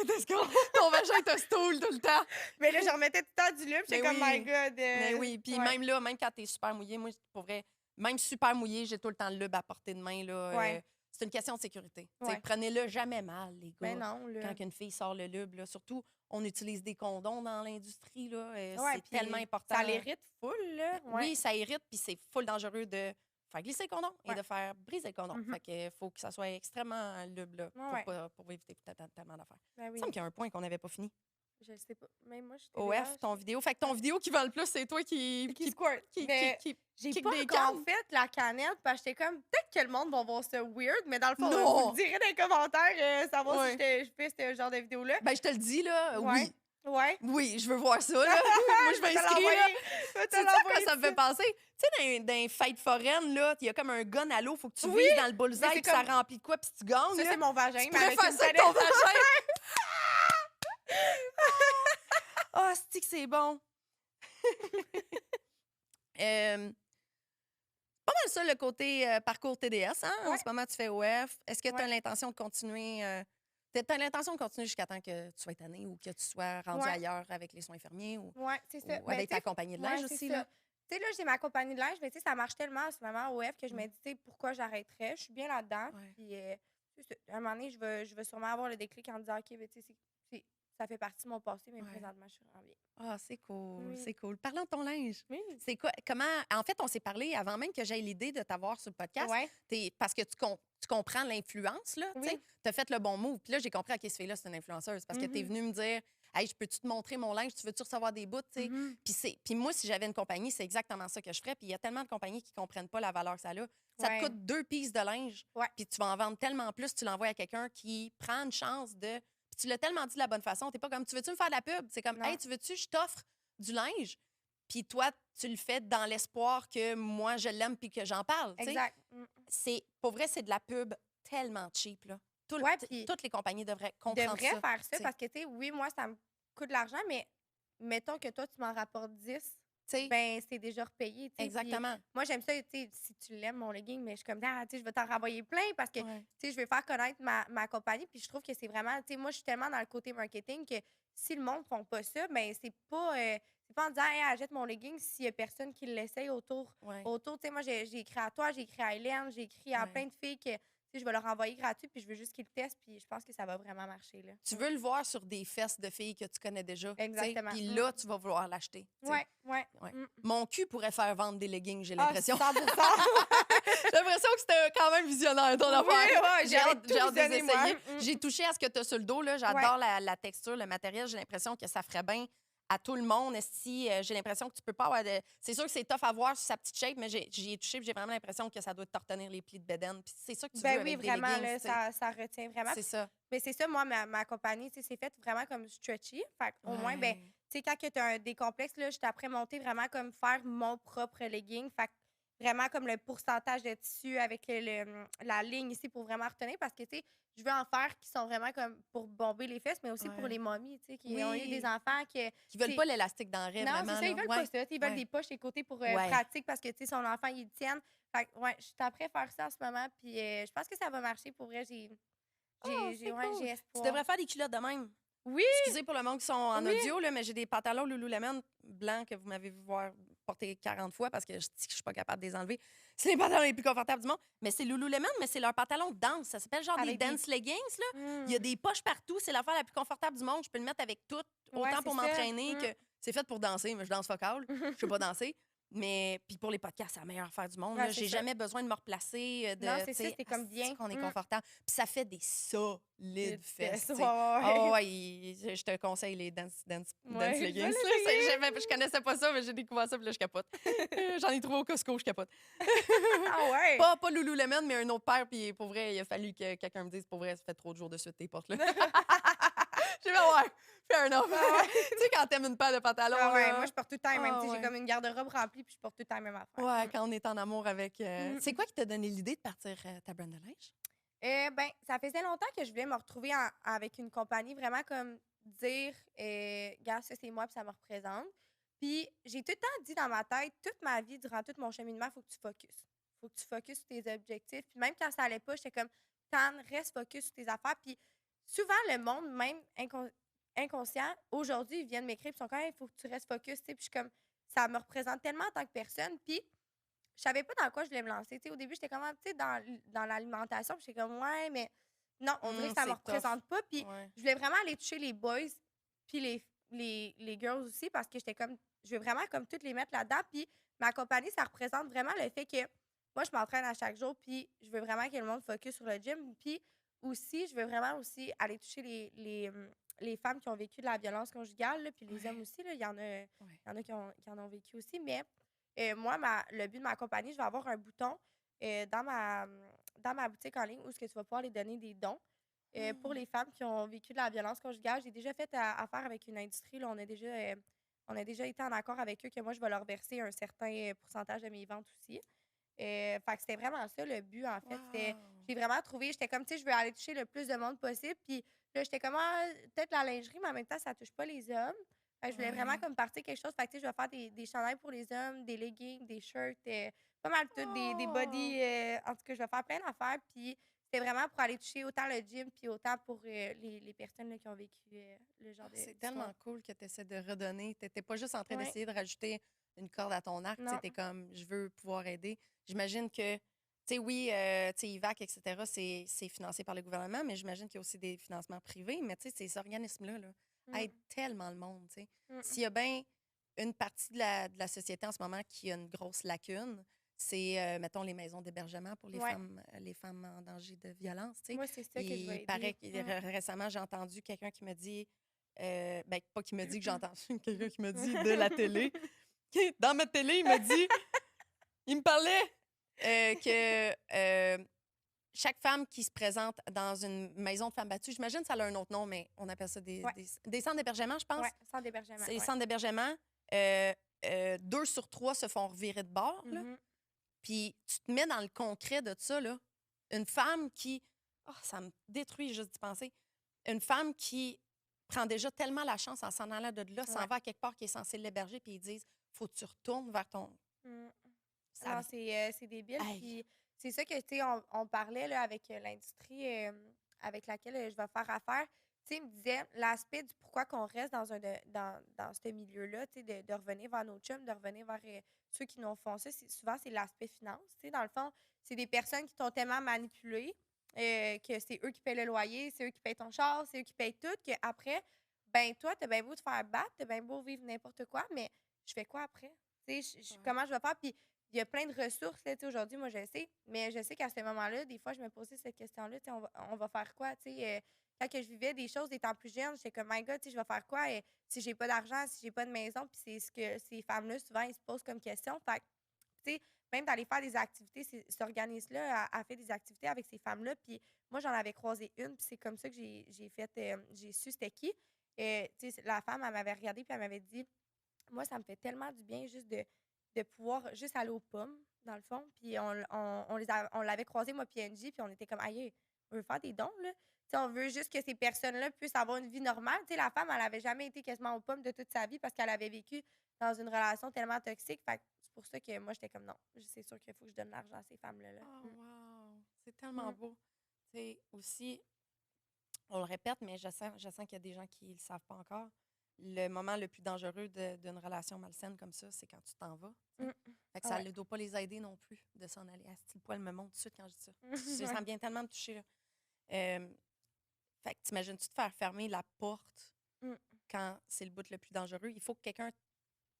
ton vagin te stoule tout le temps. Mais là, je remettais tout le temps du lube. J'étais Mais comme, oui. My God. Mais oui, puis ouais. même là, même quand t'es super mouillé, moi, pour vrai, même super mouillé, j'ai tout le temps le lube à portée de main, là. Ouais. C'est une question de sécurité. Tu sais, Ouais. Prenez-le jamais mal, les gars. Mais non, là. Quand une fille sort le lube, là, surtout, on utilise des condoms dans l'industrie, là. Ouais, c'est puis tellement important. Ça l'irrite full, là. Ouais. Oui, ça irrite, puis c'est full dangereux de faire glisser le condom et Ouais. de faire briser le condom. Mhm. Fait que faut que ça soit extrêmement lube, là, Ouais. pour éviter tellement d'affaires. Ben Il oui. me semble qu'il y a un point qu'on n'avait pas fini. Je le sais pas. Même moi, je OF, ton vidéo. Fait que ton vidéo qui vend le plus, c'est toi qui squirt. Mais j'ai kick pas des encore cannes. fait la canette parce que j'étais comme, peut-être que le monde va voir ça weird, mais dans le fond, Non. vous le direz dans les commentaires, savoir Ouais. si je fais ce genre de vidéo-là. Ben, je te le dis, là, Ouais. oui. Ouais. Oui, je veux voir ça, là. Moi, je vais inscrire, là. Tu sais à quoi ça me fait penser? Tu sais, dans les fêtes foraines, là, il y a comme un gun à l'eau, faut que tu Oui, vises dans le mais bullseye, c'est puis ça comme- remplit de quoi, puis tu gagnes, Ça, là. c'est mon vagin. Tu mais pourrais avec faire une ça avec canette. ton vagin. Ah, c'est que c'est bon. Pas mal ça, le côté parcours TDS, hein? En Ouais. ce moment, tu fais OF. Est-ce que tu as Ouais. l'intention de continuer? T'as l'intention de continuer jusqu'à temps que tu sois tannée ou que tu sois rendu Ouais. ailleurs avec les soins infirmiers ou, Ouais, c'est ça. ou Ben, avec tu sais, ta compagnie de ouais, linge c'est aussi? ça. Là? Tu sais, là, j'ai ma compagnie de linge, mais tu sais, ça marche tellement en ce moment au F que je me Mm. dis, tu sais, pourquoi j'arrêterais? Je suis bien là-dedans. Ouais. Puis, c'est ça. À un moment donné, je vais sûrement avoir le déclic en disant, OK, ben, tu sais, ça fait partie de mon passé, mais Ouais. présentement, je suis vraiment bien. Ah, c'est cool, Oui. c'est cool. Parlons de ton linge. Oui. C'est quoi? Comment? En fait, on s'est parlé avant même que j'aie l'idée de t'avoir sur le podcast. Ouais. Parce que tu comprends l'influence, là. Oui. Tu as fait le bon move. Puis là, j'ai compris à qui ce fait-là, c'est une influenceuse. Parce que tu es Mhm. venue me dire, hey, je peux-tu te montrer mon linge? Tu veux-tu recevoir des bouts? Tu sais? Mhm. Puis moi, si j'avais une compagnie, c'est exactement ça que je ferais. Puis il y a tellement de compagnies qui ne comprennent pas la valeur que ça a. Ça Ouais. te coûte 2 pièces de linge. Ouais. Puis tu vas en vendre tellement plus, tu l'envoies à quelqu'un qui prend une chance de. Puis tu l'as tellement dit de la bonne façon. T'es pas comme, tu veux-tu me faire de la pub? C'est comme, Non. hey, tu veux-tu, je t'offre du linge? Puis toi, tu le fais dans l'espoir que moi, je l'aime puis que j'en parle. tu sais. Exact. Pour vrai, c'est de la pub tellement cheap. Là. Ouais, puis Toutes les compagnies devraient comprendre devrais ça. faire ça t'sais. parce que, tu sais, oui, moi, ça me coûte de l'argent, mais mettons que toi, tu m'en rapportes 10, T'sais, ben c'est déjà repayé. tu sais. Puis exactement. moi, j'aime ça, tu sais, si tu l'aimes, mon legging, mais je suis comme, ah, tu sais, je vais t'en renvoyer plein parce que, Ouais. tu sais, je veux faire connaître ma compagnie. Puis je trouve que c'est vraiment, tu sais, moi, je suis tellement dans le côté marketing que si le monde ne font pas ça, ben c'est pas en disant, hey, achète mon legging s'il y a personne qui l'essaye autour. Ouais. Tu sais, moi, j'ai écrit à toi, j'ai écrit à Hélène, j'ai écrit à Ouais. plein de filles que, tu sais, je vais leur envoyer gratuit, puis je veux juste qu'ils le testent, puis je pense que ça va vraiment marcher, là. Tu veux le voir sur des fesses de filles que tu connais déjà. t'sais, Exactement. Puis là, tu vas vouloir l'acheter. t'sais. Ouais, ouais. Ouais. Mm. Mon cul pourrait faire vendre des leggings, j'ai Ah, l'impression. 100%. J'ai l'impression que c'était quand même visionnaire, ton Oui, affaire. ouais, J'ai j'aurais hâte tout de les visionné, moi. essayer. Mm. J'ai touché à ce que tu as sur le dos. Là. J'adore la texture, le matériel. J'ai l'impression que ça ferait bien à tout le monde. Esti, j'ai l'impression que tu peux pas avoir de... C'est sûr que c'est tough à voir sur sa petite shape, mais j'y ai touché, puis j'ai vraiment l'impression que ça doit te retenir les plis de bedaine. Puis c'est ça que tu veux Ben oui, avec des vraiment, leggings, là, ça retient vraiment. c'est ça. Mais c'est ça, moi, ma compagnie, tu sais, c'est fait vraiment comme stretchy. Fait au moins, ben, Ouais. tu sais, quand tu as des complexes, là, je t'apprends monter vraiment comme faire mon propre legging. Fait que vraiment comme le pourcentage de tissu avec la ligne ici pour vraiment retenir parce que, tu sais, je veux en faire qui sont vraiment comme pour bomber les fesses, mais aussi pour Ouais. les momies, tu sais, qui Oui. ont eu des enfants que... Qui veulent c'est- pas l'élastique dans le rêve, Non, c'est vraiment. ça, ils là. veulent Ouais. pas ça. Ils veulent Ouais. des poches et côtés pour Ouais. pratique parce que, tu sais, son enfant, il le tienne. Fait que, ouais, je suis prêt à faire ça en ce moment. Puis je pense que ça va marcher. Pour vrai, j'ai Oh, c'est ouais, cool. j'ai Tu espoir. devrais faire des culottes de même. Oui! Excusez pour le monde qui sont en Oui. audio, là, mais j'ai des pantalons Lululemon blancs que vous m'avez vu voir porter 40 fois parce que je dis que je suis pas capable de les enlever. C'est les pantalons les plus confortables du monde. Mais c'est Lululemon, mais c'est leur pantalon de danse. Ça s'appelle genre Avec des des- dance leggings, là. Il y a Mm. des poches partout. C'est l'affaire la plus confortable du monde. Je peux le mettre avec tout, Ouais, autant pour c'est ça. m'entraîner Mm. que... C'est fait pour danser, mais je danse focal. Je sais pas danser. Mais puis pour les podcasts, c'est la meilleure affaire du monde. Ouais, Là. c'est J'ai ça. jamais besoin de me replacer. Non, c'est tu ça, sais, c'est comme bien. qu'on est Mm. confortable. Puis ça fait des solides Des fesses. fesses, tu sais. ouais, ouais. Oh, ouais, je te conseille les dance Ouais, je vais leggings. là. l'essayer. Je connaissais pas ça, mais j'ai découvert ça, puis là, je capote. J'en ai trouvé au Costco, je capote. Ah ouais. Pas Lululemon, mais un autre paire, puis pour vrai, il a fallu que quelqu'un me dise, pour vrai, ça fait trop de jours de suite, tes portes là. J'ai fait, ouais, fair enough. Tu sais, quand t'aimes une paire de pantalons. Ah ouais, là, moi, je porte tout le temps, même. Ah tu sais, ouais. j'ai comme une garde-robe remplie, puis je porte tout le temps la même affaire. Ouais, quand on est en amour avec. Mm. C'est quoi qui t'a donné l'idée de partir ta brand de linge? Ben, ça faisait longtemps que je voulais me retrouver avec une compagnie, vraiment comme dire, gars, ça c'est moi, puis ça me représente. Puis j'ai tout le temps dit dans ma tête, toute ma vie, durant tout mon cheminement, il faut que tu focuses. Faut que tu focuses sur tes objectifs. Puis même quand ça allait pas, j'étais comme, reste focus sur tes affaires. Puis souvent, le monde, même inconscient, aujourd'hui, ils viennent m'écrire, puis ils sont comme, il faut que tu restes focus, tu sais. Puis je suis comme, ça me représente tellement en tant que personne. Puis je savais pas dans quoi je voulais me lancer. Tu sais, au début, j'étais comme, tu sais, dans l'alimentation, puis j'étais comme, ouais, mais non, on dirait que ça me C'est représente pas. Puis Ouais. je voulais vraiment aller toucher les boys, puis les girls aussi, parce que j'étais comme, je veux vraiment comme toutes les mettre là-dedans. Puis ma compagnie, ça représente vraiment le fait que moi, je m'entraîne à chaque jour, puis je veux vraiment que le monde focus sur le gym. Puis aussi, je veux vraiment aussi aller toucher les femmes qui ont vécu de la violence conjugale, là, puis les Ouais. hommes aussi. Là, il y en a, Ouais. il y en a qui en ont vécu aussi. Mais moi, le but de ma compagnie, je vais avoir un bouton dans ma boutique en ligne où est-ce que tu vas pouvoir les donner des dons pour les femmes qui ont vécu de la violence conjugale. J'ai déjà fait affaire avec une industrie. Là, on a déjà été en accord avec eux que moi, je vais leur verser un certain pourcentage de mes ventes aussi. Fait que c'était vraiment ça le but, en fait. Wow. J'ai vraiment trouvé, j'étais comme, tu sais, je veux aller toucher le plus de monde possible. Puis là, j'étais comme, peut-être la lingerie, mais en même temps, ça touche pas les hommes. Fait que je voulais vraiment Ouais. comme partir quelque chose. Fait que, tu sais, je vais faire des chandails pour les hommes, des leggings, des shirts, pas mal tout, des Oh. body. En tout cas, je vais faire plein d'affaires. Puis c'était vraiment pour aller toucher autant le gym, puis autant pour les personnes là, qui ont vécu le genre de. C'est d'histoire. tellement cool que tu essaies de redonner. Tu n'étais pas juste en train Ouais. d'essayer de rajouter une corde à ton arc. Tu Non. étais comme, je veux pouvoir aider. J'imagine que, tu sais, oui, tu sais, IVAC, etc., c'est financé par le gouvernement, mais j'imagine qu'il y a aussi des financements privés. Mais tu sais, ces organismes-là là, Mm. aident tellement le monde. Tu sais. Mm. S'il y a bien une partie de la société en ce moment qui a une grosse lacune, c'est, mettons, les maisons d'hébergement pour Ouais. les femmes en danger de violence. Tu sais. Moi, c'est ça que je vais Il paraît que aider. récemment, j'ai entendu quelqu'un qui me dit, ben, pas qui me dit que j'ai entendu, quelqu'un qui me dit de la télé. Dans ma télé, il me dit, il me parlait que chaque femme qui se présente dans une maison de femmes battues, j'imagine que ça a un autre nom, mais on appelle ça Ouais. des centres d'hébergement, je pense. Ouais, sans d'hébergement. C'est les ouais. centres d'hébergement. 2 sur 3 se font revirer de bord. Là. Mhm. Puis tu te mets dans le concret de ça, là. Une femme qui... Oh, ça me détruit juste d'y penser. Une femme qui prend déjà tellement la chance en s'en allant de là, s'en Ouais. va à quelque part qui est censé l'héberger, puis ils disent faut que tu retournes vers ton... Mm. Ça- Non, c'est débile. Aïe. Puis c'est ça que, tu sais, on parlait là, avec l'industrie avec laquelle je vais faire affaire. Tu sais, il me disait l'aspect du pourquoi qu'on reste dans ce milieu-là, tu sais, de revenir vers nos chums, de revenir vers ceux qui nous font ça. Souvent, c'est l'aspect finance. Tu sais, dans le fond, c'est des personnes qui t'ont tellement manipulé que c'est eux qui payent le loyer, c'est eux qui payent ton char, c'est eux qui payent tout, qu'après, ben toi, t'as bien beau te faire battre, t'as bien beau vivre n'importe quoi, mais je fais quoi après? Tu sais, Ouais. comment je vais faire? Puis il y a plein de ressources, là, tu sais, aujourd'hui, moi, je sais, mais je sais qu'à ce moment-là, des fois, je me posais cette question-là, tu sais, on va faire quoi, tu sais? Quand que je vivais des choses étant plus jeune, j'étais comme, my God, tu sais, je vais faire quoi si j'ai pas d'argent, si j'ai pas de maison, puis c'est ce que ces femmes-là, souvent, ils se posent comme question. Fait que, tu sais, même d'aller faire des activités, cet organisme-là a fait des activités avec ces femmes-là, puis moi, j'en avais croisé une, puis c'est comme ça que j'ai fait, j'ai su c'était qui. Tu sais, la femme, elle m'avait regardée, puis elle m'avait dit, moi, ça me fait tellement du bien juste de pouvoir juste aller aux pommes, dans le fond. Puis on l'avait croisé, moi, PNJ, puis on était comme, aïe, on veut faire des dons, là. Tu sais, on veut juste que ces personnes-là puissent avoir une vie normale. Tu sais, la femme, elle avait jamais été quasiment aux pommes de toute sa vie parce qu'elle avait vécu dans une relation tellement toxique. Fait que c'est pour ça que moi, j'étais comme, non, c'est sûr qu'il faut que je donne l'argent à ces femmes-là. Là. Oh, wow! C'est tellement Mm. beau. Tu sais, aussi, on le répète, mais je sens qu'il y a des gens qui ne le savent pas encore. le moment le plus dangereux d'une relation malsaine comme ça, c'est quand tu t'en vas. Tu sais. Fait que ça Ouais. ne doit pas les aider non plus de s'en aller. Asti, le poil me monte tout de suite quand je dis ça. Ça Ouais. me vient tellement me toucher. Là. Fait que t'imagines-tu te faire fermer la porte Mm. quand c'est le bout le plus dangereux? Il faut que quelqu'un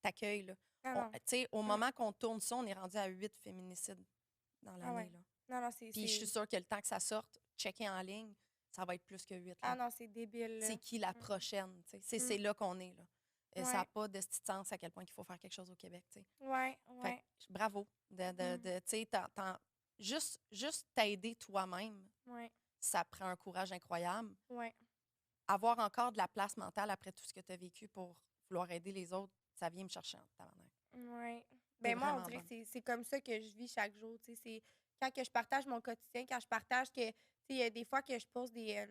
t'accueille. Là. Ah Tu non. sais, au moment qu'on tourne ça, on est rendu à 8 féminicides dans Ah l'année. ouais. Là. Non, non, c'est... Puis je suis sûre que le temps que ça sorte, checker en ligne, ça va être plus que 8. Ah non, c'est débile, là. C'est qui la Mm. prochaine? Tu sais? C'est Mm. c'est là qu'on est. Là. Ça n'a Ouais. pas de petit sens à quel point il faut faire quelque chose au Québec. Tu sais. Ouais, Fait ouais. que, bravo. Tu sais, juste t'aider toi-même, Ouais, ça prend un courage incroyable. ouais. Avoir encore de la place mentale après tout ce que tu as vécu pour vouloir aider les autres, ça vient me chercher en tabarnak. Ouais. T'es Ben moi, on vraiment dirait que bonne. c'est comme ça que je vis chaque jour. Tu sais, c'est quand que je partage mon quotidien, quand je partage que, tu sais, il y a des fois que je pose des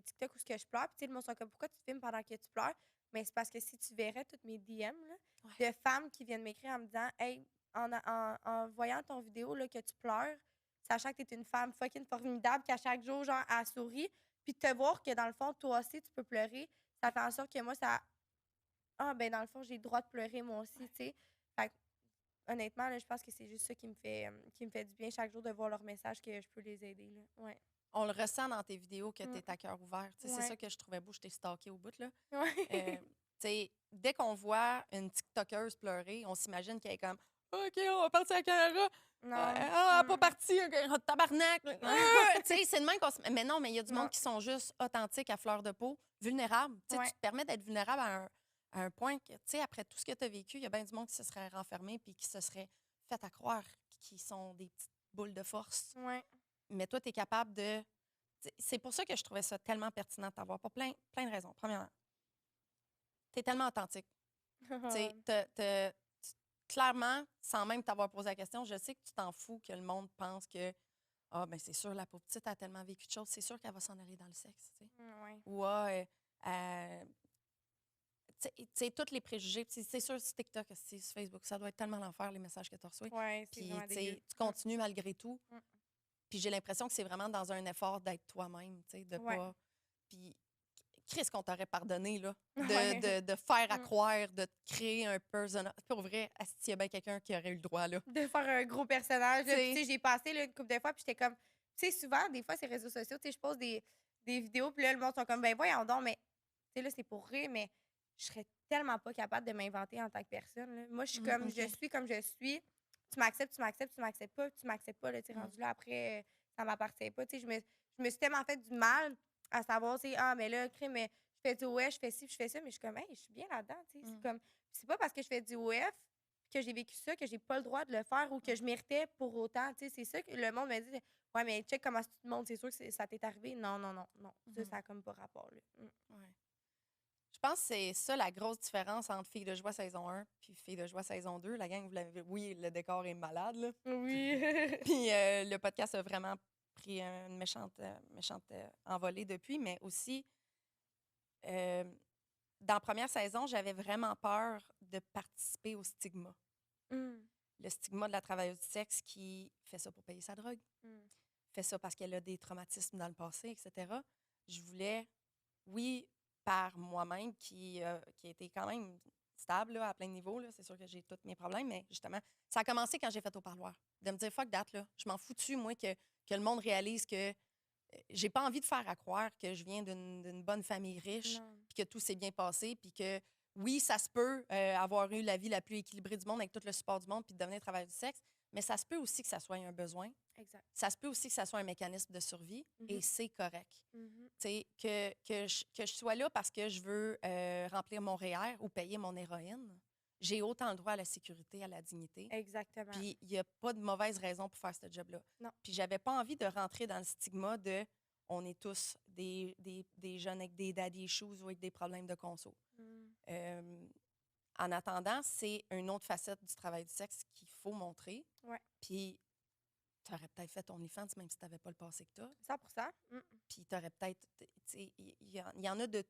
TikTok où ce que je pleure, puis tu sais, le monde sont comme, pourquoi tu filmes pendant que tu pleures? Mais c'est parce que si tu verrais toutes mes DM là, Ouais. de femmes qui viennent m'écrire en me disant, hey, en voyant ton vidéo là, que tu pleures, sachant que tu es une femme fucking formidable, qu'à chaque jour, genre, elle sourit, puis de te voir que dans le fond, toi aussi, tu peux pleurer, ça fait en sorte que moi, ça. Ah, ben dans le fond, j'ai le droit de pleurer moi aussi, tu sais. Fait que, honnêtement, là, je pense que c'est juste ça qui me fait du bien chaque jour de voir leur message que je peux les aider, là. Ouais. On le ressent dans tes vidéos que Mm. tu es à cœur ouvert. Tu sais, c'est Ouais. ça que je trouvais beau, je t'ai stalké au bout. Là. Ouais. Tu sais, dès qu'on voit une TikTokeuse pleurer, on s'imagine qu'elle est comme OK, on va partir à Canara. Non. Ah, pas Mm. parti, tabarnak. Tu sais, c'est le même qu'on se. Mais non, mais il y a du Non. monde qui sont juste authentiques à fleur de peau, vulnérables. Tu sais, Ouais. tu te permets d'être vulnérable à un point que, tu sais, après tout ce que tu as vécu, il y a bien du monde qui se serait renfermé puis qui se serait fait à croire qu'ils sont des petites boules de force. Ouais. Mais toi, tu es capable de. C'est pour ça que je trouvais ça tellement pertinent de t'avoir, pour plein de raisons. Premièrement, tu es tellement authentique. Tu sais, clairement, sans même t'avoir posé la question, je sais que tu t'en fous que le monde pense que ah, ben c'est sûr, la pauvre petite a tellement vécu de choses, c'est sûr qu'elle va s'en aller dans le sexe. Tu sais. Ouais. Ou tu sais, tous les préjugés. Puis c'est sûr, sur TikTok, sur Facebook, ça doit être tellement l'enfer, les messages que tu reçois. Ouais, c'est Puis vraiment tu sais, dégueu. tu continues malgré tout. Mm. Puis j'ai l'impression que c'est vraiment dans un effort d'être toi-même, tu sais, de Ouais. pas. Puis, Chris, qu'on t'aurait pardonné, là, Ouais. de faire à Mm. croire, de te créer un personnage. Pour vrai, s'il y a bien quelqu'un qui aurait eu le droit, là. De faire un gros personnage. Là. Puis, T'sais. tu sais, j'ai passé là, une couple de fois, puis j'étais comme. Tu sais, souvent, des fois, ces réseaux sociaux, tu sais, je pose des vidéos, puis là, le monde sont comme, ben voyons donc, mais. Tu sais, là, c'est pour rire, mais je serais tellement pas capable de m'inventer en tant que personne. Là. Moi, je suis comme, OK. je suis comme je suis. Tu m'acceptes, tu m'acceptes, tu m'acceptes pas, tu m'acceptes pas, là, tu sais, rendu là, après, ça m'appartient pas. Tu sais, je me suis tellement fait du mal à savoir, tu sais, ah, mais là, crime, mais je fais du OF, je fais ci, puis je fais ça, mais je suis comme, hey, je suis bien là-dedans, tu sais. C'est comme, c'est pas parce que je fais du OF que j'ai vécu ça, que j'ai pas le droit de le faire ou que je méritais pour autant. Tu sais, c'est ça que le monde me dit. Ouais, mais check comment tout le monde, c'est sûr que ça t'est arrivé. Non, non, non, non. Ça a comme pas rapport. Là. Ouais. Je pense que c'est ça la grosse différence entre Filles de joie saison 1 puis Filles de joie saison 2. La gang, vous l'avez vu, oui, le décor est malade, là. Oui. Puis le podcast a vraiment pris une méchante envolée depuis, mais aussi, dans la première saison, j'avais vraiment peur de participer au stigma. Le stigma de la travailleuse du sexe qui fait ça pour payer sa drogue, fait ça parce qu'elle a des traumatismes dans le passé, etc. Je voulais, oui, par moi-même, qui a été quand même stable là, à plein de niveaux, là. C'est sûr que j'ai tous mes problèmes, mais justement, ça a commencé quand j'ai fait au parloir. De me dire, fuck that, là. Je m'en fous-tu, moi, que le monde réalise que j'ai pas envie de faire à croire que je viens d'une bonne famille riche, puis que tout s'est bien passé, puis que oui, ça se peut avoir eu la vie la plus équilibrée du monde avec tout le support du monde, puis de devenir travailleur du sexe, mais ça se peut aussi que ça soit un besoin. Exact. Ça se peut aussi que ça soit un mécanisme de survie, et c'est correct. Tu sais, que je sois là parce que je veux remplir mon REER ou payer mon héroïne, j'ai autant le droit à la sécurité, à la dignité. Exactement. Puis il n'y a pas de mauvaise raison pour faire ce job-là. Non. Puis j'avais pas envie de rentrer dans le stigma de on est tous des jeunes avec des daddy issues ou avec des problèmes de conso. En attendant, c'est une autre facette du travail du sexe qu'il faut montrer. Ouais. Puis tu aurais peut-être fait ton OnlyFans même si tu n'avais pas le passé que tu as. 100%. Puis tu aurais peut-être. Il y en a de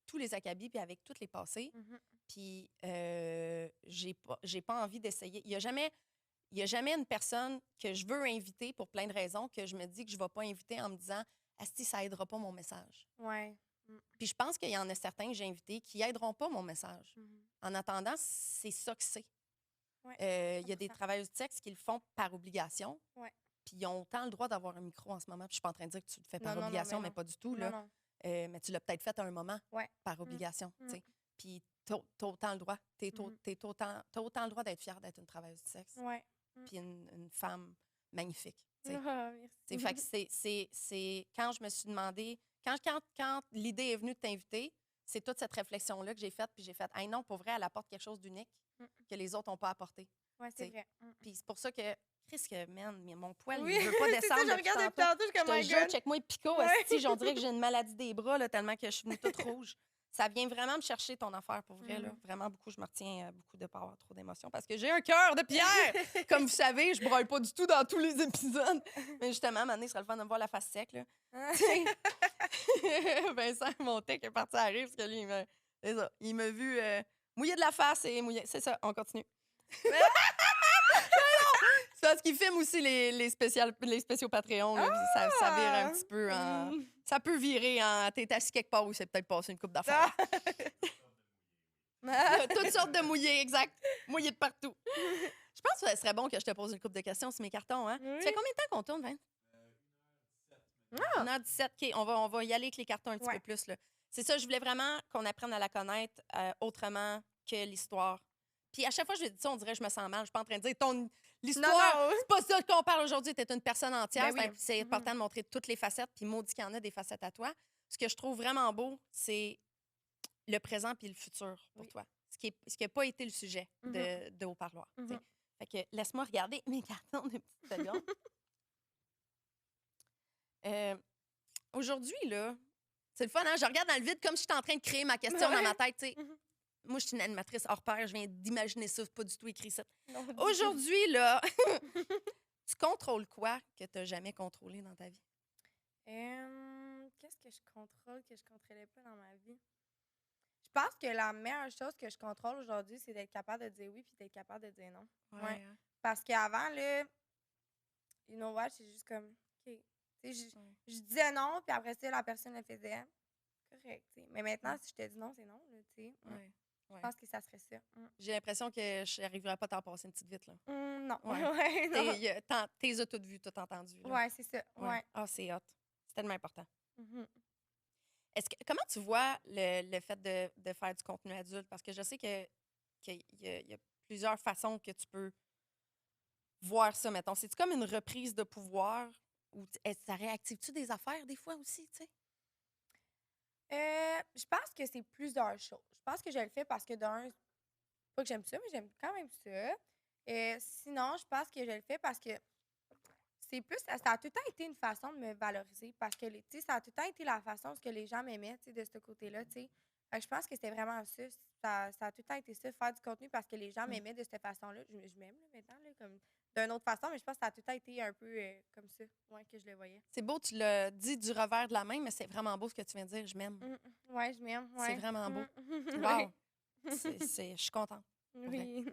tous les acabits, puis avec tous les passés. Puis j'ai pas envie d'essayer. Il y a jamais une personne que je veux inviter pour plein de raisons que je me dis que je ne vais pas inviter en me disant Asti, ça aidera pas mon message. Ouais. Puis je pense qu'il y en a certains que j'ai invités qui n'aideront pas mon message. Mhm. En attendant, c'est ça que c'est. Ouais, Il y a des 100%. travailleurs du sexe qui le font par obligation. Ouais. Puis ils ont autant le droit d'avoir un micro en ce moment. Puis je suis pas en train de dire que tu le fais par Non, non, non, obligation, mais mais non. pas du tout. Non, Là. non. Mais tu l'as peut-être fait à un moment Ouais. par obligation. Mm. tu sais. Puis t'as autant le droit. Mhm. T'as autant le droit d'être fière d'être une travailleuse du sexe. Ouais. Puis une femme magnifique. tu sais. Ah, merci. Fait que c'est quand je me suis demandé, quand l'idée est venue de t'inviter, c'est toute cette réflexion-là que j'ai faite, puis j'ai fait, hey non, pour vrai, elle apporte quelque chose d'unique Mm. que les autres n'ont pas apporté. Ouais, c'est t'sais. vrai. Puis c'est pour ça que, Chris, que, man, mais mon poil, Oui, il veut pas c'est ça, descendre. je depuis regarde depuis tantôt. tantôt, je suis Je comme, te my jure, God. check-moi pico, Ouais. esti, on dirait que j'ai une maladie des bras, là, tellement que je suis venue toute rouge. Ça vient vraiment me chercher ton affaire, pour vrai, là. Vraiment beaucoup. Je me retiens beaucoup de pas avoir trop d'émotions parce que j'ai un cœur de pierre! Comme vous savez, je broille pas du tout dans tous les épisodes. Mais justement, à un moment donné, ce serait le fun de me voir la face sec, là. Vincent, mon tech est parti à rire parce que lui, c'est ça. Il m'a vu mouiller de la face et mouiller. C'est ça, on continue. C'est parce qu'il filme aussi les spéciaux Patreon. Là, puis ça vire un petit peu en. Ça peut virer en. T'es assis quelque part où c'est peut-être passé une coupe d'affaires. Toutes sortes de mouillés, exact. Mouillés de partout. Je pense que ce serait bon que je te pose une couple de questions sur mes cartons. Hein? Oui. Tu sais combien de temps qu'on tourne, Vin? 1h17. OK, on va y aller avec les cartons un petit Ouais. peu plus. Là. C'est ça, je voulais vraiment qu'on apprenne à la connaître autrement que l'histoire. Puis à chaque fois que je lui dis ça, on dirait que je me sens mal. Je suis pas en train de dire l'histoire, Non, non. c'est pas ça qu'on parle aujourd'hui. Tu es une personne entière. Ben oui. C'est important de montrer toutes les facettes. Puis maudit qu'il y en a des facettes à toi. Ce que je trouve vraiment beau, c'est le présent puis le futur pour Oui. toi. Ce qui n'a pas été le sujet de Haut-Parloir. tu sais. Fait que laisse-moi regarder mes cartons de petites secondes. Aujourd'hui, là, c'est le fun, hein? Je regarde dans le vide comme si j'étais en train de créer ma question dans ma tête. tu sais. Moi, je suis une animatrice hors pair, je viens d'imaginer ça, c'est pas du tout écrit ça. Non, du tout. Aujourd'hui, là, tu contrôles quoi que tu n'as jamais contrôlé dans ta vie? Qu'est-ce que je contrôle que je contrôlais pas dans ma vie? Je pense que la meilleure chose que je contrôle aujourd'hui, c'est d'être capable de dire oui puis d'être capable de dire non. Ouais. hein? Parce qu'avant, là, you know what, c'est juste comme, OK. Tu sais, Ouais. je disais non, puis après ça, la personne le faisait. Correct, tu sais. Mais maintenant, si je te dis non, c'est non, là, tu sais. Ouais. Je pense que ça serait ça. J'ai l'impression que je n'arriverai pas à t'en passer une petite vite. Là. Non. Ouais. Ouais, non. T'es toutes vues, tout entendu. Là. Ouais, c'est ça. Ouais. Ah, c'est hot. C'est tellement important. Mhm. Comment tu vois le fait de faire du contenu adulte? Parce que je sais qu'il y a plusieurs façons que tu peux voir ça, mettons. C'est-tu comme une reprise de pouvoir ou ça réactive-tu des affaires des fois aussi, tu sais? Je pense que c'est plusieurs choses. Je pense que je le fais parce que d'un, pas que j'aime ça, mais j'aime quand même ça. Sinon, je pense que je le fais parce que c'est plus, ça a tout le temps été une façon de me valoriser parce que, tu sais, ça a tout le temps été la façon que les gens m'aimaient, tu sais, de ce côté-là, tu sais. Fait que je pense que c'était vraiment ça. Ça a tout le temps été ça, faire du contenu parce que les gens m'aimaient de cette façon-là. Je m'aime là, maintenant, là, comme d'une autre façon, mais je pense que ça a tout le temps été un peu comme ça, ouais, que je le voyais. C'est beau, tu l'as dit du revers de la main, mais c'est vraiment beau ce que tu viens de dire. Je m'aime. Ouais, je m'aime. Ouais. C'est vraiment beau. Ouais. Wow! Je suis contente. Oui.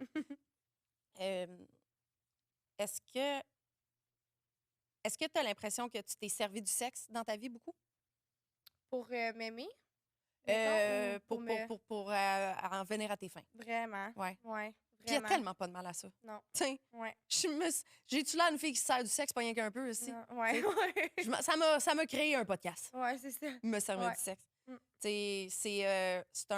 Est-ce que tu as l'impression que tu t'es servi du sexe dans ta vie beaucoup? Pour m'aimer? mettons, ou Pour en venir à tes fins. Vraiment. Ouais. Ouais. Puis il n'y a Vraiment. tellement pas de mal à ça. Non. Tu sais, Ouais. j'ai-tu là une fille qui se sert du sexe, pas rien qu'un peu aussi? Non, ouais. Tu sais, Ouais. ça m'a créé un podcast, Ouais, c'est ça. me servir Ouais. du sexe. Mm. Tu sais, c'est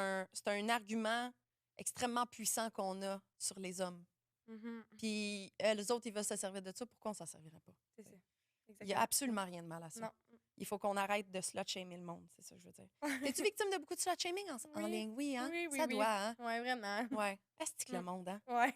un argument extrêmement puissant qu'on a sur les hommes. Mhm. Puis les autres, ils veulent se servir de ça. Pourquoi on s'en servirait pas? C'est ça. Il n'y a Exactement. absolument rien de mal à ça. Non. Il faut qu'on arrête de slut-shamer le monde, c'est ça que je veux dire. Es-tu victime de beaucoup de slut-shaming en Oui. ligne? Oui, hein? Oui, oui, ça oui. doit, hein? Ouais, vraiment. Ouais. Est-ce que le Mm. monde, hein? Ouais.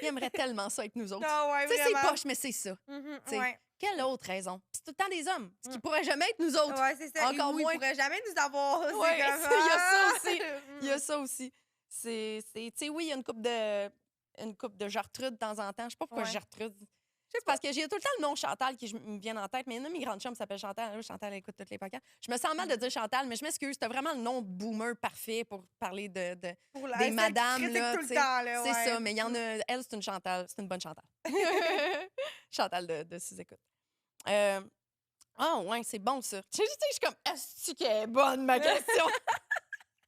Il aimerait tellement ça avec nous autres. Non, ouais, Tu sais, c'est vraiment. poche, mais c'est ça. Mhm, Tu sais. ouais. Quelle autre raison? Puis c'est tout le temps des hommes, ce qui Mm. pourrait jamais être nous autres. Ouais, c'est ça. Encore Et moins. Ils pourraient jamais nous avoir. C'est Ouais, comme, il y a ça ah! aussi. Il y a ça aussi. Tu sais, oui, il y a une couple de Gertrude de temps en temps. Je sais pas pourquoi Ouais. Gertrude. C'est parce que j'ai tout le temps le nom Chantal qui me vient en tête, mais une de mes grandes chums s'appelle Chantal. Chantal écoute toutes les podcasts. Je me sens mal de dire Chantal, mais je m'excuse. C'était vraiment le nom boomer parfait pour parler Pour des celle qui madames. critique Là, tout le tu sais. temps, là, C'est ouais. ça, mais il y en a. Elle, c'est une Chantal. C'est une bonne Chantal. Chantal de sous-écoute. Ah, ouais, c'est bon, ça. Tu sais, je suis comme, est-ce qu'elle est bonne, ma question?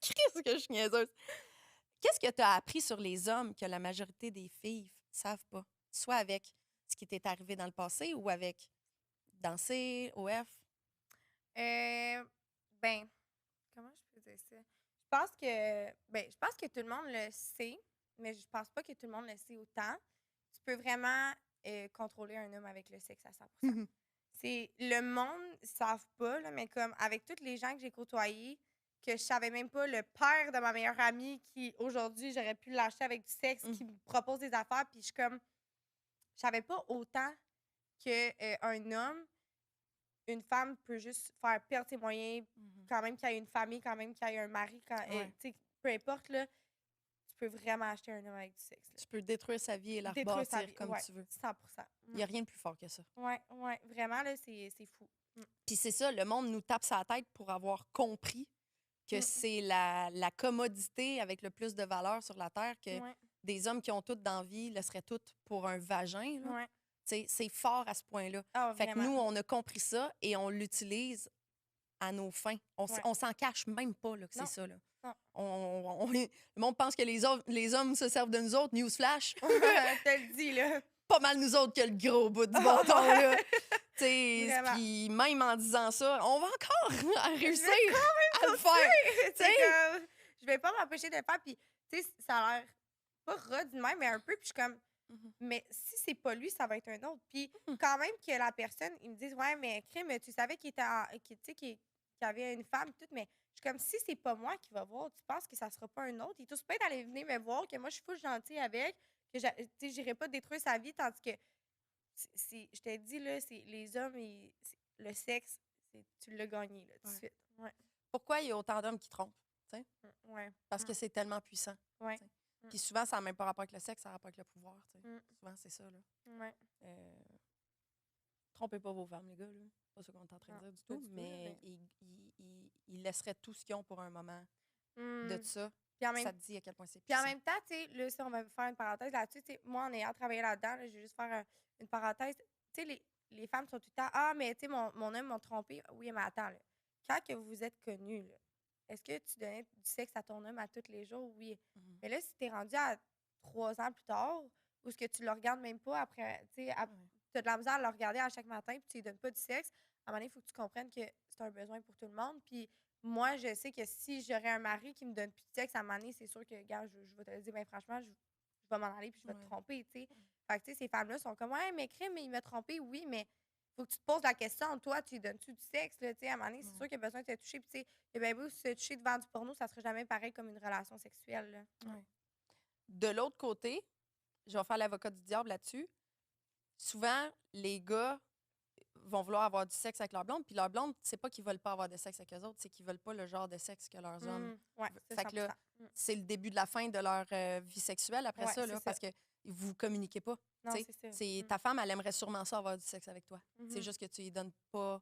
Qu'est-ce que je suis niaiseuse? Qu'est-ce que tu as appris sur les hommes que la majorité des filles ne savent pas? Soit avec ce qui t'est arrivé dans le passé ou avec danser, OF? Ben, comment je peux dire ça? Je pense que tout le monde le sait, mais je pense pas que tout le monde le sait autant. Tu peux vraiment contrôler un homme avec le sexe à 100%. C'est le monde ne savent pas, là, mais comme avec toutes les gens que j'ai côtoyés, que je savais même pas le père de ma meilleure amie qui aujourd'hui j'aurais pu lâcher avec du sexe, qui me propose des affaires, puis je suis comme je savais pas autant que un homme, une femme peut juste faire perdre ses moyens, quand même qu'il y ait une famille, quand même qu'il y ait un mari, Ouais. tu sais, peu importe, là, tu peux vraiment acheter un homme avec du sexe. Là. Tu peux détruire sa vie et la Détruire sa rebâtir vie, comme ouais, tu veux. 100%. Il n'y a rien de plus fort que ça. Ouais, vraiment, là, c'est fou. Puis c'est ça, le monde nous tape sa tête pour avoir compris que c'est la commodité avec le plus de valeur sur la Terre, que Ouais, des hommes qui ont toutes d'envie laisseraient toutes pour un vagin. Là. ouais. C'est fort à ce point-là. Ah, Fait que vraiment. nous, on a compris ça et on l'utilise à nos fins. Ouais. On s'en cache même pas là, que c'est Non. ça. Là. Non. Le monde pense que les hommes se servent de nous autres. Newsflash, Je te le dis, là. pas mal nous autres que le gros bout du bâton. Là. Vraiment. Puis même en disant ça, on va encore réussir Je à le faire. C'est comme, je vais pas m'empêcher de le faire. Puis, tu sais, ça a l'air pas ras d'une même, mais un peu. Puis, je suis comme, mais si c'est pas lui, ça va être un autre. Puis, quand même que la personne, ils me disent, ouais, mais crime, tu savais qu'il était tu sais, qu'il avait une femme, tout, mais je suis comme, si c'est pas moi qui va voir, tu penses que ça sera pas un autre? Il est tout peut d'aller venir me voir, que moi, je suis full gentille avec, que, tu sais, j'irai pas détruire sa vie, tandis que, je t'ai dit, là, c'est les hommes, le sexe, tu l'as gagné, là, tout de suite. Ouais. Pourquoi il y a autant d'hommes qui trompent? Ouais. Parce que c'est tellement puissant. Ouais. t'sais. Puis souvent, ça n'a même pas rapport avec le sexe, ça a rapport avec le pouvoir. t'sais. Souvent, c'est ça. Là. Ouais. Trompez pas vos femmes, les gars. Là. C'est pas ça qu'on est en train de dire du tout. Mais ils laisseraient tout ce qu'ils ont pour un moment de ça. Puis en même, ça te dit à quel point c'est puis en puissant. même temps, tu sais, là, si on va faire une parenthèse là-dessus, tu sais, moi, en ayant travaillé là-dedans, là, je vais juste faire une parenthèse. Tu sais, les femmes sont tout le temps, ah, mais tu sais, mon homme m'a trompé. Oui, mais attends, là. Quand que vous êtes connus, là, est-ce que tu donnais du sexe à ton homme à tous les jours? Oui. Mais là, si tu es rendu à 3 ans plus tard, ou est-ce que tu le regardes même pas après, tu sais, tu as de la misère à le regarder à chaque matin, puis tu lui donnes pas du sexe, à un moment donné, il faut que tu comprennes que c'est un besoin pour tout le monde. Puis moi, je sais que si j'aurais un mari qui me donne plus de sexe, à un moment donné, c'est sûr que, gars, je vais te le dire, bien franchement, je vais m'en aller puis je vais te tromper, tu sais. Fait que, tu sais, ces femmes-là sont comme, ouais, mais crime, mais il m'a trompé, oui, mais faut que tu te poses la question, toi, tu lui donnes-tu du sexe, là, tu sais, à un moment donné, c'est sûr qu'il a besoin de te toucher, puis tu sais, il a bien beau se toucher devant du porno, ça serait jamais pareil comme une relation sexuelle, là. De l'autre côté, je vais faire l'avocat du diable là-dessus. Souvent, les gars vont vouloir avoir du sexe avec leur blonde, puis leur blonde, c'est pas qu'ils veulent pas avoir de sexe avec eux autres, c'est qu'ils veulent pas le genre de sexe que leurs hommes. Ouais, c'est Fait que là, 100%. c'est le début de la fin de leur vie sexuelle après Ouais, ça, c'est là, ça. parce que vous communiquez pas. Non, t'sais. c'est ça. Ta femme, elle aimerait sûrement ça avoir du sexe avec toi. C'est juste que tu lui donnes pas,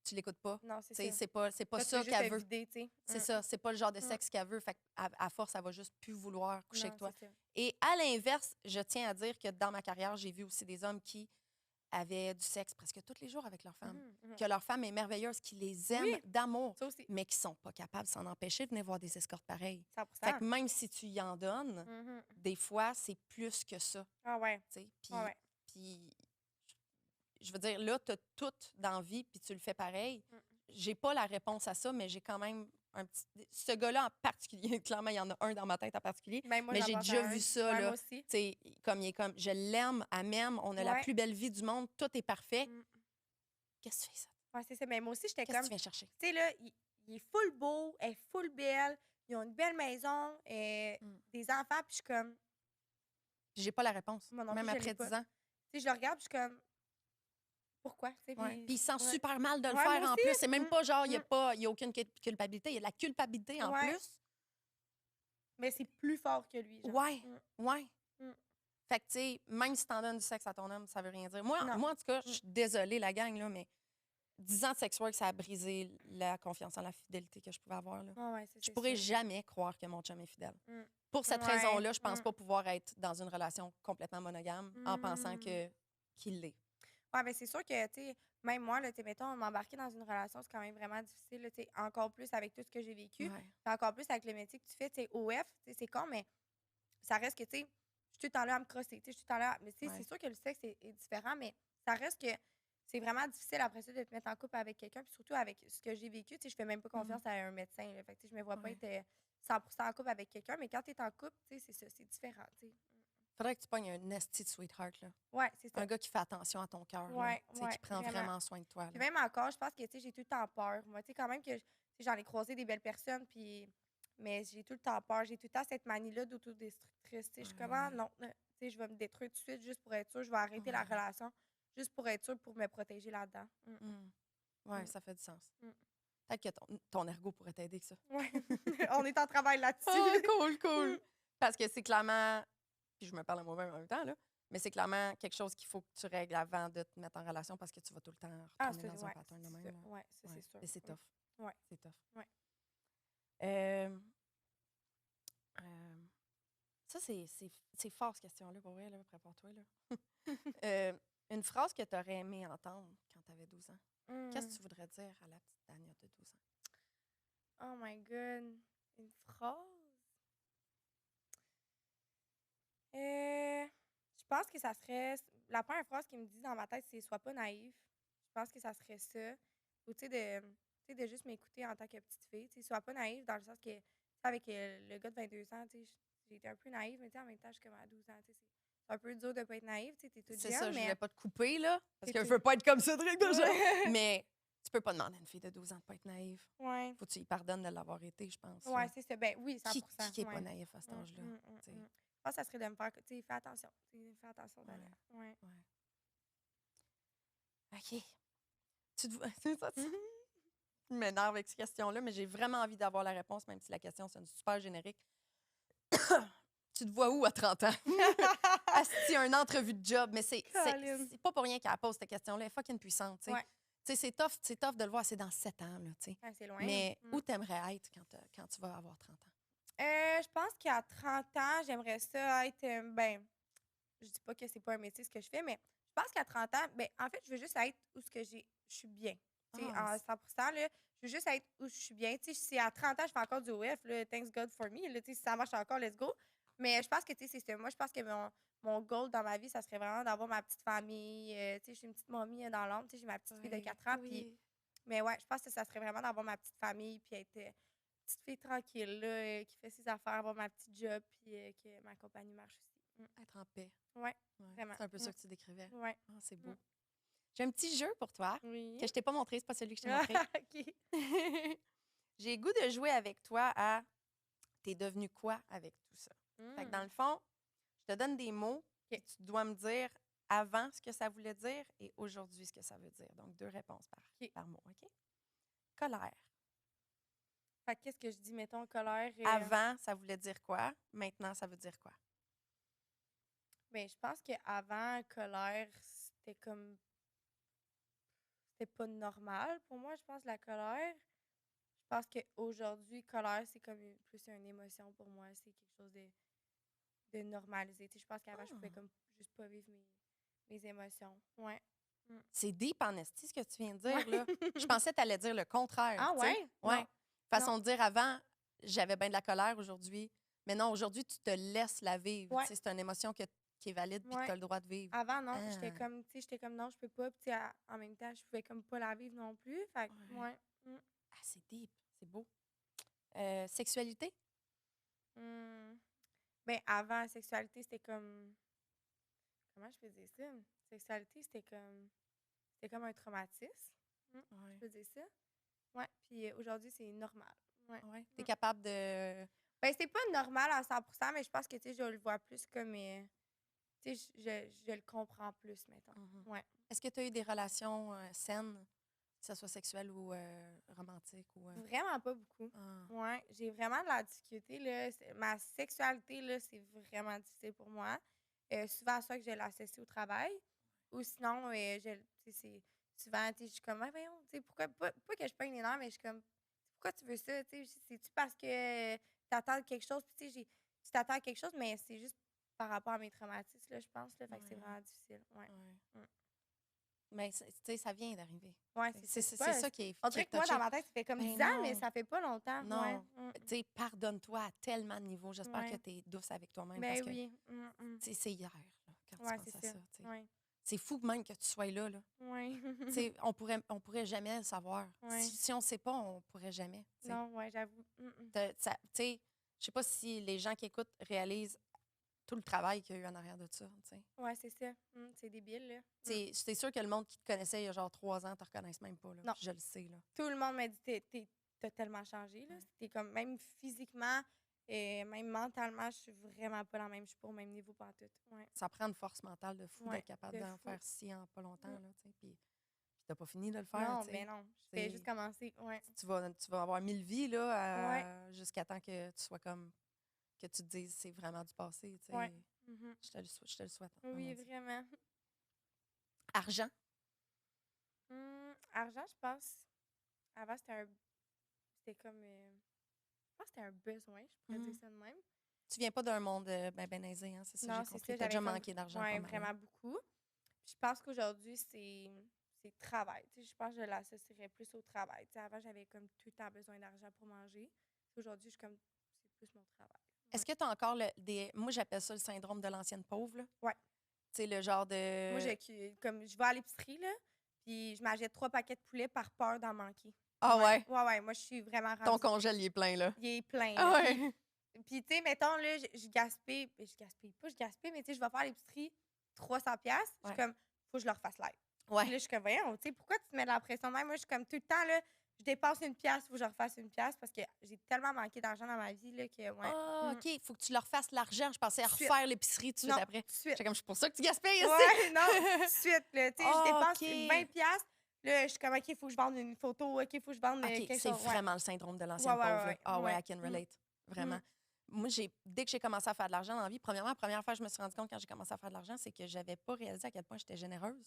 tu l'écoutes pas. Non, c'est T'sais, ça. c'est pas Toi, tu ça veux juste qu'elle te veut. vider, tu sais. C'est ça, c'est pas le genre de sexe qu'elle veut. Fait à force, elle va juste plus vouloir coucher Non, avec toi. c'est ça. Et à l'inverse, je tiens à dire que dans ma carrière, j'ai vu aussi des hommes qui avaient du sexe presque tous les jours avec leur femme. Que leur femme est merveilleuse, qui les aime Oui. d'amour, Ça aussi. mais qui sont pas capables de s'en empêcher de venir voir des escortes pareilles. 100%. Fait que même si tu y en donnes, des fois, c'est plus que ça. Ah ouais. Puis, Ah ouais. puis, je veux dire, là, tu as tout dans la vie, puis tu le fais pareil. J'ai pas la réponse à ça, mais j'ai quand même un petit. Ce gars-là en particulier, clairement, il y en a un dans ma tête en particulier. Ben, moi, mais j'en j'ai pense déjà à un. vu ça, Ouais, là. moi aussi. Tu sais, comme il est comme, je l'aime, elle m'aime, on a la Ouais. plus belle vie du monde, tout est parfait. Qu'est-ce que tu fais ça? Ouais, c'est ça. Mais moi aussi, j'étais Qu'est-ce que comme. tu viens chercher? Tu sais, là, il est full beau, elle est full belle, ils ont une belle maison, des enfants, puis je suis comme. J'ai pas la réponse, Moi non même plus, je après l'ai pas. 10 ans. Tu sais, je le regarde, puis je suis comme. Pourquoi? Tu sais, Ouais. Puis il se sent ouais. super mal de le Ouais, faire moi en aussi. plus. C'est même pas genre, il n'y a aucune culpabilité. Il y a de la culpabilité en Ouais. plus. Mais c'est plus fort que lui. Genre. Ouais, ouais. Mm. Fait que, tu sais, même si t'en donnes du sexe à ton homme, ça veut rien dire. Moi, Non. en tout cas, je suis désolée, la gang, là, mais 10 ans de sex work, ça a brisé la confiance en la fidélité que je pouvais avoir. Là. Ouais, Je pourrais jamais croire que mon chum est fidèle. Mm. Pour cette Ouais. raison-là, je pense pas pouvoir être dans une relation complètement monogame en pensant qu'il l'est. Ouais, ben c'est sûr que, tu sais, même moi, là, tu sais, mettons, m'embarquer dans une relation, c'est quand même vraiment difficile, là, tu sais, encore plus avec tout ce que j'ai vécu, Ouais. puis encore plus avec le métier que tu fais, tu sais, OF, tu sais, c'est con, mais ça reste que, tu sais, je suis tout le temps là à me crosser, tu sais, je suis tout le temps là, mais tu sais, c'est Ouais. sûr que le sexe est différent, mais ça reste que c'est vraiment difficile après ça de te mettre en couple avec quelqu'un, puis surtout avec ce que j'ai vécu, tu sais, je fais même pas confiance à un médecin, là, fait que, tu sais, je me vois pas Ouais. être 100% en couple avec quelqu'un, mais quand tu es en couple, tu sais, c'est ça, c'est différent, tu sais. Faudrait que tu pognes un esti de sweetheart, là. Ouais, c'est ça. Un gars qui fait attention à ton cœur, là. Ouais, Tu sais, qui prend vraiment. vraiment soin de toi, Puis là. même encore, je pense que, tu sais, j'ai tout le temps peur. Moi, tu sais, quand même que, tu sais, j'en ai croisé des belles personnes, puis... Mais j'ai tout le temps peur. J'ai tout le temps cette manie-là d'autodestructrice. Tu sais, je suis comme, ah, Ouais. non, tu sais, je vais me détruire tout de suite juste pour être sûre. Je vais arrêter la Ouais. relation juste pour être sûre, pour me protéger là-dedans. Ouais, Mm. ça fait du sens. Mm. Peut-être que ton ergo pourrait t'aider que ça. Ouais. On est en travail là-dessus. Oh, cool, cool. Parce que c'est clairement, puis je me parle à moi-même en même temps, là, mais c'est clairement quelque chose qu'il faut que tu règles avant de te mettre en relation parce que tu vas tout le temps Ah, retourner ça, dans un ouais, pattern de c'est même. ça. Là. Ouais, ça, Ouais. c'est sûr. Et c'est tough. Ouais. C'est tough. Ouais. Ça, c'est fort, cette question-là, pour vrai, là. Prépare-toi, là. Une phrase que tu aurais aimé entendre quand tu avais 12 ans. Qu'est-ce que tu voudrais dire à la petite Dania de 12 ans? Oh my God. Une phrase? Je pense que ça serait... La première phrase qui me dit dans ma tête, c'est « Sois pas naïf ». Je pense que ça serait ça. Ou tu sais, de juste m'écouter en tant que petite fille. Tu sais, sois pas naïf dans le sens que, tu sais, avec le gars de 22 ans, tu sais, j'ai été un peu naïve, mais tu sais, en même temps, je suis comme à 12 ans, tu sais, c'est un peu dur de pas être naïve, tu sais, t'es toute C'est ça, jeune, je mais... voulais pas te couper, là, parce T'es que je tout- veux pas être comme Cédric de genre. Ouais. Mais tu peux pas demander à une fille de 12 ans de pas être naïve. Ouais. Faut que tu lui pardonnes de l'avoir été, je pense. Ouais, là. c'est ça. Ben oui, 100%. Qui est pas ouais. naïf à cet âge-là? tu sais? Je pense que ça serait de me faire... Tu sais, fais attention. Tu sais, fais attention, Ouais. Dania. Ouais. Ouais. OK. C'est ça, tu m'énerve avec ces questions-là, mais j'ai vraiment envie d'avoir la réponse, même si la question sonne super générique. Tu te vois où à 30 ans? Asti, une entrevue de job, mais Colin. c'est pas pour rien qu'elle pose cette question-là. Elle est fucking puissante, tu sais. Ouais. Tu sais, c'est tough de le voir, c'est dans 7 ans, là, tu sais. Ouais, c'est loin. Mais où t'aimerais être quand tu vas avoir 30 ans? Je pense qu'à 30 ans, j'aimerais ça être... ben, je dis pas que c'est pas un métier ce que je fais, mais je pense qu'à 30 ans, ben, en fait, je veux juste être où ce que je suis bien. Tu sais, Ah, en 100%, là, je veux juste être où je suis bien. Tu sais, si à 30 ans, je fais encore du OF, là, thanks God for me. Là, tu sais, si ça marche encore, let's go. Mais je pense que, tu sais, c'est ça. Moi, je pense que mon goal dans ma vie, ça serait vraiment d'avoir ma petite famille. Tu sais, je suis une petite momie dans l'ombre. Tu sais, j'ai ma petite fille de 4 ans. Puis, mais ouais, je pense que ça serait vraiment d'avoir ma petite famille, puis être petite fille tranquille, là, qui fait ses affaires, avoir ma petite job, puis que ma compagnie marche aussi. Être en paix. Ouais, Ouais. vraiment. C'est un peu ça que tu décrivais. Ouais. Ah, c'est beau. J'ai un petit jeu pour toi Oui. que je t'ai pas montré, c'est pas celui que je t'ai montré. OK. J'ai le goût de jouer avec toi à t'es devenu quoi avec tout ça. Fait que dans le fond, je te donne des mots et tu dois me dire avant ce que ça voulait dire et aujourd'hui ce que ça veut dire. Donc, 2 réponses par mot, OK? Colère. Fait que qu'est-ce que je dis, mettons, colère? Avant, ça voulait dire quoi? Maintenant, ça veut dire quoi? Ben, je pense qu'avant, colère, c'était comme... C'était pas normal pour moi, je pense, la colère. Je pense qu'aujourd'hui, colère, c'est comme plus une émotion pour moi. C'est quelque chose de normalisé. Tu sais, je pense qu'avant, je pouvais comme juste pas vivre mes émotions. Ouais. C'est deep en esti, ce que tu viens de dire, Ouais. là. Je pensais que tu allais dire le contraire. Ah tu sais. ouais? Ouais. Non. Façon de dire avant, j'avais bien de la colère aujourd'hui. Mais non, aujourd'hui, tu te laisses la vivre. Ouais. Tu sais, c'est une émotion qui est valide et que tu as le droit de vivre. Avant, non, Ah. j'étais comme non, je peux pas. Puis, tu sais, en même temps, je pouvais comme pas la vivre non plus. Fait que, Ouais. Ah, c'est deep. C'est beau. Sexualité? Ben, avant, la sexualité, c'était comme. Comment je peux dire ça? Sexualité, c'était comme un traumatisme. Je peux dire ça? Ouais. Puis aujourd'hui, c'est normal. Ouais. Tu es capable de. Ben, c'est pas normal à 100%, mais je pense que, tu sais, je le vois plus comme. Tu sais, je le comprends plus, mettons. Ouais. Est-ce que tu as eu des relations saines, que ce soit sexuelles ou romantiques? Ou, Vraiment pas beaucoup. Ah. Ouais, j'ai vraiment de la difficulté, là. Ma sexualité, là, c'est vraiment difficile pour moi. Souvent, soit que je l'associe au travail, ou sinon, tu sais, c'est souvent, tu sais, je suis comme, ah, voyons, tu sais, pourquoi, pas que je pogne les nerfs, mais je suis comme, pourquoi tu veux ça, tu sais, c'est-tu parce que tu attends quelque chose, puis tu sais, tu t'attends à quelque chose, mais c'est juste par rapport à mes traumatismes, là, je pense, là, fait que c'est vraiment difficile, ouais. Mais tu sais, ça vient d'arriver. Ouais, C'est pas- ça qui est On dirait que moi, dans ma tête, ça fait comme Ben 10 ans, mais non. ça fait pas longtemps. Non. Ouais. Tu sais, pardonne-toi à tellement de niveaux. J'espère Ouais. que tu es douce avec toi-même Ben parce que oui. tu sais, c'est hier là, quand Ouais, tu penses c'est à ça. ça. Tu sais. Ouais. C'est fou même que tu sois là. Ouais. Tu sais, on pourrait jamais le savoir. Ouais. Si on ne sait pas, on pourrait jamais. Tu sais. Non, ouais, j'avoue. Tu sais, je sais pas si les gens qui écoutent réalisent tout le travail qu'il y a eu en arrière de ça. Tu sais. Ouais, c'est ça. C'est débile, là. C'est sûr que le monde qui te connaissait il y a genre 3 ans ne te reconnaisse même pas. Là. Non. Puis je le sais. Là. Tout le monde m'a dit t'as tellement changé, là. T'es comme, même physiquement et même mentalement, je suis vraiment pas je suis pas au même niveau pantoute. Ouais. Ça prend une force mentale de fou Ouais, d'être capable de d'en fou. faire si en pas longtemps. Mm. Là, tu sais. Puis t'as pas fini de le faire. Non, tu sais. ben non. Je fais C'est- juste commencer. Ouais. Tu vas avoir 1000 vies là, jusqu'à temps que tu sois comme que tu te dises c'est vraiment du passé. Tu sais. Ouais. Je te le souhaite. Oui, vraiment. vraiment. Argent. Argent, je pense. Avant, c'était comme. Je pense que c'était un besoin, je pourrais dire ça de même. Tu viens pas d'un monde ben aisé, hein, c'est ça, Non, j'ai c'est compris. ça. T'as déjà J'avais manqué d'argent Oui, pas mal, vraiment hein. beaucoup. Puis je pense qu'aujourd'hui, c'est travail. Tu sais, je pense que je l'associerais plus au travail. Tu sais, avant, j'avais comme tout le temps besoin d'argent pour manger. Aujourd'hui, je suis comme, c'est plus mon travail. Est-ce que tu as encore moi j'appelle ça le syndrome de l'ancienne pauvre, là? Ouais. Tu sais, le genre de... Moi, je vais à l'épicerie, là, puis je m'achète 3 paquets de poulet par peur d'en manquer. Ah ouais? Ouais, moi, je suis vraiment Ton rendue. congèle, il est plein, là. Il est plein. Ah là. ouais? Puis, tu sais, mettons, là, je gaspille. Je gaspille pas, mais tu sais, je vais faire l'épicerie 300$. Je Ouais. suis comme, faut que je leur fasse live. Ouais. Puis là, je suis comme, voyons, tu sais, pourquoi tu te mets de la pression de même? Moi, je suis comme, tout le temps, là, je dépense 1$, faut que je refasse 1$ parce que j'ai tellement manqué d'argent dans ma vie, là, que, ouais. Ah, OK, il faut que tu leur fasses l'argent. Je pensais à Tout de suite. refaire l'épicerie tout de Non, suite après. tout de suite. J'étais comme, c'est pour ça que tu gaspilles aussi. Ouais, non, tout de suite, là. Tu sais, je Ah, dépense OK. 20$. Là, je suis comme, OK, il faut que je vende une photo. OK, il faut que je vende OK, quelque c'est chose. Ouais. vraiment le syndrome de l'ancienne Ouais, ouais, pauvre. là. ouais, Ah ouais, ouais. I can relate. Vraiment. Moi, dès que j'ai commencé à faire de l'argent dans la vie, premièrement, la première fois que je me suis rendu compte quand j'ai commencé à faire de l'argent, c'est que j'avais pas réalisé à quel point j'étais généreuse.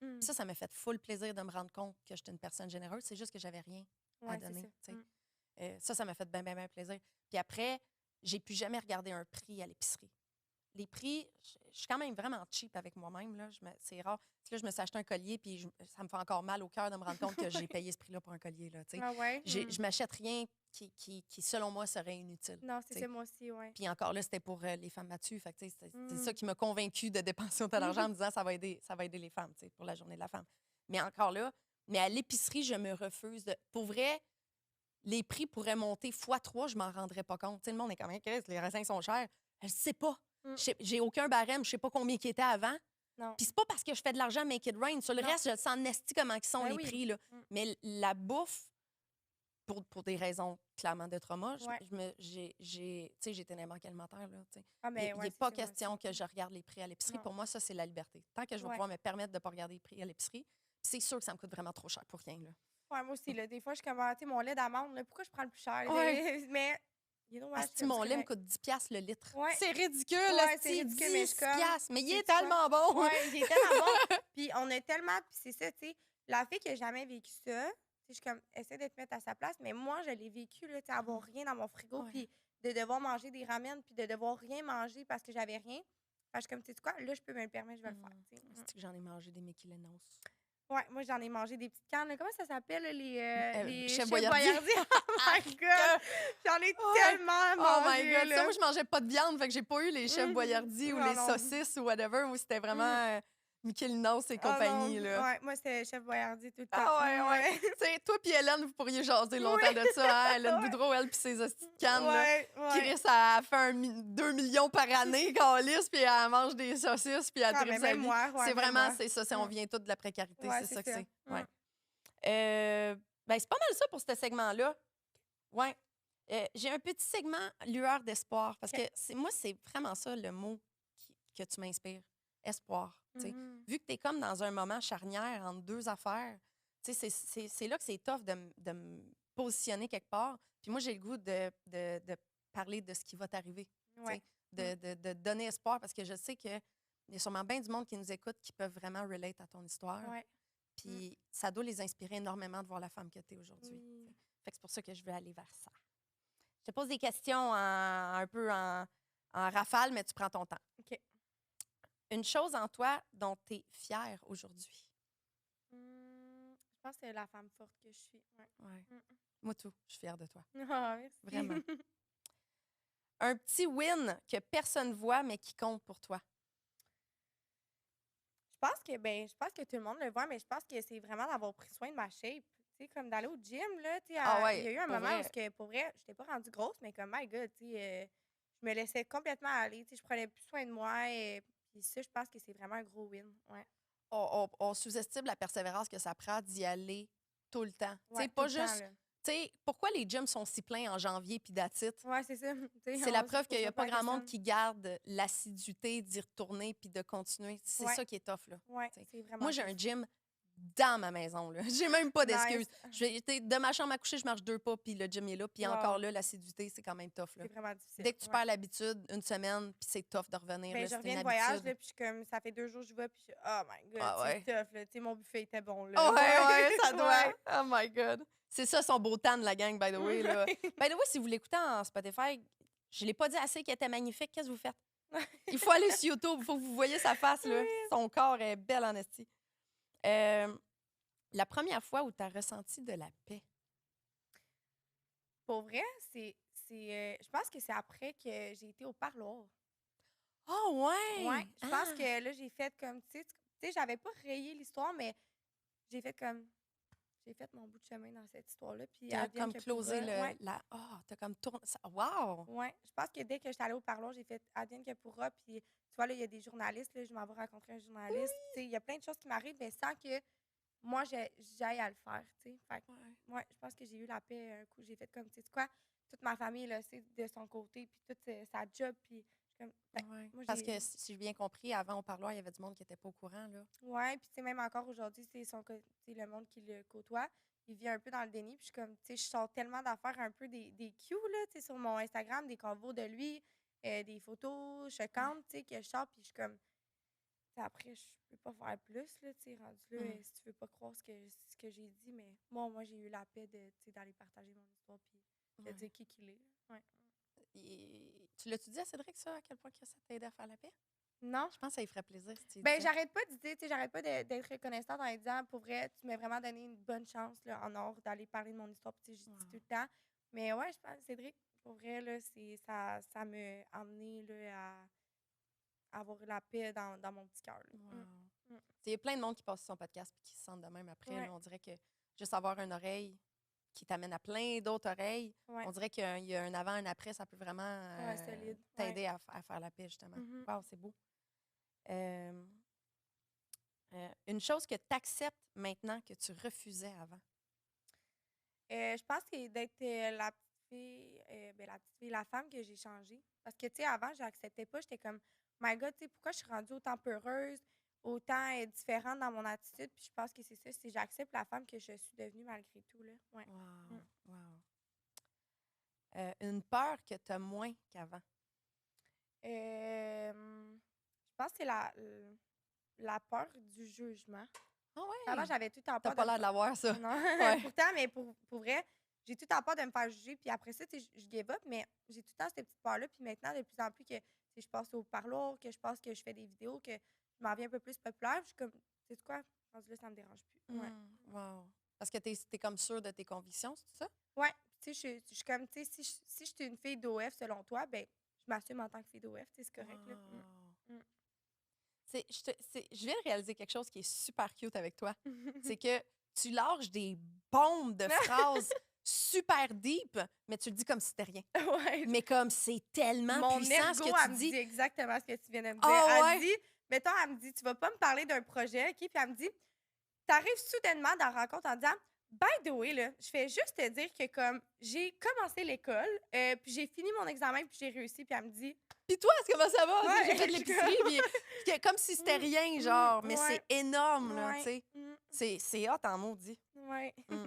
Puis ça m'a fait full plaisir de me rendre compte que j'étais une personne généreuse. C'est juste que j'avais rien à Ouais, c'est donner. ça. Tu sais. Ça m'a fait bien, bien, bien plaisir. Puis après, j'ai plus jamais regardé un prix à l'épicerie. Les prix, je suis quand même vraiment cheap avec moi-même. Là. C'est rare. Puis là, je me suis acheté un collier, puis ça me fait encore mal au cœur de me rendre compte que j'ai payé ce prix-là pour un collier. Là, tu sais. Ah ouais? Je m'achète rien qui, selon moi, serait inutile. Non, c'est tu sais. ça, moi aussi, ouais. Puis encore là, c'était pour les femmes battues. Fait que, tu sais, c'est ça qui m'a convaincue de dépenser autant d'argent en me disant ça va aider les femmes, tu sais, pour la journée de la femme. Mais encore là, à l'épicerie, je me refuse de. Pour vrai, les prix pourraient monter x3, je m'en rendrais pas compte. Tu sais, le monde est quand même, les raisins sont chers. Je sais pas. J'ai aucun barème, je sais pas combien ils étaient avant. Non. Puis c'est pas parce que je fais de l'argent make it rain. Sur le Non. reste, je sens nasty comment ils sont Ben les oui. prix. Là. Mais la bouffe, pour des raisons clairement de trauma, Ouais. j'étais une banque alimentaire. Là, tu sais. Ah, Il ben, n'est ouais, pas c'est ça, moi question aussi. que je regarde les prix à l'épicerie. Non. Pour moi, ça, c'est la liberté. Tant que je vais Ouais. pouvoir me permettre de ne pas regarder les prix à l'épicerie, c'est sûr que ça me coûte vraiment trop cher pour rien. Là. Ouais, moi aussi, là. Des fois, je suis comme, tu sais, mon lait d'amande, là, pourquoi je prends le plus cher? Ouais. Mais, you know what? Asti, mon lait me coûte 10$ le litre. Ouais. C'est ridicule, Ouais, asti, c'est ridicule, mais je suis comme, 10$. Mais il est sais-tu tellement bon. Ouais, il est tellement bon. Puis on a tellement. Puis c'est ça, tu sais. La fille qui a jamais vécu ça, tu sais, je suis comme, essaie de te mettre à sa place. Mais moi, je l'ai vécu, là, tu sais, avoir rien dans mon frigo. Ouais. Puis de devoir manger des ramen, puis de devoir rien manger parce que j'avais rien. Fait que je suis comme, tu sais quoi, là, je peux me le permettre, je vais le faire. Tu sais. C'est que j'en ai mangé des Mickey Lenos. Ouais, moi, j'en ai mangé des petites cannes. Là. Comment ça s'appelle, là, les Chef Chef Boyardee. Oh my God! J'en ai tellement Oh mangé. my God! là. Ça, moi, je mangeais pas de viande, fait que j'ai pas eu les chefs Boyardee ou Non, les non. saucisses ou whatever, où c'était vraiment Mickey Lenos et compagnie. non. Là. Ouais, moi, c'était Chef Boyardee tout le temps. Ah ouais. Tu sais, toi puis Hélène, vous pourriez jaser longtemps de ça. Hein? Hélène Ouais. Boudreau, elle puis ses hosties de cannes. Là. Ouais, ouais. Chris, elle fait 2 millions par année, calisse, puis elle mange des saucisses, puis elle Ah, tripe mais sa même vie. moi, ouais, C'est même vraiment, moi. c'est ça. On vient tous de la précarité, Ouais, c'est ça que ça. c'est. Ouais. Ben, c'est pas mal ça pour ce segment-là. Ouais. J'ai un petit segment lueur d'espoir, parce que moi, c'est vraiment ça le mot que tu m'inspires. Espoir. tu sais. Vu que tu es comme dans un moment charnière entre deux affaires, tu sais, c'est là que c'est tough de me positionner quelque part. Puis moi, j'ai le goût de parler de ce qui va t'arriver. tu sais, Ouais. de donner espoir, parce que je sais qu'il y a sûrement bien du monde qui nous écoute qui peuvent vraiment relate à ton histoire. Ouais. Puis ça doit les inspirer énormément de voir la femme que tu es aujourd'hui. Oui. tu sais. Fait que c'est pour ça que je veux aller vers ça. Je te pose des questions un peu en rafale, mais tu prends ton temps. OK. Une chose en toi dont tu es fière aujourd'hui. Je pense que c'est la femme forte que je suis. Ouais. Ouais. Mm. Moi, tout. Je suis fière de toi. Ah, merci. Vraiment. Un petit win que personne voit, mais qui compte pour toi. Je pense que tout le monde le voit, mais je pense que c'est vraiment d'avoir pris soin de ma shape. Tu sais, comme d'aller au gym, là, tu sais, Ah il y a ouais, eu un pour moment où, vrai. que, pour vrai, j'étais pas rendue grosse, mais comme, my God, tu sais, je me laissais complètement aller, tu sais, je prenais plus soin de moi, et puis ça, je pense que c'est vraiment un gros win, ouais. On sous-estime la persévérance que ça prend d'y aller tout le temps. Tu Ouais, sais, tout pas le temps, juste. là. Tu sais, pourquoi les gyms sont si pleins en janvier puis that's it? Ouais, c'est ça. Tu sais, C'est la on se preuve qu'il pose n'y a même pas la grand monde question. qui garde l'assiduité d'y retourner puis de continuer. C'est Ouais. ça qui est tough, là. Ouais, Tu sais. c'est vraiment Moi, j'ai tough. un gym dans ma maison, là. J'ai même pas d'excuses. Nice. De ma chambre à coucher, je marche 2 pas, puis le gym est là. Puis Wow. encore là, l'assiduité, c'est quand même tough, là. C'est vraiment difficile. Dès que tu ouais. perds l'habitude, une semaine, puis c'est tough de revenir. Ben, là, je c'est reviens une de voyage, habitude. là, puis je suis comme, ça fait 2 jours que je vais, puis je suis, oh my God, Ah ouais. c'est tough, là. Tu sais, mon buffet était bon, là. Ouais, ouais, ça doit. Ouais. Oh my God. C'est ça son beau tan de la gang, by the way. Là. By the way, si vous l'écoutez en Spotify, je l'ai pas dit assez qu'il était magnifique. Qu'est-ce que vous faites? Il faut aller sur YouTube. Il faut que vous voyez sa face. Là. Oui. Son corps est belle en esti. La première fois où tu as ressenti de la paix. Pour vrai, je pense que c'est après que j'ai été au parloir. Oh, ouais! Ouais, je pense Ah! que là, j'ai fait comme, tu sais, j'avais pas rayé l'histoire, mais j'ai fait comme, j'ai fait mon bout de chemin dans cette histoire-là, puis T'as advienne comme que closé pourra. Ouais, t'as comme tourné. Wow! ouais. Je pense que dès que j'étais allée au parloir, j'ai fait advienne que pourra, puis tu vois, là, il y a des journalistes, là, je m'en vais rencontrer un journaliste. Tu sais, il y a plein de choses qui m'arrivent, mais sans que moi, j'aille à le faire, tu sais. Fait que, Ouais. ouais, je pense que j'ai eu la paix un coup. J'ai fait comme, tu sais quoi, toute ma famille, là, c'est de son côté, puis toute sa job, puis je suis comme, ben, Ouais. moi, Parce que si j'ai bien compris, avant au parloir, il y avait du monde qui n'était pas au courant. Là. Ouais, puis tu sais, même encore aujourd'hui, c'est tu sais, le monde qui le côtoie, il vit un peu dans le déni, puis je suis comme, tu sais, je sors tellement d'affaires un peu des cues, là, tu sais, sur mon Instagram, des convos de lui, des photos choquantes, tu sais, que je sors, puis je suis comme, tu sais, après, je peux pas faire plus, là, tu sais, rendu là, si tu veux pas croire ce que j'ai dit, mais moi, j'ai eu la paix de, tu sais, d'aller partager mon histoire, puis de Ouais. dire qui qu'il est, là. Ouais. Tu l'as-tu dit à Cédric, ça, à quel point que ça t'aidait à faire la paix? Non? Je pense que ça lui ferait plaisir si tu lui Ben, disais. j'arrête pas d'idée, tu sais, j'arrête pas d'être reconnaissante en lui disant, pour vrai, tu m'as vraiment donné une bonne chance, là, en or, d'aller parler de mon histoire, puis tu sais, je dis tout le temps. Mais ouais, je pense, Cédric, pour vrai, là, ça m'a amené, là, à avoir la paix dans mon petit cœur, là. Wow. Il y a plein de monde qui passe sur son podcast et qui se sentent de même après. Ouais. Là, on dirait que juste avoir une oreille qui t'amène à plein d'autres oreilles, Ouais. on dirait qu'il y a un avant, un après, ça peut vraiment Ouais, solide. t'aider à faire la paix, justement. Mhm. Wow, c'est beau. Une chose que tu acceptes maintenant que tu refusais avant. Je pense que d'être la petite fille, la femme que j'ai changée. Parce que, tu sais, avant, je n'acceptais pas. J'étais comme, my God, tu sais, pourquoi je suis rendue autant peureuse, autant différente dans mon attitude. Puis je pense que c'est ça, c'est j'accepte la femme que je suis devenue malgré tout, là. Ouais. Wow. Wow. Une peur que tu as moins qu'avant. Je pense que c'est la peur du jugement. Ah ouais? Avant, j'avais tout le temps T'as peur pas de l'air de l'avoir, ça. Non, Ouais. pourtant, mais pour vrai, j'ai tout le temps peur de me faire juger. Puis après ça, tu sais, je give up, mais j'ai tout le temps cette petite peur-là. Puis maintenant, de plus en plus que tu sais, je passe au parloir, que je pense que je fais des vidéos, que je m'en viens un peu plus populaire, je suis comme, tu sais quoi, rendu là, ça me dérange plus. Ouais. Wow. Parce que t'es comme sûre de tes convictions, c'est ça? Ouais, tu sais, je suis comme, tu sais, si je suis une fille d'OF selon toi, ben, je m'assume en tant que fille d'OF, tu sais, c'est correct, là. Wow. Je viens de réaliser quelque chose qui est super cute avec toi. C'est que tu lâches des bombes de phrases super deep, mais tu le dis comme si c'était rien. Ouais. Mais comme c'est tellement Mon puissant ce ergo, que elle tu me dis. dit exactement ce que tu viens de me dire. Ah Elle ouais? dit, mettons, elle me dit, tu vas pas me parler d'un projet, OK? Puis elle me dit, t'arrives soudainement dans la rencontre en disant, by the way, là, je fais juste te dire que comme j'ai commencé l'école, puis j'ai fini mon examen, puis j'ai réussi, puis elle me dit, Puis toi, comment ça va? Ouais, J'ai fait de je l'épicerie, puis comme si c'était rien, genre. Mais ouais. c'est énorme, là, tu ouais, sais. C'est hot en maudit. ouais. Mm.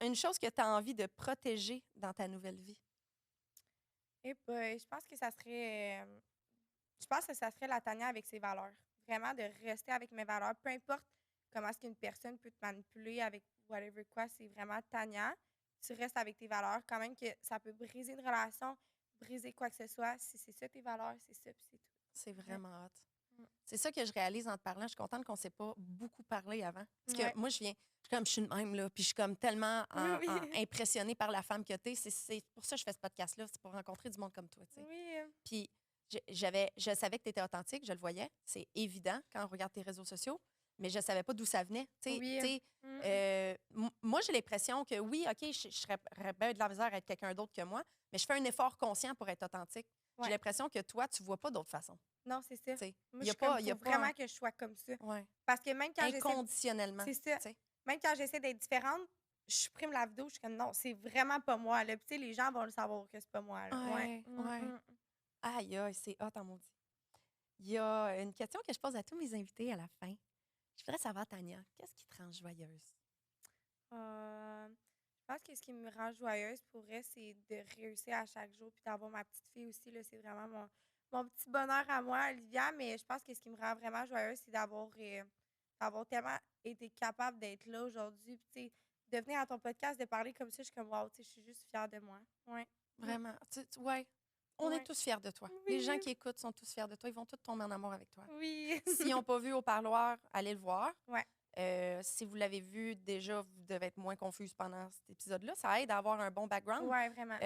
Une chose que tu as envie de protéger dans ta nouvelle vie. Et ben, je pense que ça serait, je pense que ça serait la Tania avec ses valeurs. Vraiment de rester avec mes valeurs, peu importe comment est-ce qu'une personne peut te manipuler avec whatever quoi, c'est vraiment Tania. Tu restes avec tes valeurs, quand même que ça peut briser une relation, briser quoi que ce soit. Si c'est ça tes valeurs, c'est ça, puis c'est tout. C'est vraiment hot. C'est ça que je réalise en te parlant. Je suis contente qu'on ne s'est pas beaucoup parlé avant. Parce Ouais. que moi, je suis de même, là. Puis je suis comme tellement Oui. impressionnée par la femme que tu es. C'est pour ça que je fais ce podcast-là. C'est pour rencontrer du monde comme toi, tu sais. Oui. Puis je savais que tu étais authentique, je le voyais. C'est évident quand on regarde tes réseaux sociaux. Mais je ne savais pas d'où ça venait. Oui. Moi, j'ai l'impression que oui, OK, je serais bien de la misère à être quelqu'un d'autre que moi, mais je fais un effort conscient pour être authentique. Ouais. J'ai l'impression que toi, tu ne vois pas d'autre façon. Non, c'est ça. T'sais. Moi, Y a je suis comme, pas- y a faut pas vraiment un- que je sois comme ça. Ouais. Parce que même quand j'essaie Inconditionnellement. C'est ça. t'sais. Même quand j'essaie d'être différente, je supprime la vidéo, je suis comme non, c'est vraiment pas moi. Là. Puis, tu sais, les gens vont le savoir que c'est pas moi. Là. Ouais. Aïe, aïe, c'est hot en maudit. Il y a une question que je pose à tous mes invités à la fin. Je voudrais savoir, Tania, qu'est-ce qui te rend joyeuse? Je pense que ce qui me rend joyeuse pour elle, c'est de réussir à chaque jour. Puis d'avoir ma petite fille aussi, là, c'est vraiment mon petit bonheur à moi, Olivia. Mais je pense que ce qui me rend vraiment joyeuse, c'est d'avoir tellement été capable d'être là aujourd'hui. Puis, tu sais, de venir à ton podcast, de parler comme ça, je suis comme, wow, tu sais, je suis juste fière de moi. Ouais. Vraiment. Ouais. On est Ouais. tous fiers de toi. Oui. Les gens qui écoutent sont tous fiers de toi. Ils vont tous tomber en amour avec toi. Oui. S'ils n'ont pas vu au parloir, allez le voir. Ouais. Si vous l'avez vu, déjà, vous devez être moins confuse pendant cet épisode-là. Ça aide à avoir un bon background. Ouais, vraiment.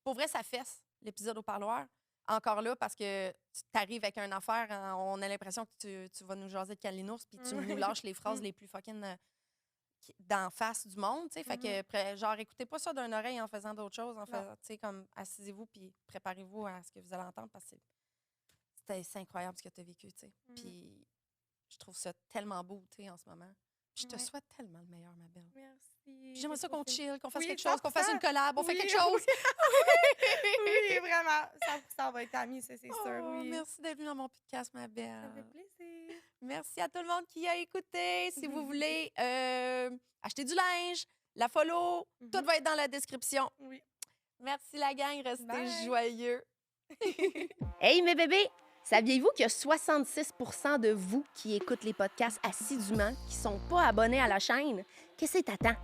Pour vrai, ça fesse, l'épisode au parloir. Encore là, parce que tu t'arrives avec une affaire, on a l'impression que tu vas nous jaser de Kalinours, puis tu nous lâches les phrases les plus fucking d'en face du monde, tu sais. Fait que, genre, écoutez pas ça d'une oreille en faisant d'autres choses. En fait, tu sais, comme, assisez-vous, puis préparez-vous à ce que vous allez entendre, parce que c'est incroyable ce que tu as vécu, tu sais. Puis je trouve ça tellement beau, tu sais, en ce moment. Puis je te souhaite tellement le meilleur, ma belle. Merci. Puis j'aimerais ça qu'on Merci. chill, qu'on fasse Oui, quelque chose, qu'on fasse 100%. une collab, on fait Oui, quelque chose. Oui, vraiment. 100% on va être amis, ça, c'est sûr. Oh, Oui. merci d'être venue dans mon podcast, ma Ça belle. fait plaisir. Merci à tout le monde qui a écouté. Si vous voulez acheter du linge, la follow, tout va être dans la description. Oui. Merci la gang, restez Bye. joyeux. Hey, mes bébés! Saviez-vous qu'il y a 66 % de vous qui écoutent les podcasts assidûment, qui sont pas abonnés à la chaîne? Qu'est-ce que t'attends?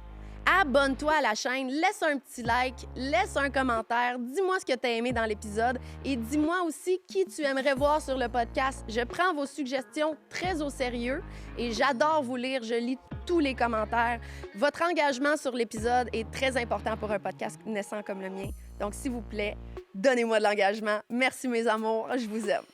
Abonne-toi à la chaîne, laisse un petit like, laisse un commentaire, dis-moi ce que tu as aimé dans l'épisode et dis-moi aussi qui tu aimerais voir sur le podcast. Je prends vos suggestions très au sérieux et j'adore vous lire, je lis tous les commentaires. Votre engagement sur l'épisode est très important pour un podcast naissant comme le mien. Donc, s'il vous plaît, donnez-moi de l'engagement. Merci mes amours, je vous aime.